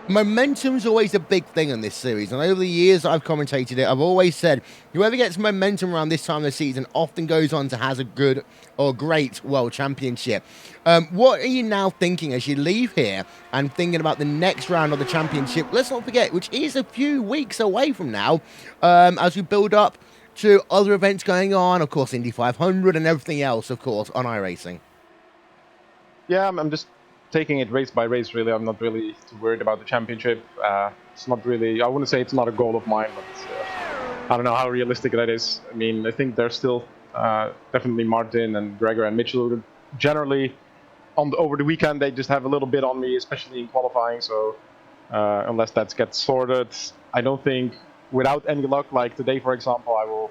Speaker 1: Momentum's always a big thing in this series, and over the years I've commentated it, I've always said whoever gets momentum around this time of the season often goes on to has a good or great World Championship. What are you now thinking as you leave here and thinking about the next round of the championship? Let's not forget, which is a few weeks away from now, as we build up to other events going on, of course, Indy 500 and everything else, of course, on iRacing.
Speaker 6: Yeah, I'm just taking it race by race, really. I'm not really too worried about the championship. It's not really, I wouldn't say it's not a goal of mine, but I don't know how realistic that is. I mean, I think there's still definitely Martin and Gregor and Mitchell. Generally, over the weekend, they just have a little bit on me, especially in qualifying. So unless that gets sorted, I don't think, without any luck, like today, for example, I will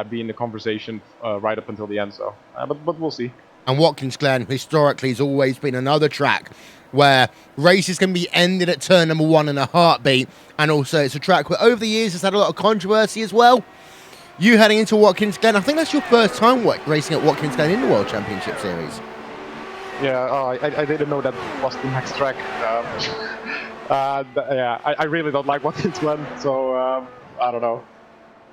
Speaker 6: be in the conversation right up until the end. So, but we'll see.
Speaker 1: And Watkins Glen historically has always been another track where races can be ended at turn number 1 in a heartbeat. And also it's a track where over the years it's had a lot of controversy as well. You heading into Watkins Glen, I think that's your first time racing at Watkins Glen in the World Championship Series.
Speaker 6: Yeah, I didn't know that was the next track. Yeah, I really don't like Watkins Glen, so I don't know.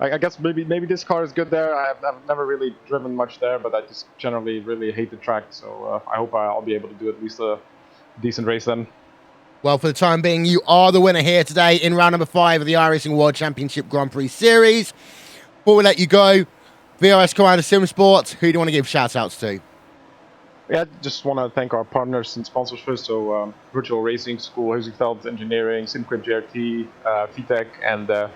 Speaker 6: I guess maybe this car is good there. I've never really driven much there, but I just generally really hate the track. So I hope I'll be able to do at least a decent race then.
Speaker 1: Well, for the time being, you are the winner here today in round number 5 of the iRacing World Championship Grand Prix Series. Before we let you go, VRS Commander Sim Sports, who do you want to give shout-outs to?
Speaker 6: Yeah, just want to thank our partners and sponsors first. So Virtual Racing School, Huizenveld Engineering, SimCrib JRT, VTech, and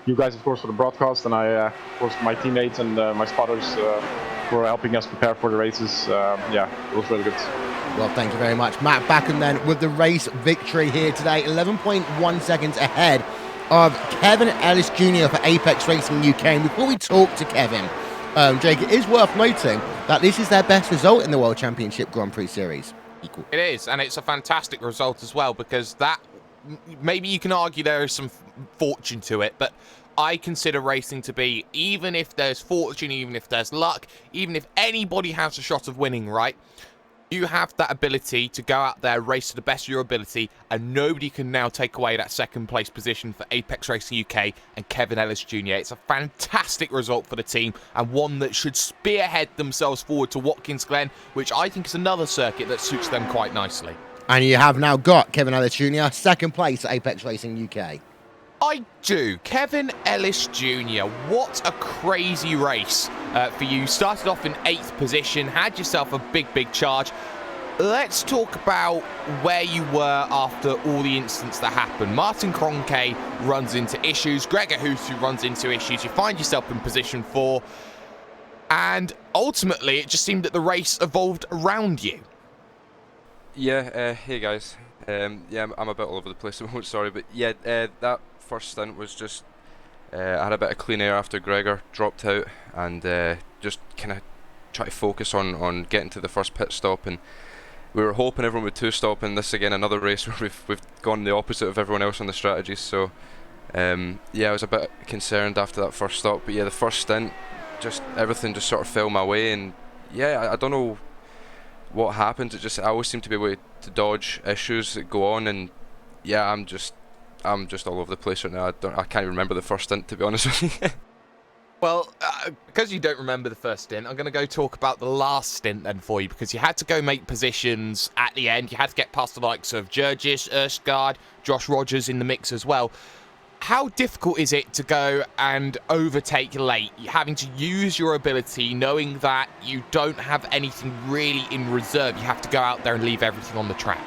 Speaker 6: you guys, of course, for the broadcast, and of course, my teammates and my spotters for helping us prepare for the races. Yeah, it was really good.
Speaker 1: Well, thank you very much. Matt Backen then with the race victory here today, 11.1 seconds ahead of Kevin Ellis Jr. for Apex Racing UK. And before we talk to Kevin, Jake, it is worth noting that this is their best result in the World Championship Grand Prix Series. Equal.
Speaker 2: It is, and it's a fantastic result as well, because that, maybe you can argue there is some fortune to it, but I consider racing to be, even if there's fortune, even if there's luck, even if anybody has a shot of winning, right? You have that ability to go out there, race to the best of your ability, and nobody can now take away that second place position for Apex Racing UK and Kevin Ellis Jr. It's a fantastic result for the team, and one that should spearhead themselves forward to Watkins Glen, which I think is another circuit that suits them quite nicely.
Speaker 1: And you have now got Kevin Ellis Jr. second place at Apex Racing UK.
Speaker 2: I do. Kevin Ellis Jr., what a crazy race for you. Started off in 8th position, had yourself a big charge. Let's talk about where you were after all the incidents that happened. Martin Kroenke runs into issues. Gregor Hutu runs into issues. You find yourself in position 4. And ultimately, it just seemed that the race evolved around you.
Speaker 7: Yeah, hey guys. Yeah, I'm a bit all over the place at the moment, sorry. But yeah, that first stint was just, I had a bit of clean air after Gregor dropped out, and just kind of try to focus on getting to the first pit stop. And we were hoping everyone would 2-stop, and this again another race where we've gone the opposite of everyone else on the strategies. So yeah, I was a bit concerned after that first stop. But yeah, the first stint, just everything just sort of fell my way, and yeah, I don't know what happened. I always seem to be able to dodge issues that go on, and yeah, I'm just all over the place right now. I can't even remember the first stint, to be honest with you.
Speaker 2: Well, because you don't remember the first stint, I'm going to go talk about the last stint then for you, because you had to go make positions at the end. You had to get past the likes of Jurgis, Erskard, Josh Rogers in the mix as well. How difficult is it to go and overtake late, having to use your ability, knowing that you don't have anything really in reserve? You have to go out there and leave everything on the track.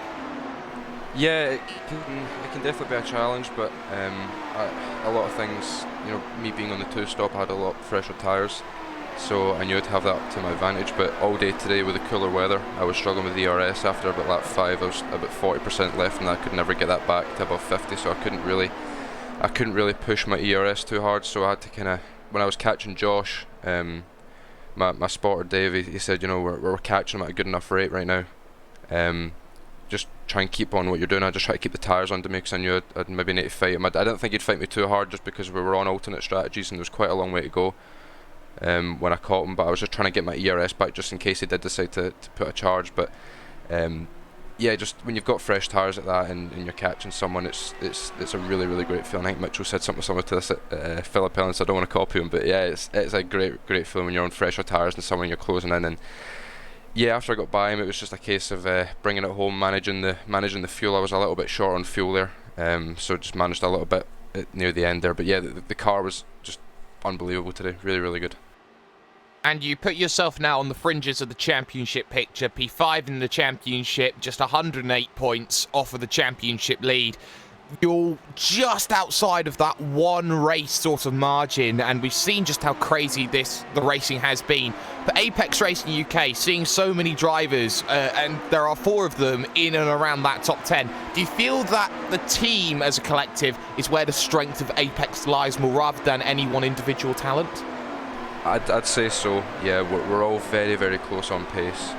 Speaker 7: Yeah, it can definitely be a challenge, but a lot of things, you know, me being on the 2-stop, I had a lot fresher tyres, so I knew I'd have that to my advantage. But all day today with the cooler weather, I was struggling with the ERS. After about lap 5, I was about 40% left, and I could never get that back to above 50, so I couldn't really push my ERS too hard. So I had to kind of, when I was catching Josh, my spotter Dave, he said, you know, we're catching him at a good enough rate right now. Just try and keep on what you're doing. I just try to keep the tyres under me, because I knew I'd maybe need to fight him. I didn't think he'd fight me too hard, just because we were on alternate strategies and there was quite a long way to go when I caught him. But I was just trying to get my ERS back, just in case he did decide to put a charge. But yeah, just when you've got fresh tyres like that and you're catching someone, it's a really great feeling. I think Mitchell said something similar to this Philip Ellen, so I don't want to copy him, but yeah, it's a great feeling when you're on fresher tyres and someone you're closing in. And yeah, after I got by him, it was just a case of bringing it home, managing the fuel. I was a little bit short on fuel there, so just managed a little bit near the end there. But yeah, the car was just unbelievable today, really good.
Speaker 2: And you put yourself now on the fringes of the championship picture, P5 in the championship, just 108 points off of the championship lead. You're just outside of that one race sort of margin, and we've seen just how crazy the racing has been. But Apex Racing UK, seeing so many drivers, and there are 4 of them in and around that top 10, do you feel that the team as a collective is where the strength of Apex lies more, rather than any one individual talent?
Speaker 7: I'd say so, yeah. We're all very close on pace,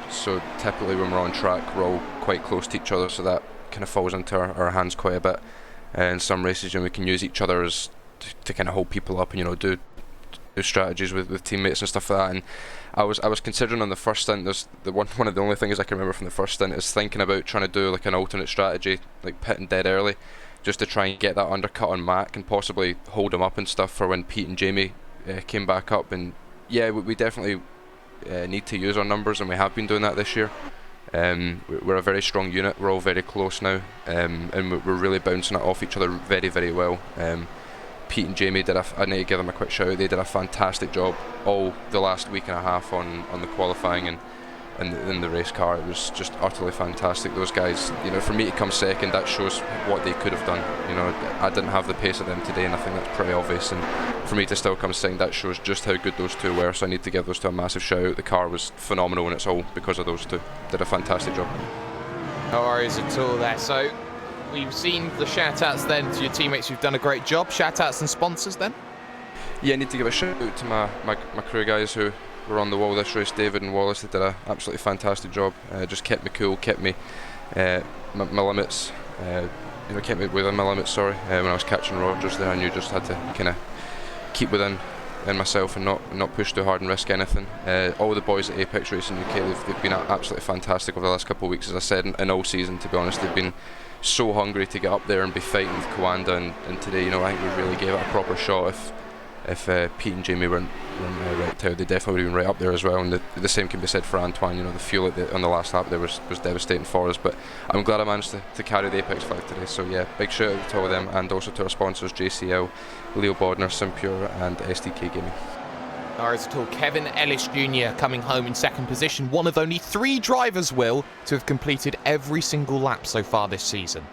Speaker 7: so typically when we're on track, we're all quite close to each other, so that kind of falls into our hands quite a bit. In some races, you know, we can use each other as to kind of hold people up and, you know, do strategies with teammates and stuff like that. And I was considering on the first stint, there's one of the only things I can remember from the first stint is thinking about trying to do like an alternate strategy, like pitting dead early, just to try and get that undercut on Mac and possibly hold him up and stuff for when Pete and Jamie came back up. And yeah, we definitely need to use our numbers, and we have been doing that this year. We're a very strong unit, we're all very close now, and we're really bouncing it off each other very well. Pete and Jamie I need to give them a quick shout out. They did a fantastic job all the last week and a half on the qualifying, and in the race car. It was just utterly fantastic. Those guys, you know, for me to come second, that shows what they could have done. You know, I didn't have the pace of them today, and I think that's pretty obvious. And for me to still come second, that shows just how good those two were. So I need to give those two a massive shout out. The car was phenomenal, and it's all because of those two. Did a fantastic job.
Speaker 2: No worries at all there. So we've seen the shout-outs then to your teammates who've done a great job. Shout-outs and sponsors then?
Speaker 7: Yeah, I need to give a shout out to my crew guys who were on the wall this race. David and Wallace, they did an absolutely fantastic job. Just kept me cool, kept me my limits. You know, kept me within my limits. Sorry, when I was catching Rogers there, I knew just had to kind of keep within myself and not push too hard and risk anything. All the boys at Apex Racing UK, they've been absolutely fantastic over the last couple of weeks. As I said, in all season, to be honest, they've been so hungry to get up there and be fighting with Coanda. And today, you know, I think we really gave it a proper shot. If Pete and Jamie weren't right out, they definitely would have been right up there as well. And the same can be said for Antoine. You know, the fuel on the last lap there was devastating for us. But I'm glad I managed to carry the Apex flag today. So yeah, big shout out to all of them, and also to our sponsors, JCL, Leo Bodner, Simpure, and SDK Gaming.
Speaker 2: No worries at all. Kevin Ellis Jr. coming home in second position. One of only 3 drivers, Will, to have completed every single lap so far this season.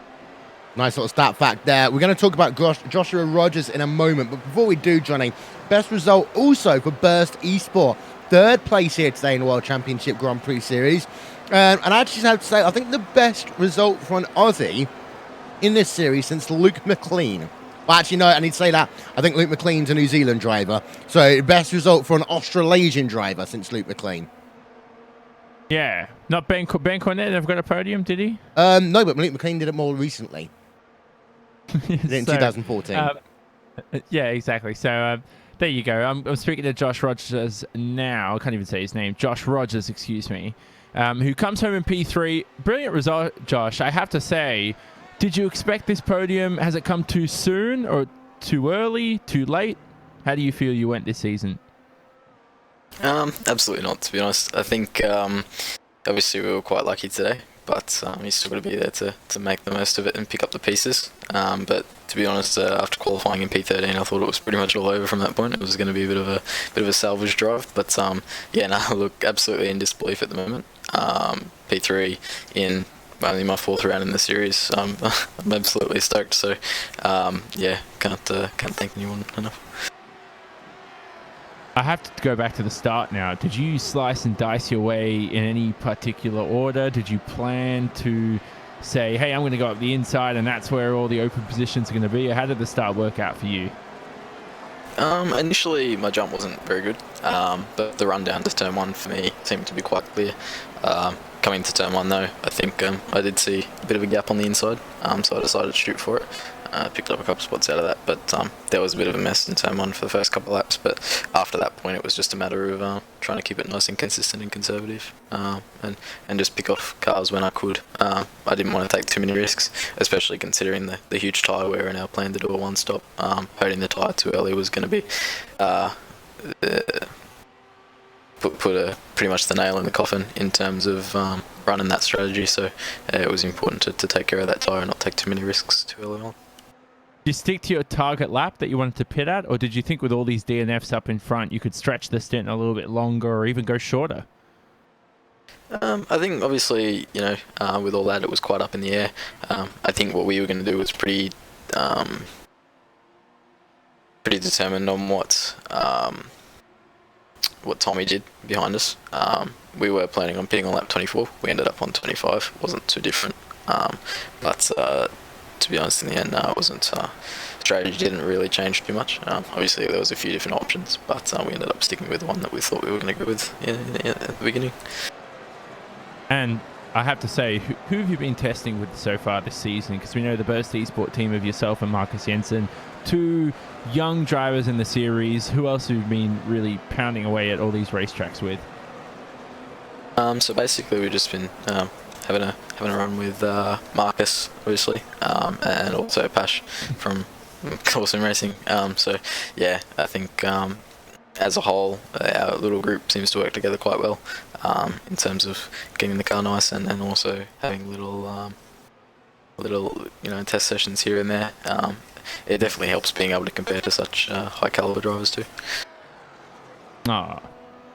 Speaker 1: Nice little stat fact there. We're going to talk about Joshua Rogers in a moment, but before we do, Johnny, best result also for Burst eSport. 3rd place here today in the World Championship Grand Prix Series. And I actually have to say, I think the best result for an Aussie in this series since Luke McLean. Well, actually, no, I need to say that. I think Luke McLean's a New Zealand driver. So, best result for an Australasian driver since Luke McLean.
Speaker 3: Yeah. Not Ben Cornett never got a podium, did he?
Speaker 1: No, but Luke McLean did it more recently. In 2014.
Speaker 3: Yeah, exactly. So there you go. I'm speaking to Josh Rogers now. I can't even say his name. Josh Rogers, excuse me, who comes home in P3. Brilliant result, Josh. I have to say, did you expect this podium? Has it come too soon or too early, too late? How do you feel you went this season?
Speaker 8: Absolutely not, to be honest. I think obviously we were quite lucky today. But you still got to be there to make the most of it and pick up the pieces. But to be honest, after qualifying in P13, I thought it was pretty much all over from that point. It was going to be a bit of a salvage drive. But yeah, no, I look absolutely in disbelief at the moment. P3 in only my 4th round in the series. I'm absolutely stoked. So yeah, can't thank anyone enough.
Speaker 3: I have to go back to the start now. Did you slice and dice your way in any particular order? Did you plan to say, hey, I'm going to go up the inside and that's where all the open positions are going to be? Or how did the start work out for you?
Speaker 8: Initially, my jump wasn't very good, but the run down to turn 1 for me seemed to be quite clear. Coming to turn 1 though, I think I did see a bit of a gap on the inside, so I decided to shoot for it. Picked up a couple spots out of that, but there was a bit of a mess in turn 1 for the first couple of laps, but after that point it was just a matter of trying to keep it nice and consistent and conservative, and just pick off cars when I could. I didn't want to take too many risks, especially considering the huge tyre wear in our plan to do a one stop. Holding the tyre too early was going to be put pretty much the nail in the coffin in terms of running that strategy, so it was important to take care of that tyre and not take too many risks too early on.
Speaker 3: Did you stick to your target lap that you wanted to pit at, or did you think with all these DNFs up in front you could stretch the stint a little bit longer or even go shorter?
Speaker 8: I think obviously, you know, with all that it was quite up in the air. I think what we were going to do was pretty determined on what Tommy did behind us. We were planning on pitting on lap 24. We ended up on 25. Wasn't too different. But to be honest, in the end, it wasn't. Strategy didn't really change too much. Obviously, there was a few different options, but we ended up sticking with the one that we thought we were going to go with at the beginning.
Speaker 3: And I have to say, who have you been testing with so far this season? Because we know the Burst eSport team of yourself and Marcus Jensen, 2 young drivers in the series. Who else have you been really pounding away at all these racetracks with?
Speaker 8: So basically, we've just been having a run with Marcus, obviously, and also Pash from Awesome Racing. So yeah, I think as a whole, our little group seems to work together quite well in terms of getting the car nice and also having little test sessions here and there. It definitely helps being able to compare to such high caliber drivers too.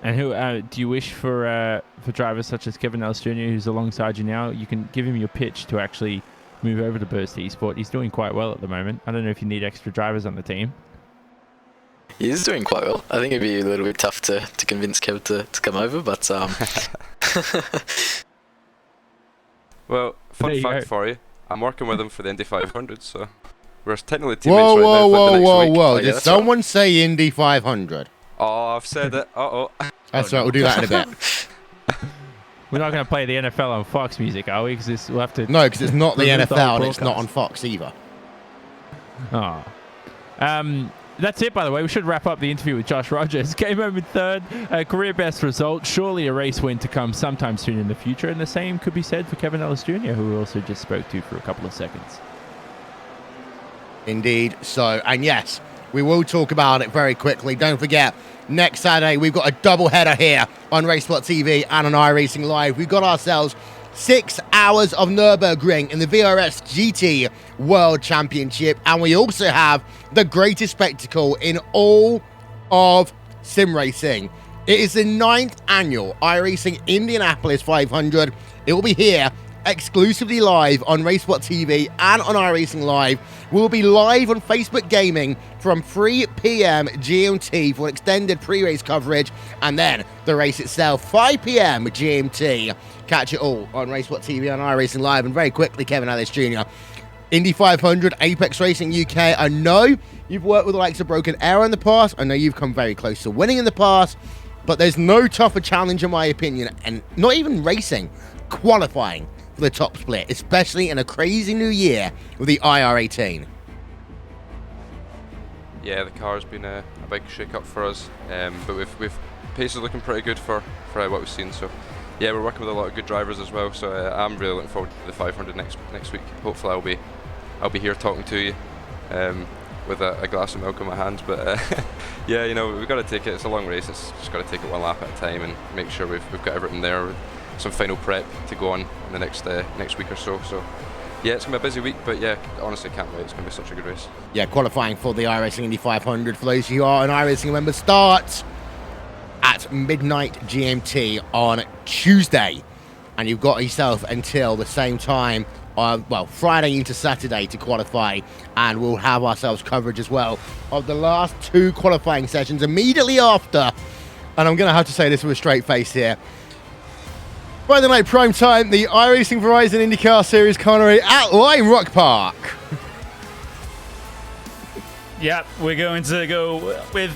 Speaker 3: And who do you wish for drivers such as Kevin Ellis Jr., who's alongside you now? You can give him your pitch to actually move over to Burst eSport. He's doing quite well at the moment. I don't know if you need extra drivers on the team.
Speaker 8: He is doing quite well. I think it'd be a little bit tough to convince Kev to come over, but
Speaker 7: Well,
Speaker 3: There
Speaker 7: fun
Speaker 3: you
Speaker 7: fact
Speaker 3: go.
Speaker 7: for you, I'm working with him for the Indy 500, so we're technically teammates right now for the next week.
Speaker 1: Whoa.
Speaker 8: yeah,
Speaker 1: Did
Speaker 8: that's
Speaker 1: someone say Indy 500?
Speaker 7: Oh, I've said it. Uh-oh.
Speaker 1: That's right, we'll do that in a bit.
Speaker 3: We're not going to play the NFL on Fox music, are we? Because we'll have to...
Speaker 1: No, because it's not the
Speaker 3: remove whole
Speaker 1: NFL and it's not on
Speaker 3: broadcast.
Speaker 1: Fox either.
Speaker 3: Oh. That's it, by the way. We should wrap up the interview with Josh Rogers. Came home in third, career best result. Surely a race win to come sometime soon in the future. And the same could be said for Kevin Ellis Jr., who we also just spoke to for a couple of seconds.
Speaker 1: Indeed. So, and yes, we will talk about it very quickly. Don't forget, next Saturday, we've got a double header here on RaceSport TV and on iRacing Live. We've got ourselves 6 hours of Nürburgring in the VRS GT World Championship. And we also have the greatest spectacle in all of sim racing. It is the 9th annual iRacing Indianapolis 500. It will be here exclusively live on RaceSport TV and on iRacing Live. We'll be live on Facebook Gaming from 3 p.m. GMT for extended pre-race coverage, and then the race itself 5 p.m. GMT. Catch it all on RaceSport TV and iRacing Live. And very quickly, Kevin Ellis Jr., Indy 500, Apex Racing UK. I know you've worked with the likes of Broken Arrow in the past. I know you've come very close to winning in the past, but there's no tougher challenge in my opinion, and not even racing, qualifying for the top split, especially in a crazy new year with the IR18.
Speaker 7: Yeah, the car's been a big shake-up for us, but we've pace is looking pretty good for what we've seen. So yeah, we're working with a lot of good drivers as well. So I'm really looking forward to the 500 next week. Hopefully I'll be here talking to you with a glass of milk in my hands. But yeah, you know, we've got to take it. It's a long race. It's just got to take it one lap at a time and make sure we've got everything there. Some final prep to go on in the next week or so. So yeah, it's gonna be a busy week, but yeah, honestly can't wait. It's gonna be such a good race.
Speaker 1: Yeah, qualifying for the iRacing Indy 500, for those of you who are an iRacing member, starts at midnight GMT on Tuesday, and you've got yourself until the same time, Friday into Saturday to qualify, and we'll have ourselves coverage as well of the last 2 qualifying sessions immediately after. And I'm gonna have to say this with a straight face here. Friday night prime time, the iRacing Verizon IndyCar Series Connery at Lime Rock Park.
Speaker 5: Yeah, we're going to go with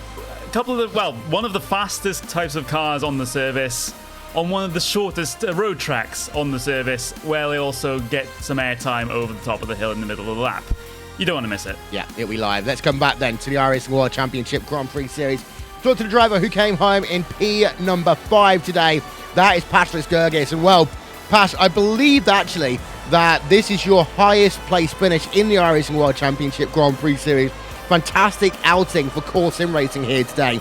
Speaker 5: a couple of one of the fastest types of cars on the service, on one of the shortest road tracks on the service, where they also get some airtime over the top of the hill in the middle of the lap. You don't want to miss it.
Speaker 1: Yeah, it'll be live. Let's come back then to the iRacing World Championship Grand Prix Series. Talk to the driver who came home in P number 5 today. That is Patris Gergis. And well, Pas, I believe actually that this is your highest place finish in the iRacing World Championship Grand Prix Series. Fantastic outing for core sim racing here today.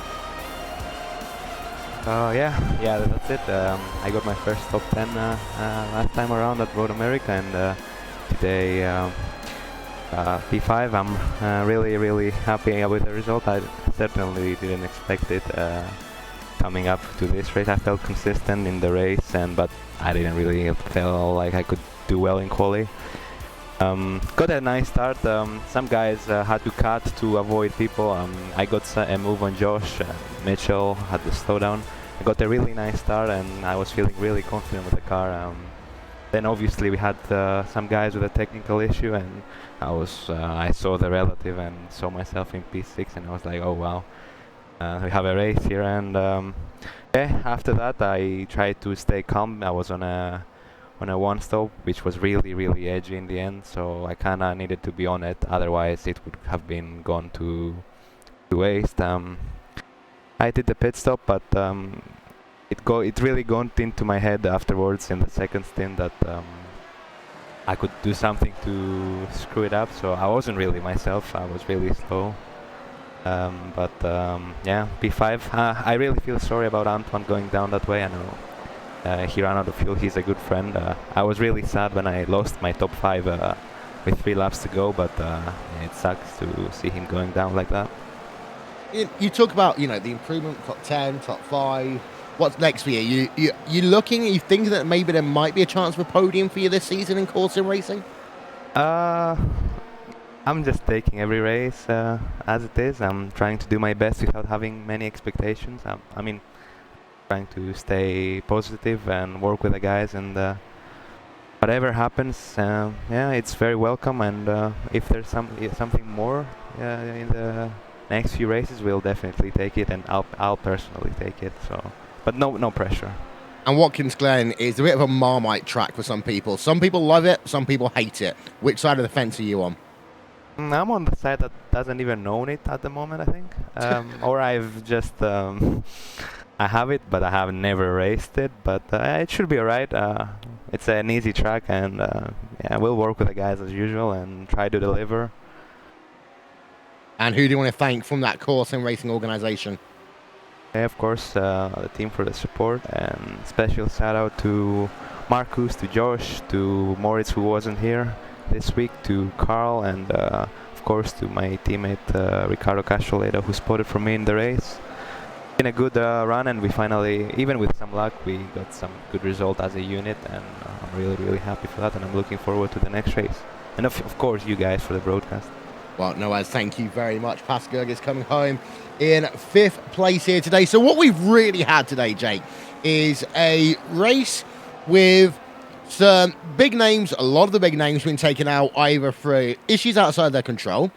Speaker 9: Yeah, that's it. I got my first top 10 last time around at Road America, and today P5. I'm really happy with the result. I certainly didn't expect it. Coming up to this race, I felt consistent in the race, but I didn't really feel like I could do well in quali. Got a nice start. Some guys had to cut to avoid people. I got a move on Josh. Mitchell had the slowdown. I got a really nice start, and I was feeling really confident with the car. Then obviously we had some guys with a technical issue, and I saw the relative and saw myself in P6, and I was like, oh wow. We have a race here, and after that I tried to stay calm. I was on a one stop, which was really edgy in the end, so I kinda needed to be on it, otherwise it would have been gone to waste. I did the pit stop, but it really got into my head afterwards in the second stint that I could do something to screw it up, so I wasn't really myself. I was really slow. Yeah, P5. I really feel sorry about Antoine going down that way. I know he ran out of fuel. He's a good friend. I was really sad when I lost my top 5 with 3 laps to go, but it sucks to see him going down like that.
Speaker 1: You talk about, the improvement, top 10, top 5. What's next for you? You looking, you think that maybe there might be a chance for a podium for you this season in core sim racing?
Speaker 9: I'm just taking every race as it is. I'm trying to do my best without having many expectations. I mean, trying to stay positive and work with the guys, and whatever happens, yeah, it's very welcome. And if there's something more in the next few races, we'll definitely take it, and I'll personally take it. So, but no pressure.
Speaker 1: And Watkins Glen is a bit of a Marmite track for some people. Some people love it, some people hate it. Which side of the fence are you on?
Speaker 9: I'm on the side that doesn't even own it at the moment, I think. Or I've just... I have it, but I have never raced it. But it should be alright. It's an easy track, and yeah, we'll work with the guys as usual and try to deliver.
Speaker 1: And who do you want to thank from that course and racing organization?
Speaker 9: Yeah, of course, the team for the support, and special shout out to Marcus, to Josh, to Moritz, who wasn't here this week, to Carl, and of course to my teammate Ricardo Castroleda, who spotted for me in the race. Been a good run, and we finally, even with some luck, we got some good result as a unit, and I'm really happy for that, and I'm looking forward to the next race. And of course you guys for the broadcast.
Speaker 1: Well, Noaz, thank you very much. Pascal is coming home in 5th place here today. So what we've really had today, Jake, is a race with some big names. A lot of the big names been taken out either through issues outside their control,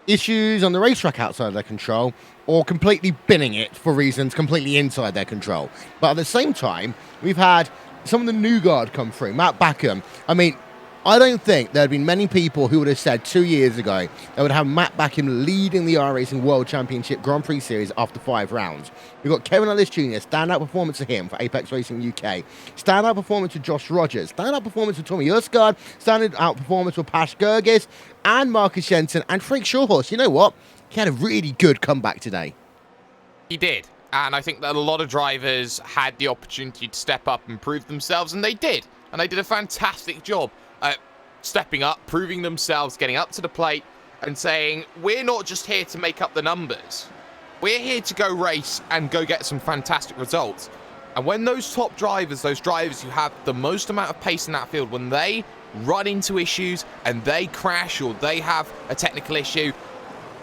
Speaker 1: issues on the racetrack outside their control, or completely binning it for reasons completely inside their control. But at the same time, we've had some of the new guard come through. Matt Backham. I mean, I don't think there had been many people who would have said 2 years ago that would have Matt Backham leading the iRacing World Championship Grand Prix Series after 5 rounds. We've got Kevin Ellis Jr., standout performance to him for Apex Racing UK. Standout performance to Josh Rogers. Standout performance to Tommy Usgaard. Standout performance for Pash Gergis and Marcus Jensen and Frank Shawhorse. You know what? He had a really good comeback today.
Speaker 2: He did. And I think that a lot of drivers had the opportunity to step up and prove themselves, and they did. And they did a fantastic job. Stepping up, proving themselves, getting up to the plate and saying, we're not just here to make up the numbers. We're here to go race and go get some fantastic results. And when those top drivers, those drivers who have the most amount of pace in that field, when they run into issues and they crash or they have a technical issue,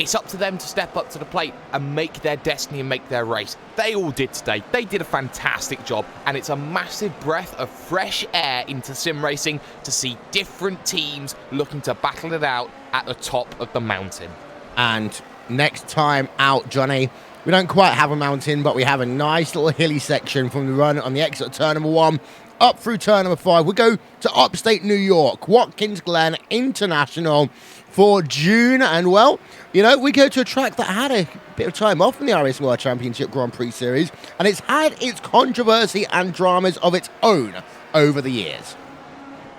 Speaker 2: it's up to them to step up to the plate and make their destiny and make their race. They all did today. They did a fantastic job, and it's a massive breath of fresh air into sim racing to see different teams looking to battle it out at the top of the mountain.
Speaker 1: And next time out, Johnny, we don't quite have a mountain, but we have a nice little hilly section from the run on the exit of turn number 1 up through turn number 5. We go to upstate New York, Watkins Glen International for June. And, well, you know, we go to a track that had a bit of time off from the iRacing World Championship Grand Prix Series, and it's had its controversy and dramas of its own over the years.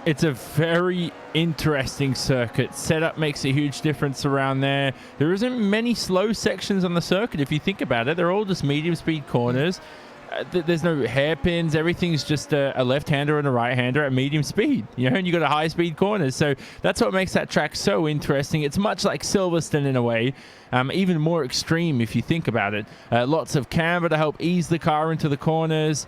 Speaker 3: It's a very interesting circuit. Setup makes a huge difference around there. There isn't many slow sections on the circuit, if you think about it. They're all just medium-speed corners. There's no hairpins. Everything's just a left-hander and a right-hander at medium speed, you know, and you got a high-speed corners. So that's what makes that track so interesting. It's much like Silverstone in a way, even more extreme if you think about it. Lots of camber to help ease the car into the corners.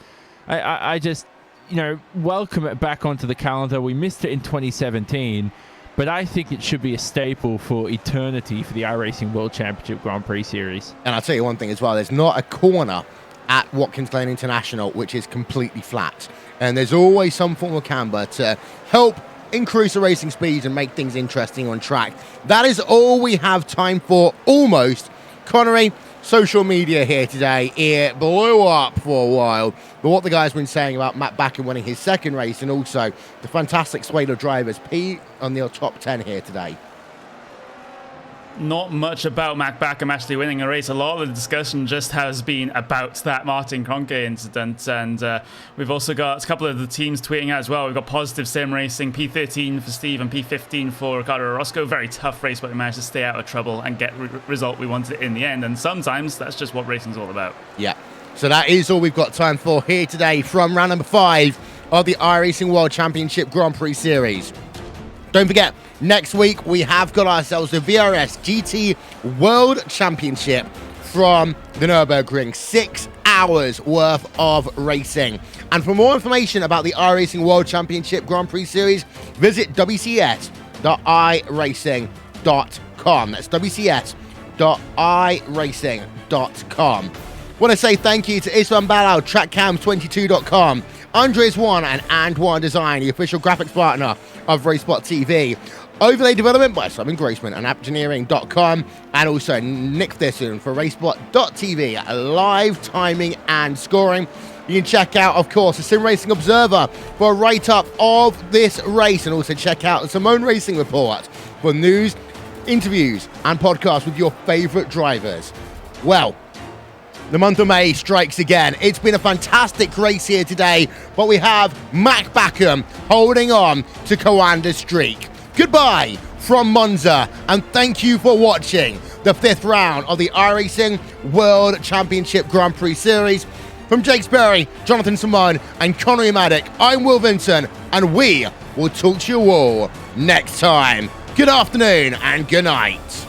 Speaker 3: I just, you know, welcome it back onto the calendar. We missed it in 2017, but I think it should be a staple for eternity for the iRacing World Championship Grand Prix Series.
Speaker 1: And I'll tell you one thing as well, there's not a corner at Watkins Glen International which is completely flat, and there's always some form of camber to help increase the racing speeds and make things interesting on track. That is all we have time for, almost. Connery, social media here today, it blew up for a while, but what the guy's been saying about Matt Backham winning his second race, and also the fantastic swathe of drivers, P on the top 10 here today.
Speaker 5: Not much about Matt Backham actually winning a race. A lot of the discussion just has been about that Martin Kroenke incident, and we've also got a couple of the teams tweeting out as well. We've got Positive Sim Racing, P13 for Steve and P15 for Ricardo Orozco. Very tough race, but we managed to stay out of trouble and get result we wanted in the end, and sometimes that's just what racing's all about.
Speaker 1: Yeah, so that is all we've got time for here today from round number 5 of the iRacing World Championship Grand Prix Series. Don't forget, next week we have got ourselves the VRS GT World Championship from the Nürburgring. 6 hours worth of racing. And for more information about the iRacing World Championship Grand Prix Series, visit wcs.iracing.com. That's wcs.iracing.com. Want to say thank you to Isvan Balal, TrackCam22.com, Andres One, and And1 Design, the official graphics partner of RaceSpot TV. Overlay development by Simon Graceman and Engineering.com, and also Nick Thisson for RaceSpot.tv, live timing and scoring. You can check out, of course, the Sim Racing Observer for a write-up of this race, and also check out the Simone Racing Report for news, interviews, and podcasts with your favorite drivers. Well, the month of May strikes again. It's been a fantastic race here today, but we have Mac Backham holding on to Coanda's streak. Goodbye from Monza, and thank you for watching the 5th round of the iRacing World Championship Grand Prix Series. From Jake Sperry, Jonathan Simone, and Connery Maddock, I'm Will Vinson, and we will talk to you all next time. Good afternoon and good night.